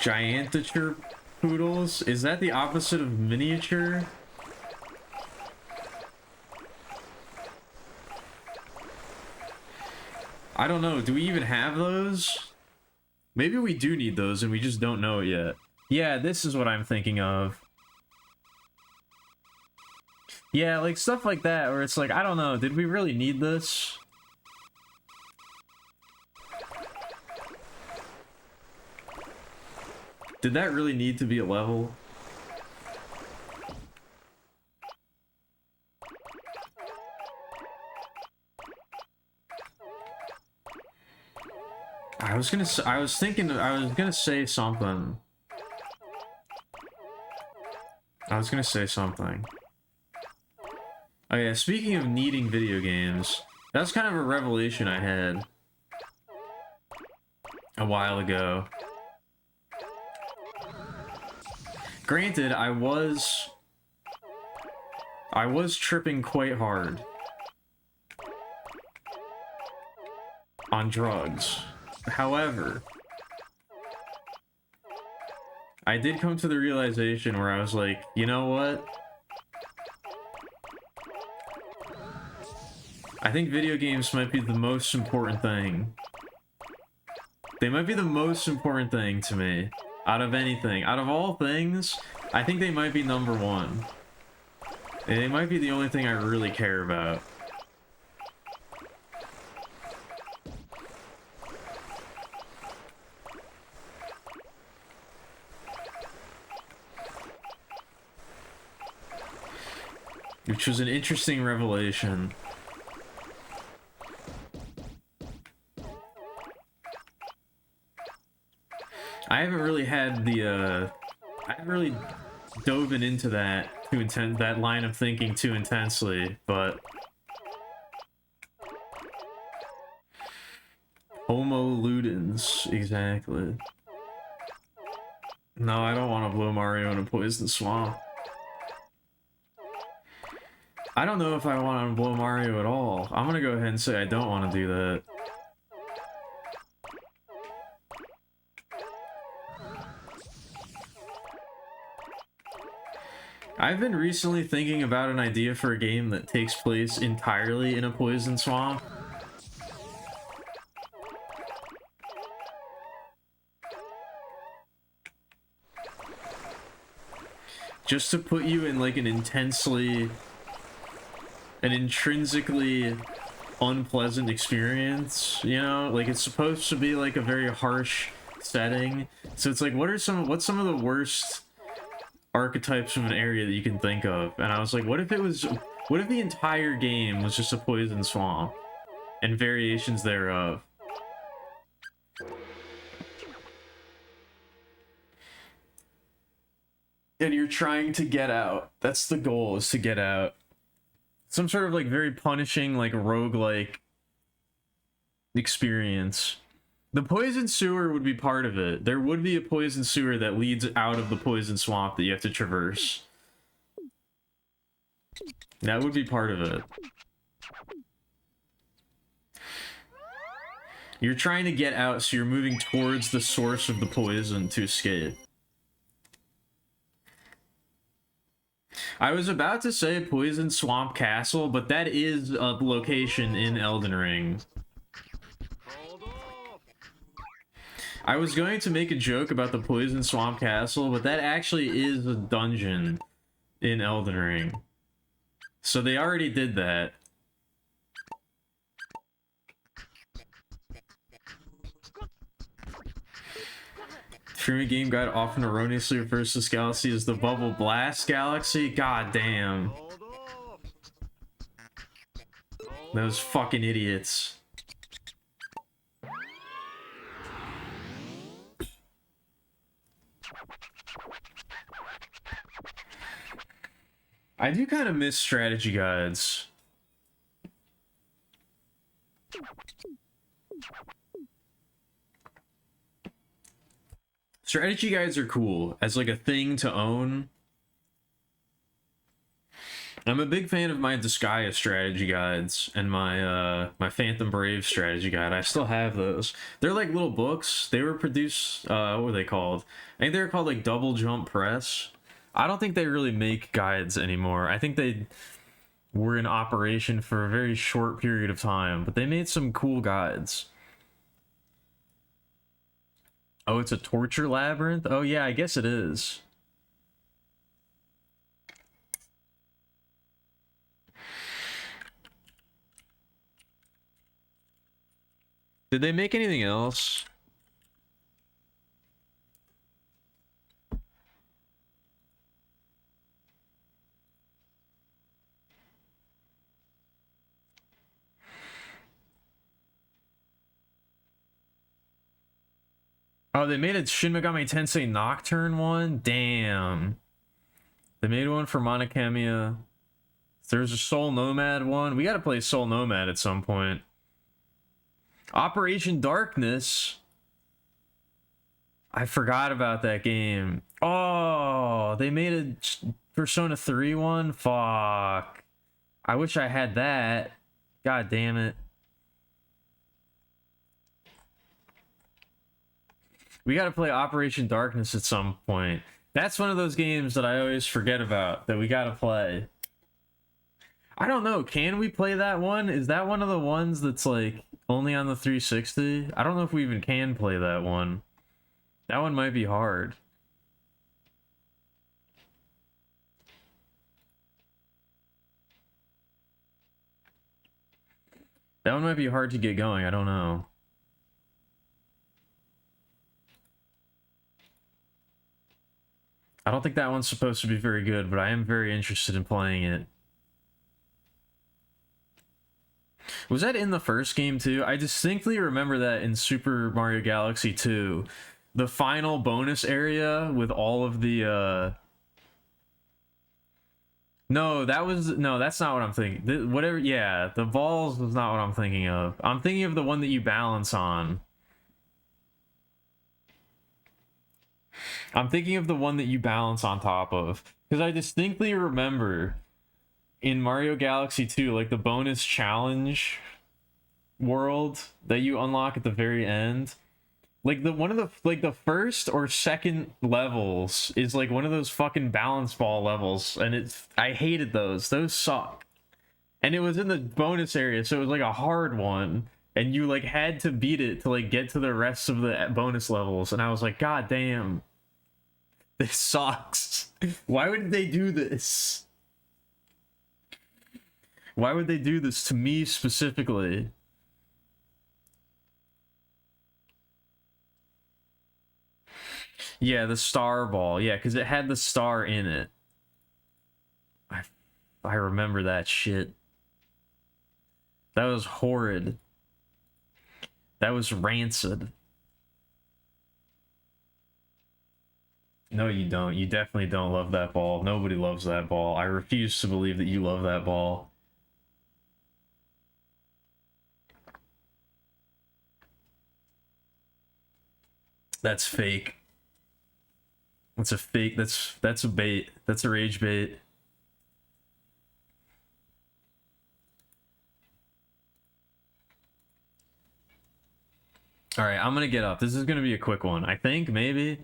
Giantature poodles? Is that the opposite of miniature? I don't know. Do we even have those? Maybe we do need those and we just don't know it yet. Yeah, this is what I'm thinking of. Yeah, like stuff like that where it's like, I don't know, did we really need this? Did that really need to be a level? I was gonna say something. Oh yeah, speaking of needing video games, that's kind of a revelation I had a while ago. Granted, I was tripping quite hard on drugs. However, I did come to the realization where I was like, you know what? I think video games might be the most important thing. They might be the most important thing to me. Out of anything. Out of all things, I think they might be number one. They might be the only thing I really care about. Which was an interesting revelation. I haven't really had the, I haven't really dove into that that line of thinking too intensely, but... Homo ludens, exactly. No, I don't want to blow Mario in a poison swamp. I don't know if I want to blow Mario at all. I'm gonna go ahead and say I don't want to do that. I've been recently thinking about an idea for a game that takes place entirely in a poison swamp. Just to put you in like an intrinsically unpleasant experience, you know? Like it's supposed to be like a very harsh setting. So it's like, what's some of the worst archetypes of an area that you can think of? And I was like, what if the entire game was just a poison swamp and variations thereof? And you're trying to get out. That's the goal, is to get out. Some sort of like very punishing, like roguelike experience. The poison sewer would be part of it. There would be a poison sewer that leads out of the poison swamp that you have to traverse. That would be part of it. You're trying to get out, so you're moving towards the source of the poison to escape. I was about to say Poison Swamp Castle, but that is a location in Elden Ring. I was going to make a joke about the Poison Swamp Castle, but that actually is a dungeon in Elden Ring. So they already did that. Streaming Game Guide often erroneously refers to this galaxy as the Bubble Blast Galaxy. God damn. Those fucking idiots. I do kind of miss strategy guides. Strategy guides are cool as like a thing to own. I'm a big fan of my Disgaea strategy guides and my Phantom Brave strategy guide. I still have those. They're like little books. They were produced, what were they called? I think they were called like Double Jump Press. I don't think they really make guides anymore. I think they were in operation for a very short period of time, but they made some cool guides. Oh, it's a torture labyrinth? Oh yeah, I guess it is. Did they make anything else? Oh, they made a Shin Megami Tensei Nocturne one? Damn. They made one for Alkemilia. There's a Soul Nomad one. We gotta play Soul Nomad at some point. Operation Darkness. I forgot about that game. Oh, they made a Persona 3 one? Fuck. I wish I had that. God damn it. We gotta play Operation Darkness at some point. That's one of those games that I always forget about that we gotta play. I don't know, can we play that one? Is that one of the ones that's like only on the 360? I don't know if we even can play that one. That one might be hard. That one might be hard to get going, I don't know. I don't think that one's supposed to be very good, but I am very interested in playing it. Was that in the first game too? I distinctly remember that in Super Mario Galaxy 2. The final bonus area with all of the No, that's not what I'm thinking. Whatever, yeah, the balls was not what I'm thinking of. I'm thinking of the one that you balance on. I'm thinking of the one that you balance on top of. Because I distinctly remember in Mario Galaxy 2, like the bonus challenge world that you unlock at the very end. Like the first or second levels is like one of those fucking balance ball levels, and I hated those. Those suck. And it was in the bonus area, so it was like a hard one, and you like had to beat it to like get to the rest of the bonus levels, and I was like, God damn. This sucks. Why would they do this? Why would they do this to me specifically? Yeah, the star ball. Yeah, because it had the star in it. I remember that shit. That was horrid. That was rancid. No, you don't. You definitely don't love that ball. Nobody loves that ball. I refuse to believe that you love that ball. That's fake. That's a fake. That's a bait. That's a rage bait. All right, I'm gonna get up. This is gonna be a quick one. I think maybe.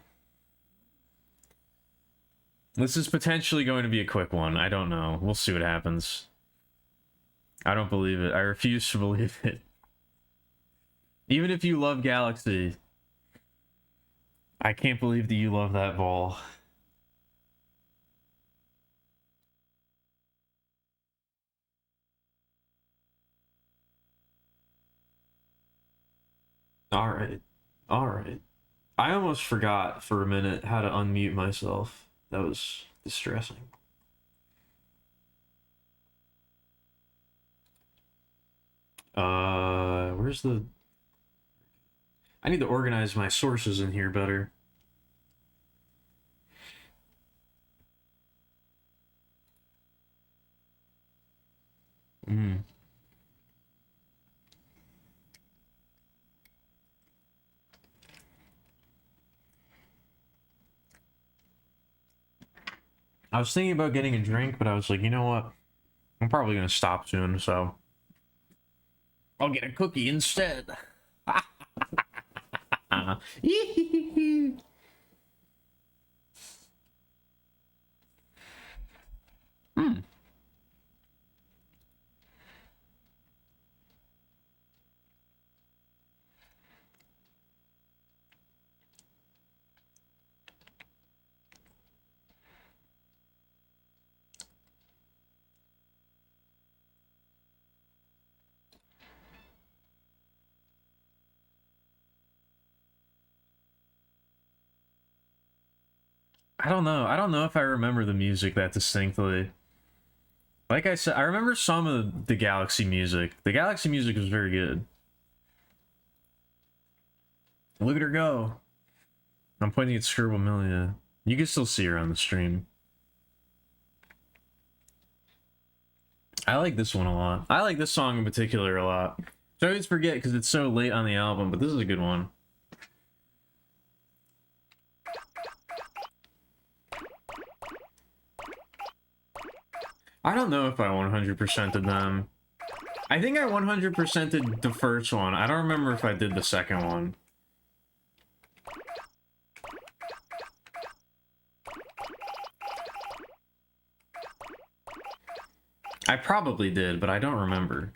This is potentially going to be a quick one. I don't know. We'll see what happens. I don't believe it. I refuse to believe it. Even if you love Galaxy, I can't believe that you love that ball. All right. All right. I almost forgot for a minute how to unmute myself. That was distressing. Where's the... I need to organize my sources in here better. Hmm. I was thinking about getting a drink, but I was like, you know what? I'm probably gonna stop soon, so I'll get a cookie instead. Hmm. I don't know. I don't know if I remember the music that distinctly. Like I said, I remember some of the Galaxy music. The Galaxy music was very good. Look at her go. I'm pointing at Scribblemelia. You can still see her on the stream. I like this one a lot. I like this song in particular a lot. So I always forget because it's so late on the album, but this is a good one. I don't know if I 100%ed them. I think I 100%ed the first one. I don't remember if I did the second one. I probably did, but I don't remember.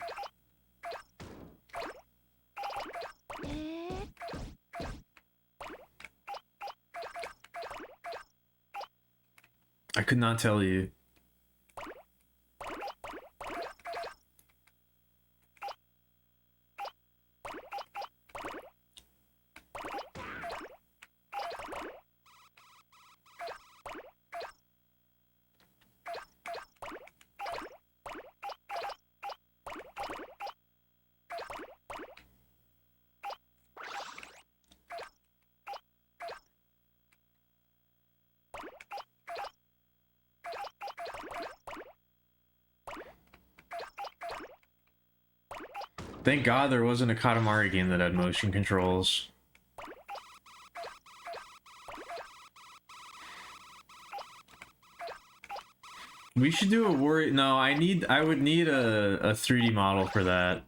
I could not tell you. Thank God there wasn't a Katamari game that had motion controls. We should do a Wario. No, I would need a 3D model for that.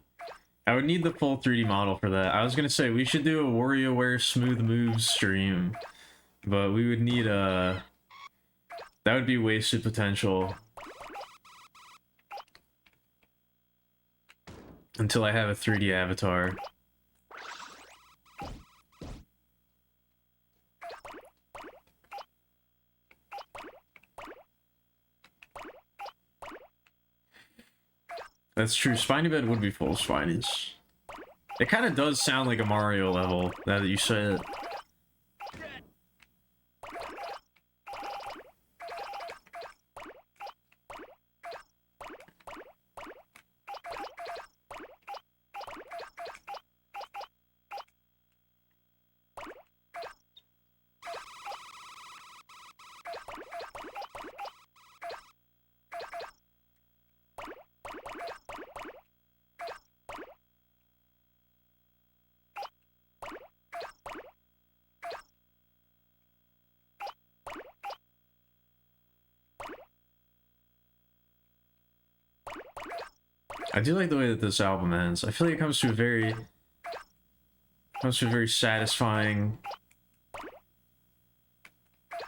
I would need the full 3D model for that. I was gonna say we should do a WarioWare Smooth Moves stream, but we would need a. That would be wasted potential. Until I have a 3D avatar. That's true. Spiny Bed would be full of Spinies. It kind of does sound like a Mario level, now that you say it. I do like the way that this album ends. I feel like it comes to a very satisfying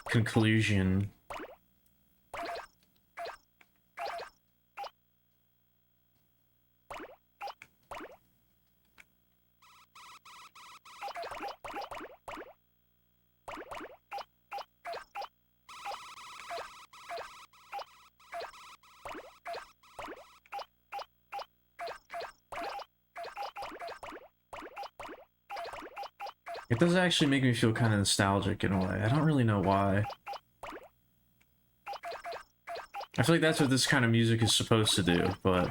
conclusion. It does actually make me feel kind of nostalgic in a way. I don't really know why. I feel like that's what this kind of music is supposed to do, but...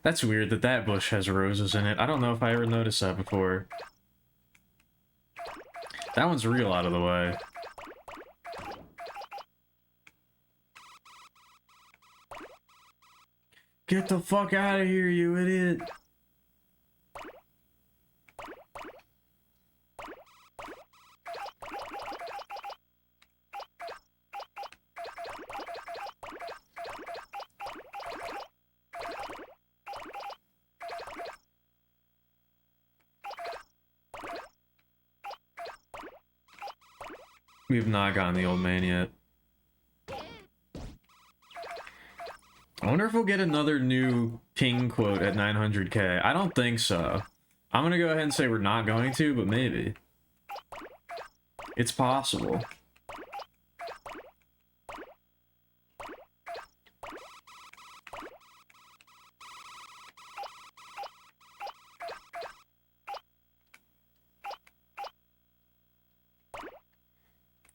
That's weird that that bush has roses in it. I don't know if I ever noticed that before. That one's real out of the way. Get the fuck out of here, you idiot! We have not gotten the old man yet. I wonder if we'll get another new king quote at 900k. I don't think so. I'm gonna go ahead and say we're not going to, but maybe. It's possible.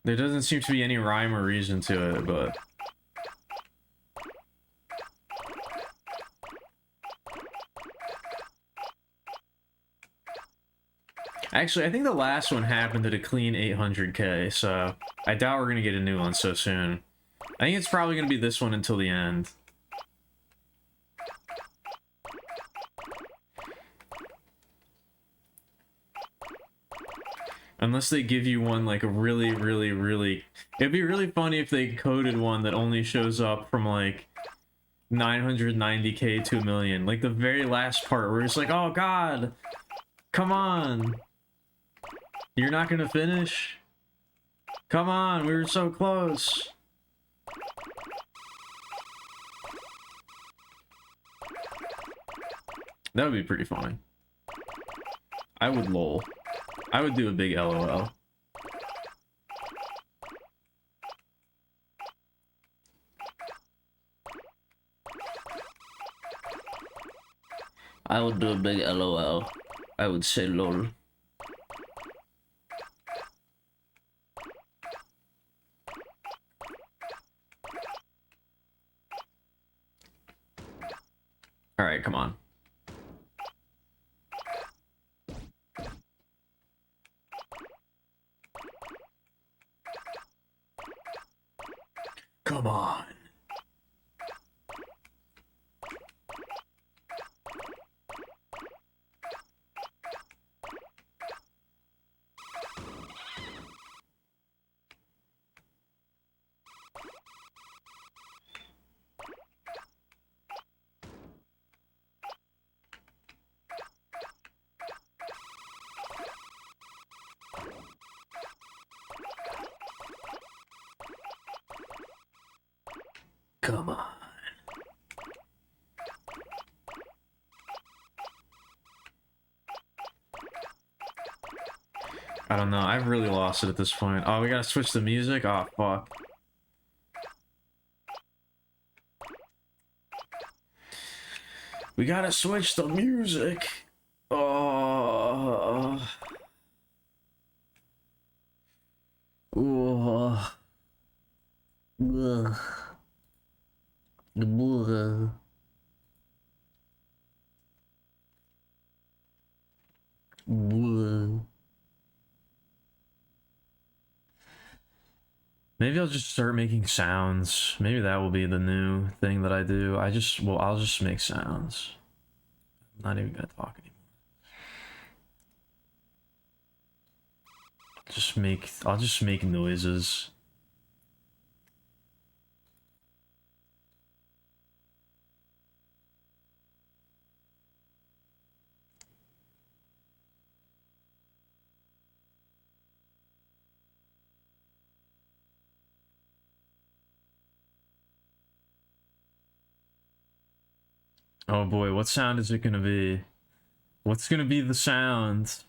There doesn't seem to be any rhyme or reason to it, but... Actually, I think the last one happened at a clean 800k, so I doubt we're gonna get a new one so soon. I think it's probably gonna be this one until the end. Unless they give you one like a really... It'd be really funny if they coded one that only shows up from like 990k to a million. Like the very last part where it's like, oh god, come on. You're not gonna finish? Come on, we were so close. That would be pretty funny. I would lol. I would do a big LOL. I would do a big LOL. I would say lol. Alright, come on. Come on. Come on. I don't know. I've really lost it at this point. Oh, we gotta switch the music? Oh, fuck. We gotta switch the music. Oh. Ooh. Ugh. Ugh. Ugh. Maybe I'll just start making sounds. Maybe that will be the new thing that I do. I'll just make sounds. I'm not even gonna talk anymore. I'll just make noises. Oh boy, what sound is it gonna be? What's gonna be the sound?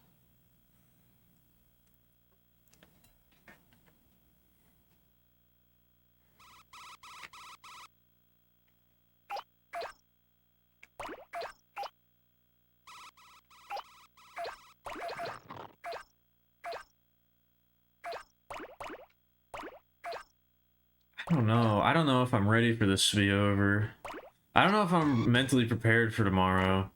I don't know. I don't know if I'm ready for this to be over. I don't know if I'm mentally prepared for tomorrow.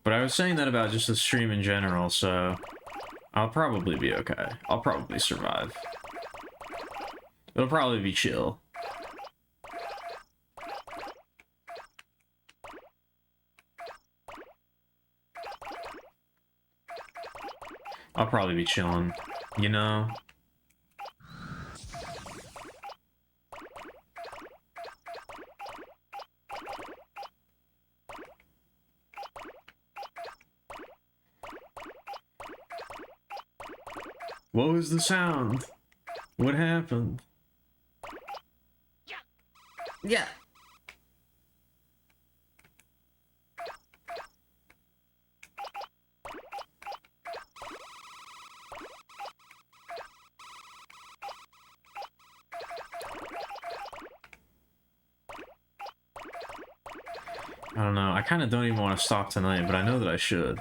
But I was saying that about just the stream in general, so I'll probably be okay. I'll probably survive. It'll probably be chill. I'll probably be chilling, you know? What was the sound? What happened? Yeah. I don't know. I kind of don't even want to stop tonight, but I know that I should.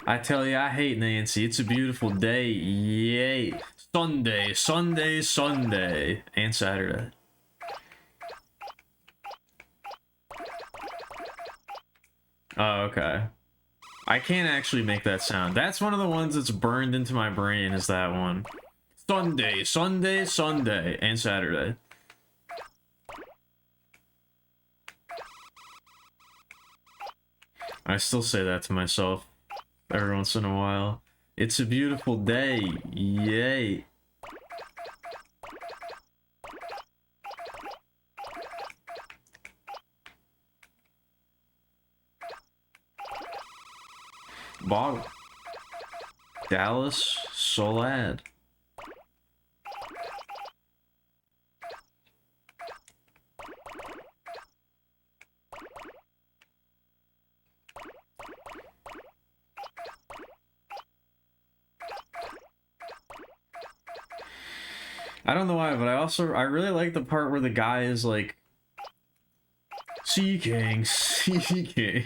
I tell you, I hate Nancy. It's a beautiful day. Yay. Sunday, Sunday, Sunday. And Saturday. Oh, okay. I can't actually make that sound. That's one of the ones that's burned into my brain, is that one. Sunday, Sunday, Sunday. And Saturday. I still say that to myself every once in a while. It's a beautiful day. Yay. Bog. Dallas Solad. I don't know why, but I really like the part where the guy is like, Sea King, Sea King.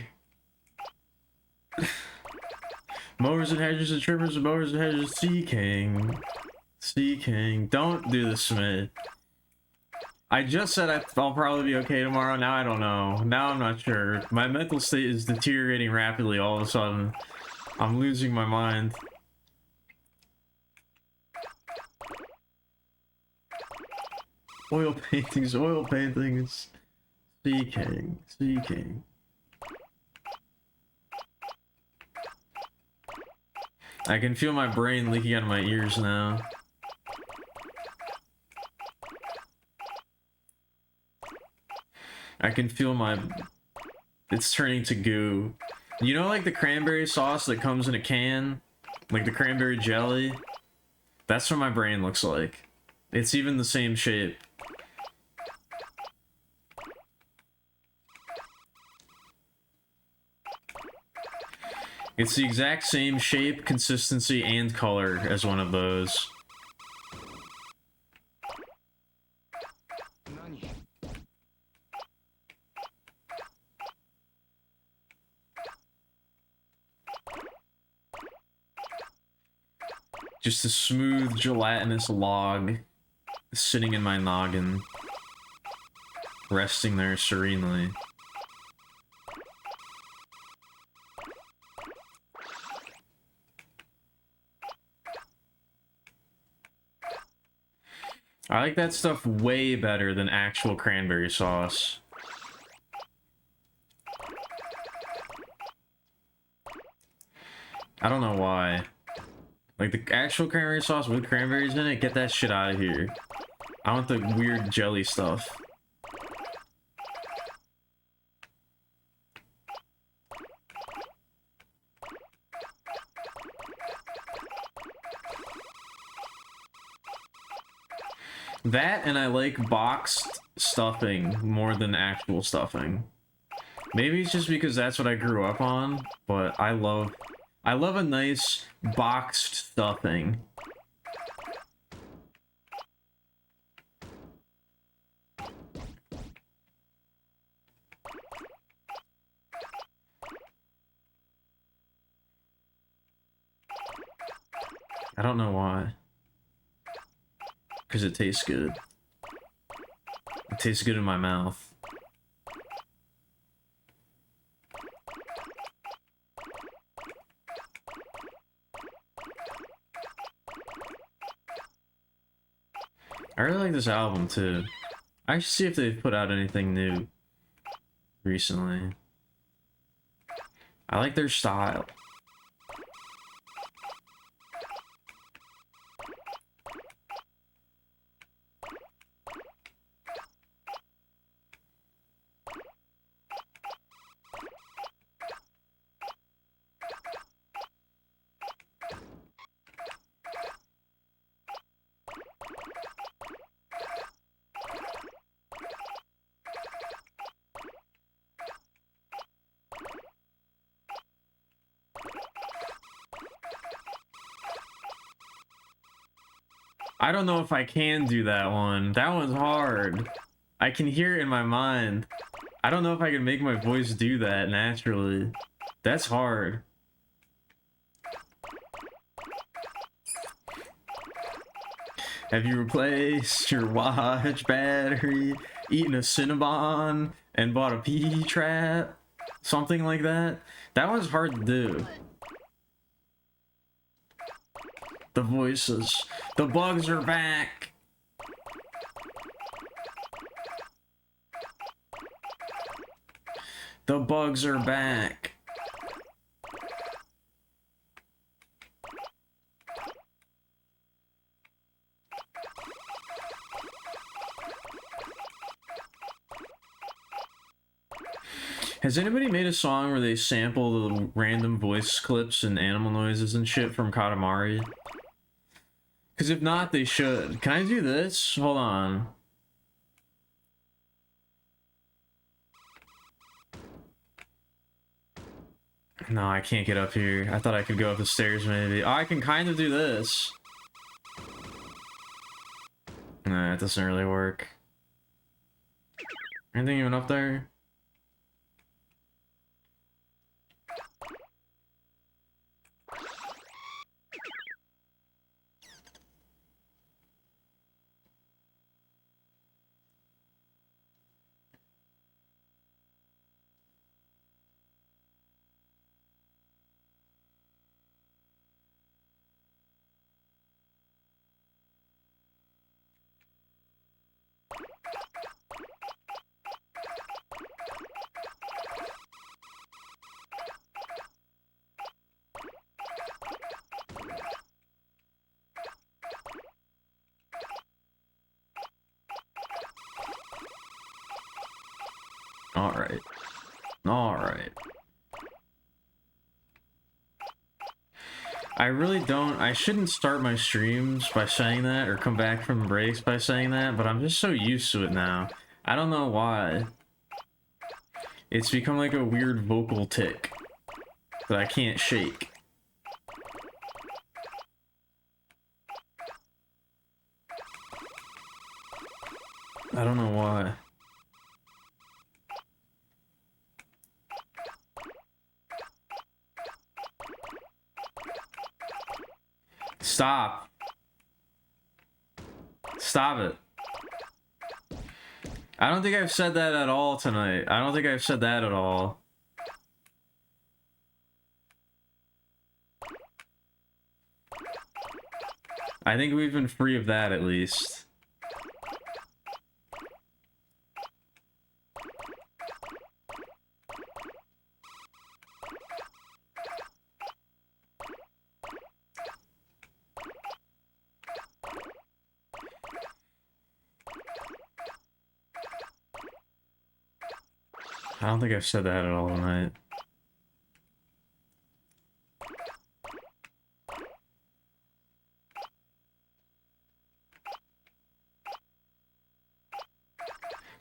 Mowers and hedges and trimmers and mowers and hedges, Sea King. Sea King. Don't do this, Smith. I just said I'll probably be okay tomorrow. Now I don't know. Now I'm not sure. My mental state is deteriorating rapidly all of a sudden. I'm losing my mind. Oil paintings, oil paintings. Sea King, Sea King. I can feel my brain leaking out of my ears now. I can feel my... It's turning to goo. You know, like the cranberry sauce that comes in a can? Like the cranberry jelly? That's what my brain looks like. It's even the same shape. It's the exact same shape, consistency, and color as one of those. Just a smooth, gelatinous log sitting in my noggin, resting there serenely. I like that stuff way better than actual cranberry sauce. I don't know why. Like, the actual cranberry sauce with cranberries in it, get that shit out of here. I want the weird jelly stuff. That, and I like boxed stuffing more than actual stuffing. Maybe it's just because that's what I grew up on, but I love a nice boxed stuffing. I don't know why. Because it tastes good. It tastes good in my mouth. I really like this album too. I should see if they've put out anything new recently. I like their style. I don't know if I can do that one. That one's hard. I can hear it in my mind. I don't know if I can make my voice do that naturally. That's hard. Have you replaced your watch battery, eaten a Cinnabon, and bought a pea trap? Something like that? That one's hard to do. The voices. The bugs are back! The bugs are back! Has anybody made a song where they sample the random voice clips and animal noises and shit from Katamari? Because if not, they should. Can I do this? Hold on. No, I can't get up here. I thought I could go up the stairs maybe. Oh, I can kind of do this. Nah, it doesn't really work. Anything even up there? Alright. Alright. I really don't. I shouldn't start my streams by saying that or come back from breaks by saying that, but I'm just so used to it now. I don't know why. It's become like a weird vocal tick that I can't shake. I don't know why. Stop. Stop it. I don't think I've said that at all tonight. I don't think I've said that at all. I think we've been free of that at least. I don't think I've said that at all tonight.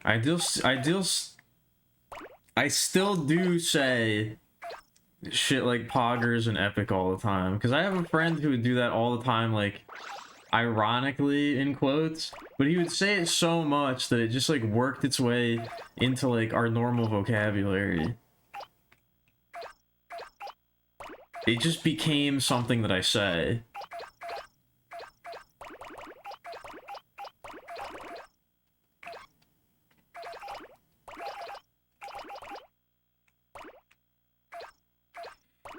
I still do say shit like poggers and epic all the time. Because I have a friend who would do that all the time, like, ironically, in quotes. But he would say it so much that it just, like, worked its way into, like, our normal vocabulary. It just became something that I say.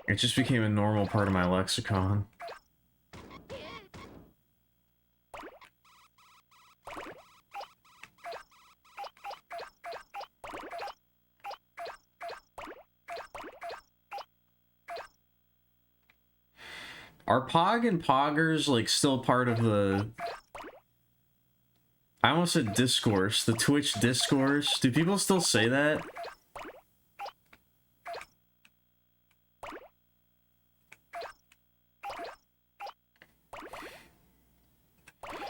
It just became a normal part of my lexicon. Are Pog and Poggers, like, still part of the... I almost said discourse. The Twitch discourse. Do people still say that?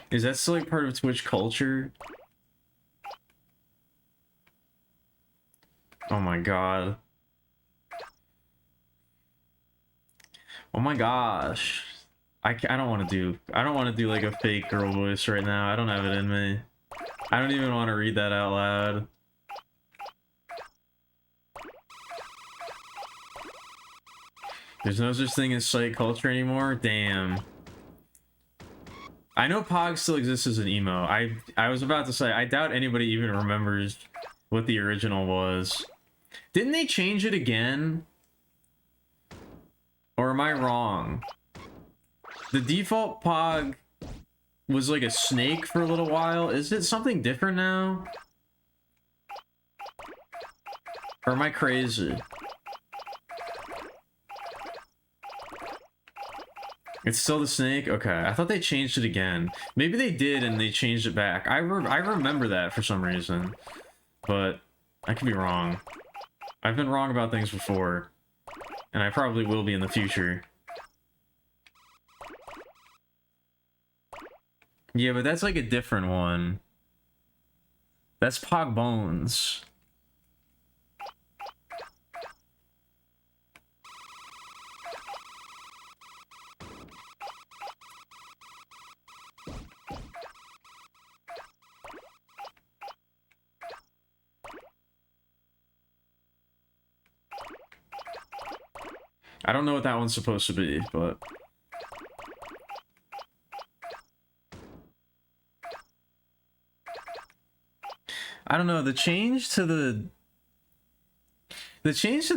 Is that still, like, part of Twitch culture? Oh my god. Oh my gosh. I don't want to do like a fake girl voice right now. I don't have it in me. I don't even want to read that out loud. There's no such thing as site culture anymore? Damn. I know Pog still exists as an emo. I was about to say, I doubt anybody even remembers what the original was. Didn't they change it again? Or am I wrong? The default Pog was like a snake for a little while. Is it something different now? Or am I crazy? It's still the snake? Okay, I thought they changed it again. Maybe they did and they changed it back. I remember that for some reason. But I could be wrong. I've been wrong about things before. And I probably will be in the future. Yeah, but that's like a different one. That's Pog Bones. I don't know what that one's supposed to be, but... I don't know, the change to the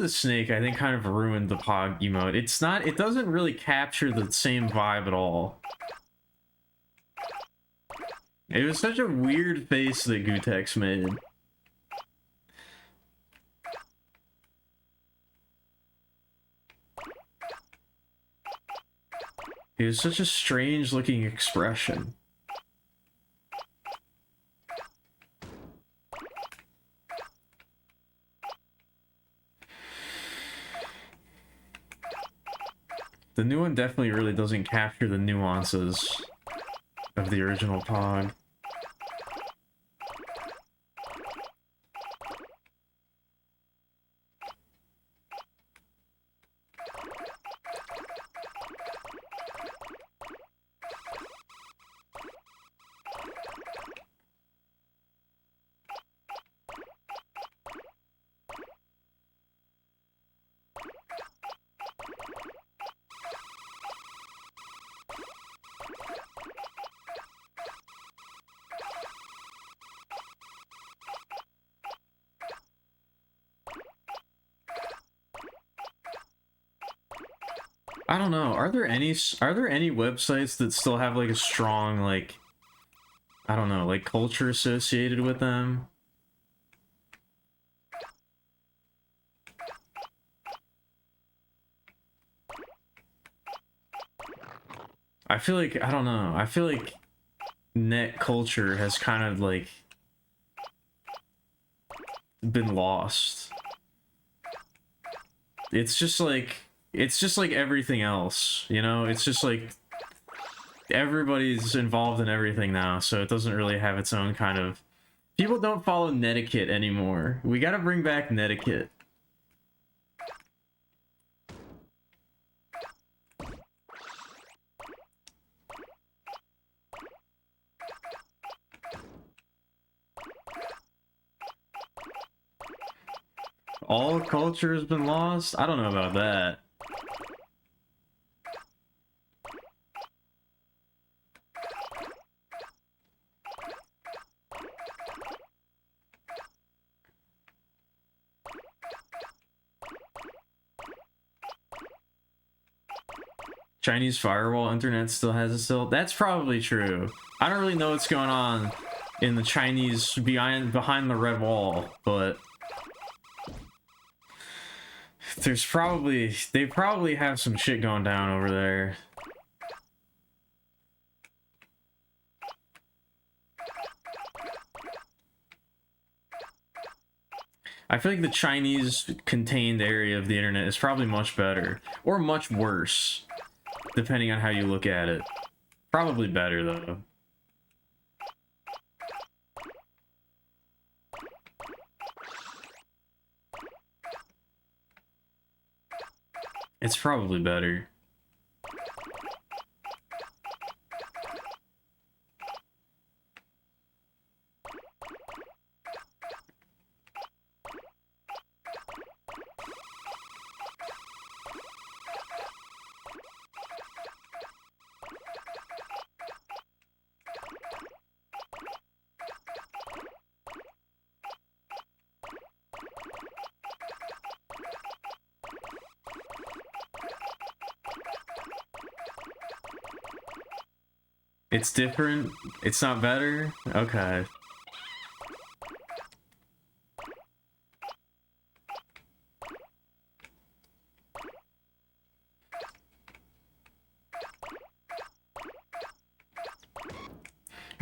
snake, I think, kind of ruined the Pog emote. It doesn't really capture the same vibe at all. It was such a weird face that Gutex made. It was such a strange looking expression. The new one definitely really doesn't capture the nuances of the original Pog. I don't know. Are there any websites that still have like a strong like I don't know, like culture associated with them? I feel like I don't know. I feel like net culture has kind of like been lost. It's just like everything else, you know? It's just like everybody's involved in everything now, so it doesn't really have its own kind of... People don't follow netiquette anymore. We gotta bring back netiquette. All culture has been lost? I don't know about that. Chinese firewall internet still has it still? That's probably true. I don't really know what's going on in the Chinese behind the red wall, but they probably have some shit going down over there. I feel like the Chinese contained area of the internet is probably much better or much worse, depending on how you look at it. Probably better though. It's probably better. It's different? It's not better? Okay.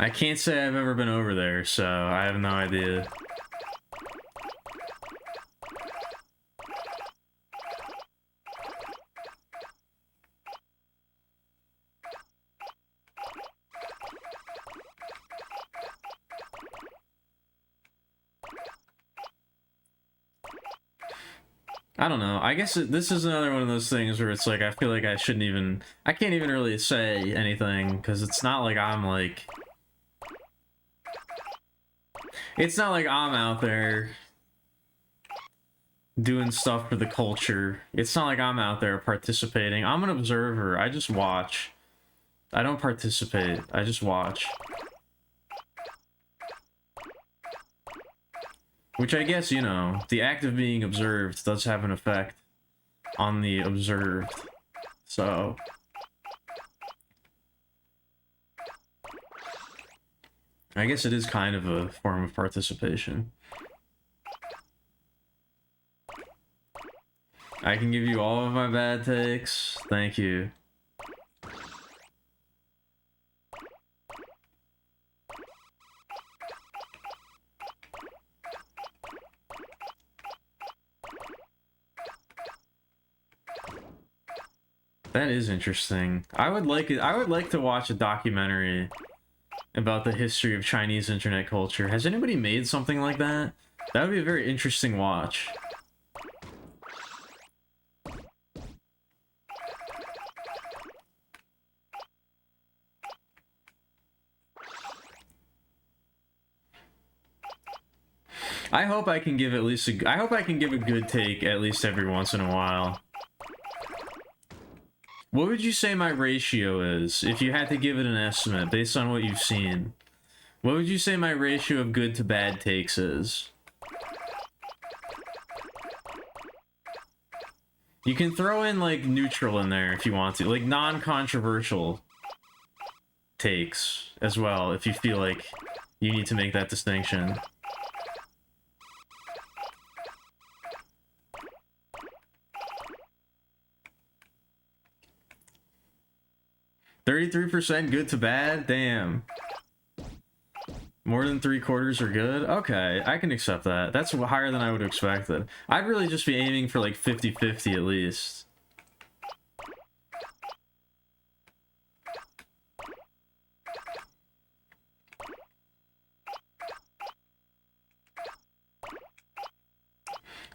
I can't say I've ever been over there, so I have no idea. I don't know. I guess this is another one of those things where it's like, I feel like I shouldn't even... I can't even really say anything, because it's not like I'm like... It's not like I'm out there doing stuff for the culture. It's not like I'm out there participating. I'm an observer. I just watch. I don't participate. I just watch. Which I guess, you know, the act of being observed does have an effect on the observed. So... I guess it is kind of a form of participation. I can give you all of my bad takes. Thank you. That is interesting. I would like to watch a documentary about the history of Chinese internet culture. Has anybody made something like that? That would be a very interesting watch. I hope I can give at least I hope I can give a good take at least every once in a while. What would you say my ratio is, if you had to give it an estimate based on what you've seen? What would you say my ratio of good to bad takes is? You can throw in, like, neutral in there if you want to. Like, non-controversial takes as well, if you feel like you need to make that distinction. %33 good to bad? Damn. More than 3/4 are good? Okay, I can accept that. That's higher than I would have expected. I'd really just be aiming for like 50-50 at least.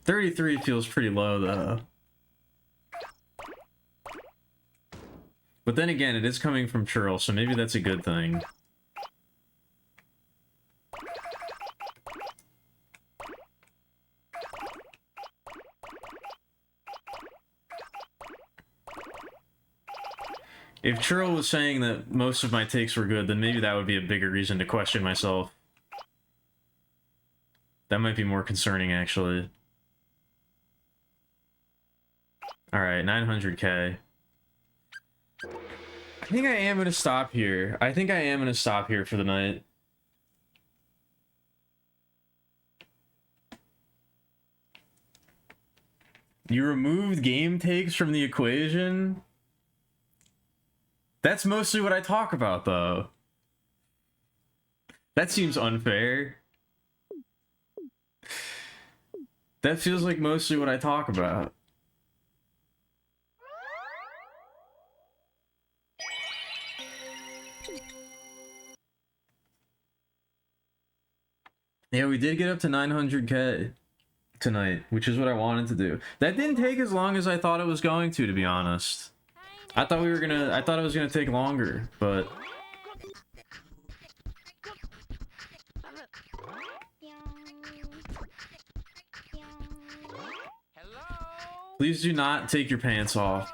$33 feels pretty low though. But then again, it is coming from Churl, so maybe that's a good thing. If Churl was saying that most of my takes were good, then maybe that would be a bigger reason to question myself. That might be more concerning, actually. Alright, 900k. I think I am going to stop here. I think I am going to stop here for the night. You removed game takes from the equation? That's mostly what I talk about, though. That seems unfair. That feels like mostly what I talk about. Yeah, we did get up to 900k tonight, which is what I wanted to do. That didn't take as long as I thought it was going to be honest. I thought it was gonna take longer, but... Please do not take your pants off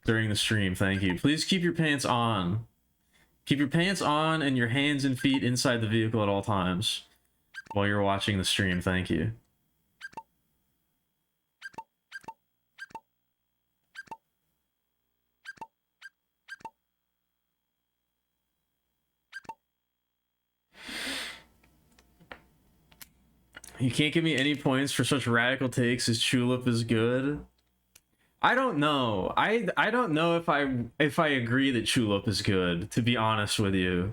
during the stream, thank you. Please keep your pants on. Keep your pants on and your hands and feet inside the vehicle at all times while you're watching the stream, thank you. You can't give me any points for such radical takes as Tulip is good. I don't know. I don't know if I agree that Tulip is good, to be honest with you.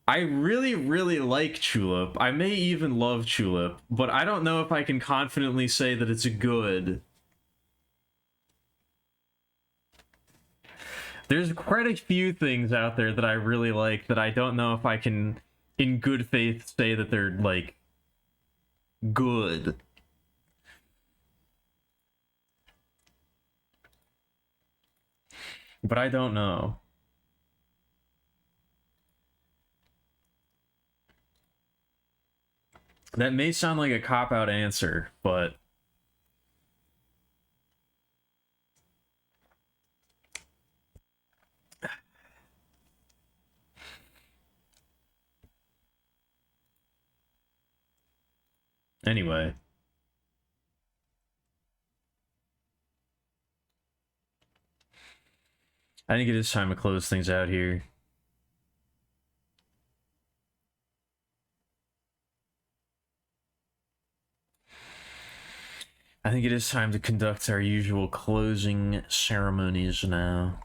I really, really like Tulip. I may even love Tulip, but I don't know if I can confidently say that it's good. There's quite a few things out there that I really like that I don't know if I can, in good faith, say that they're, like, good. But I don't know. That may sound like a cop-out answer, but... Anyway. I think it is time to close things out here. I think it is time to conduct our usual closing ceremonies now.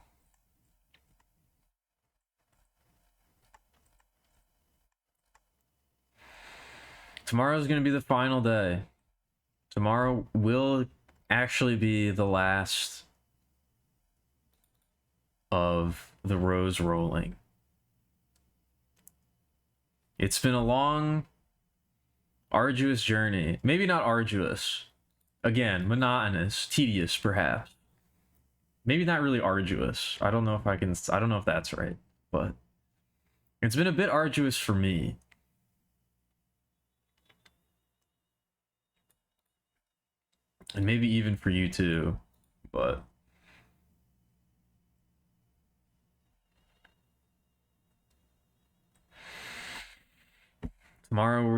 Tomorrow's going to be the final day. Tomorrow will actually be the last of the rose rolling. It's been a long, arduous journey. Maybe not arduous. Again, monotonous, tedious, perhaps. Maybe not really arduous. I don't know if that's right, but it's been a bit arduous for me. And maybe even for you too, but... Tomorrow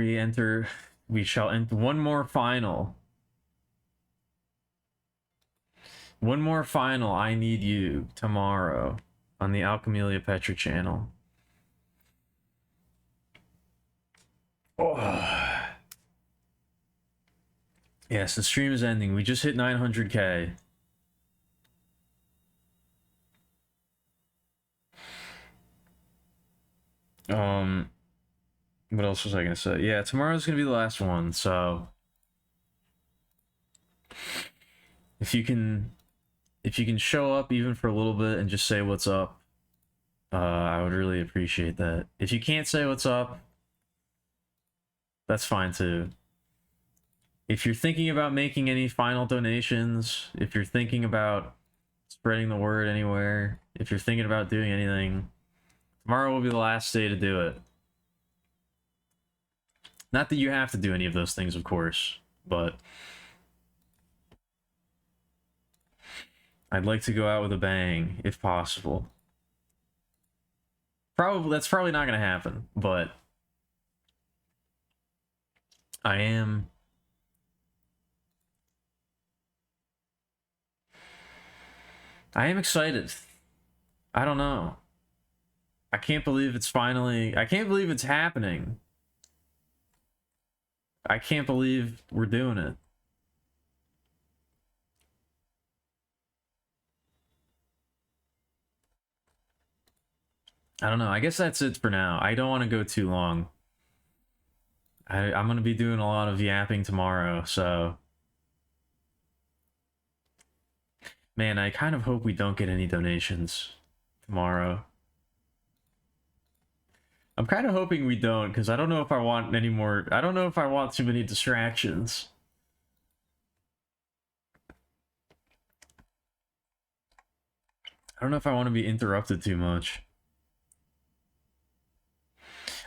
we shall enter one more final. One more final, I Need You, tomorrow on the Alkemilia Petra channel. Oh. Yes, the stream is ending. We just hit 900k. What else was I gonna say? Yeah, tomorrow's gonna be the last one, so if you can show up even for a little bit and just say what's up, I would really appreciate that. If you can't say what's up, that's fine too. If you're thinking about making any final donations, if you're thinking about spreading the word anywhere, if you're thinking about doing anything, tomorrow will be the last day to do it. Not that you have to do any of those things, of course, but I'd like to go out with a bang, if possible. That's probably not going to happen, but I am excited. I don't know. I can't believe it's happening. I can't believe we're doing it. I don't know. I guess that's it for now. I don't want to go too long. I'm going to be doing a lot of yapping tomorrow, so... Man, I kind of hope we don't get any donations tomorrow. I'm kind of hoping we don't, because I don't know if I want any more... I don't know if I want too many distractions. I don't know if I want to be interrupted too much.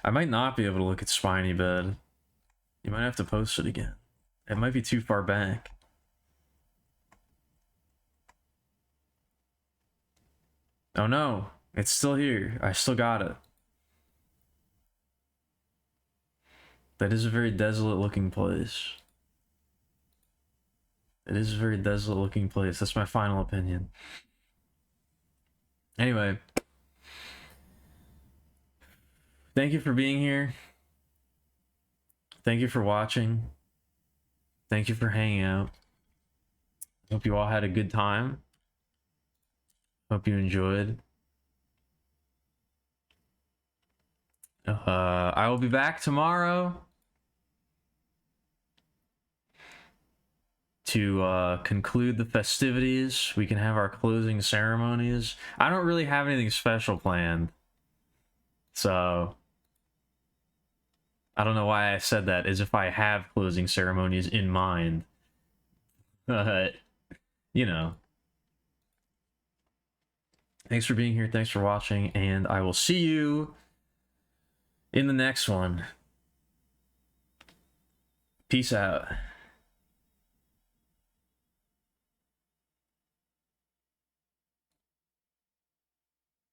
I might not be able to look at Spiny Bed. You might have to post it again. It might be too far back. Oh no, it's still here. I still got it. That is a very desolate looking place. It is a very desolate looking place. That's my final opinion. Anyway. Thank you for being here. thank you for watching. Thank you for hanging out. Hope you all had a good time. Hope you enjoyed. I will be back tomorrow to conclude the festivities. We can have our closing ceremonies. I don't really have anything special planned, so I don't know why I said that as if I have closing ceremonies in mind. But, you know. Thanks for being here. Thanks for watching. And I will see you in the next one. Peace out.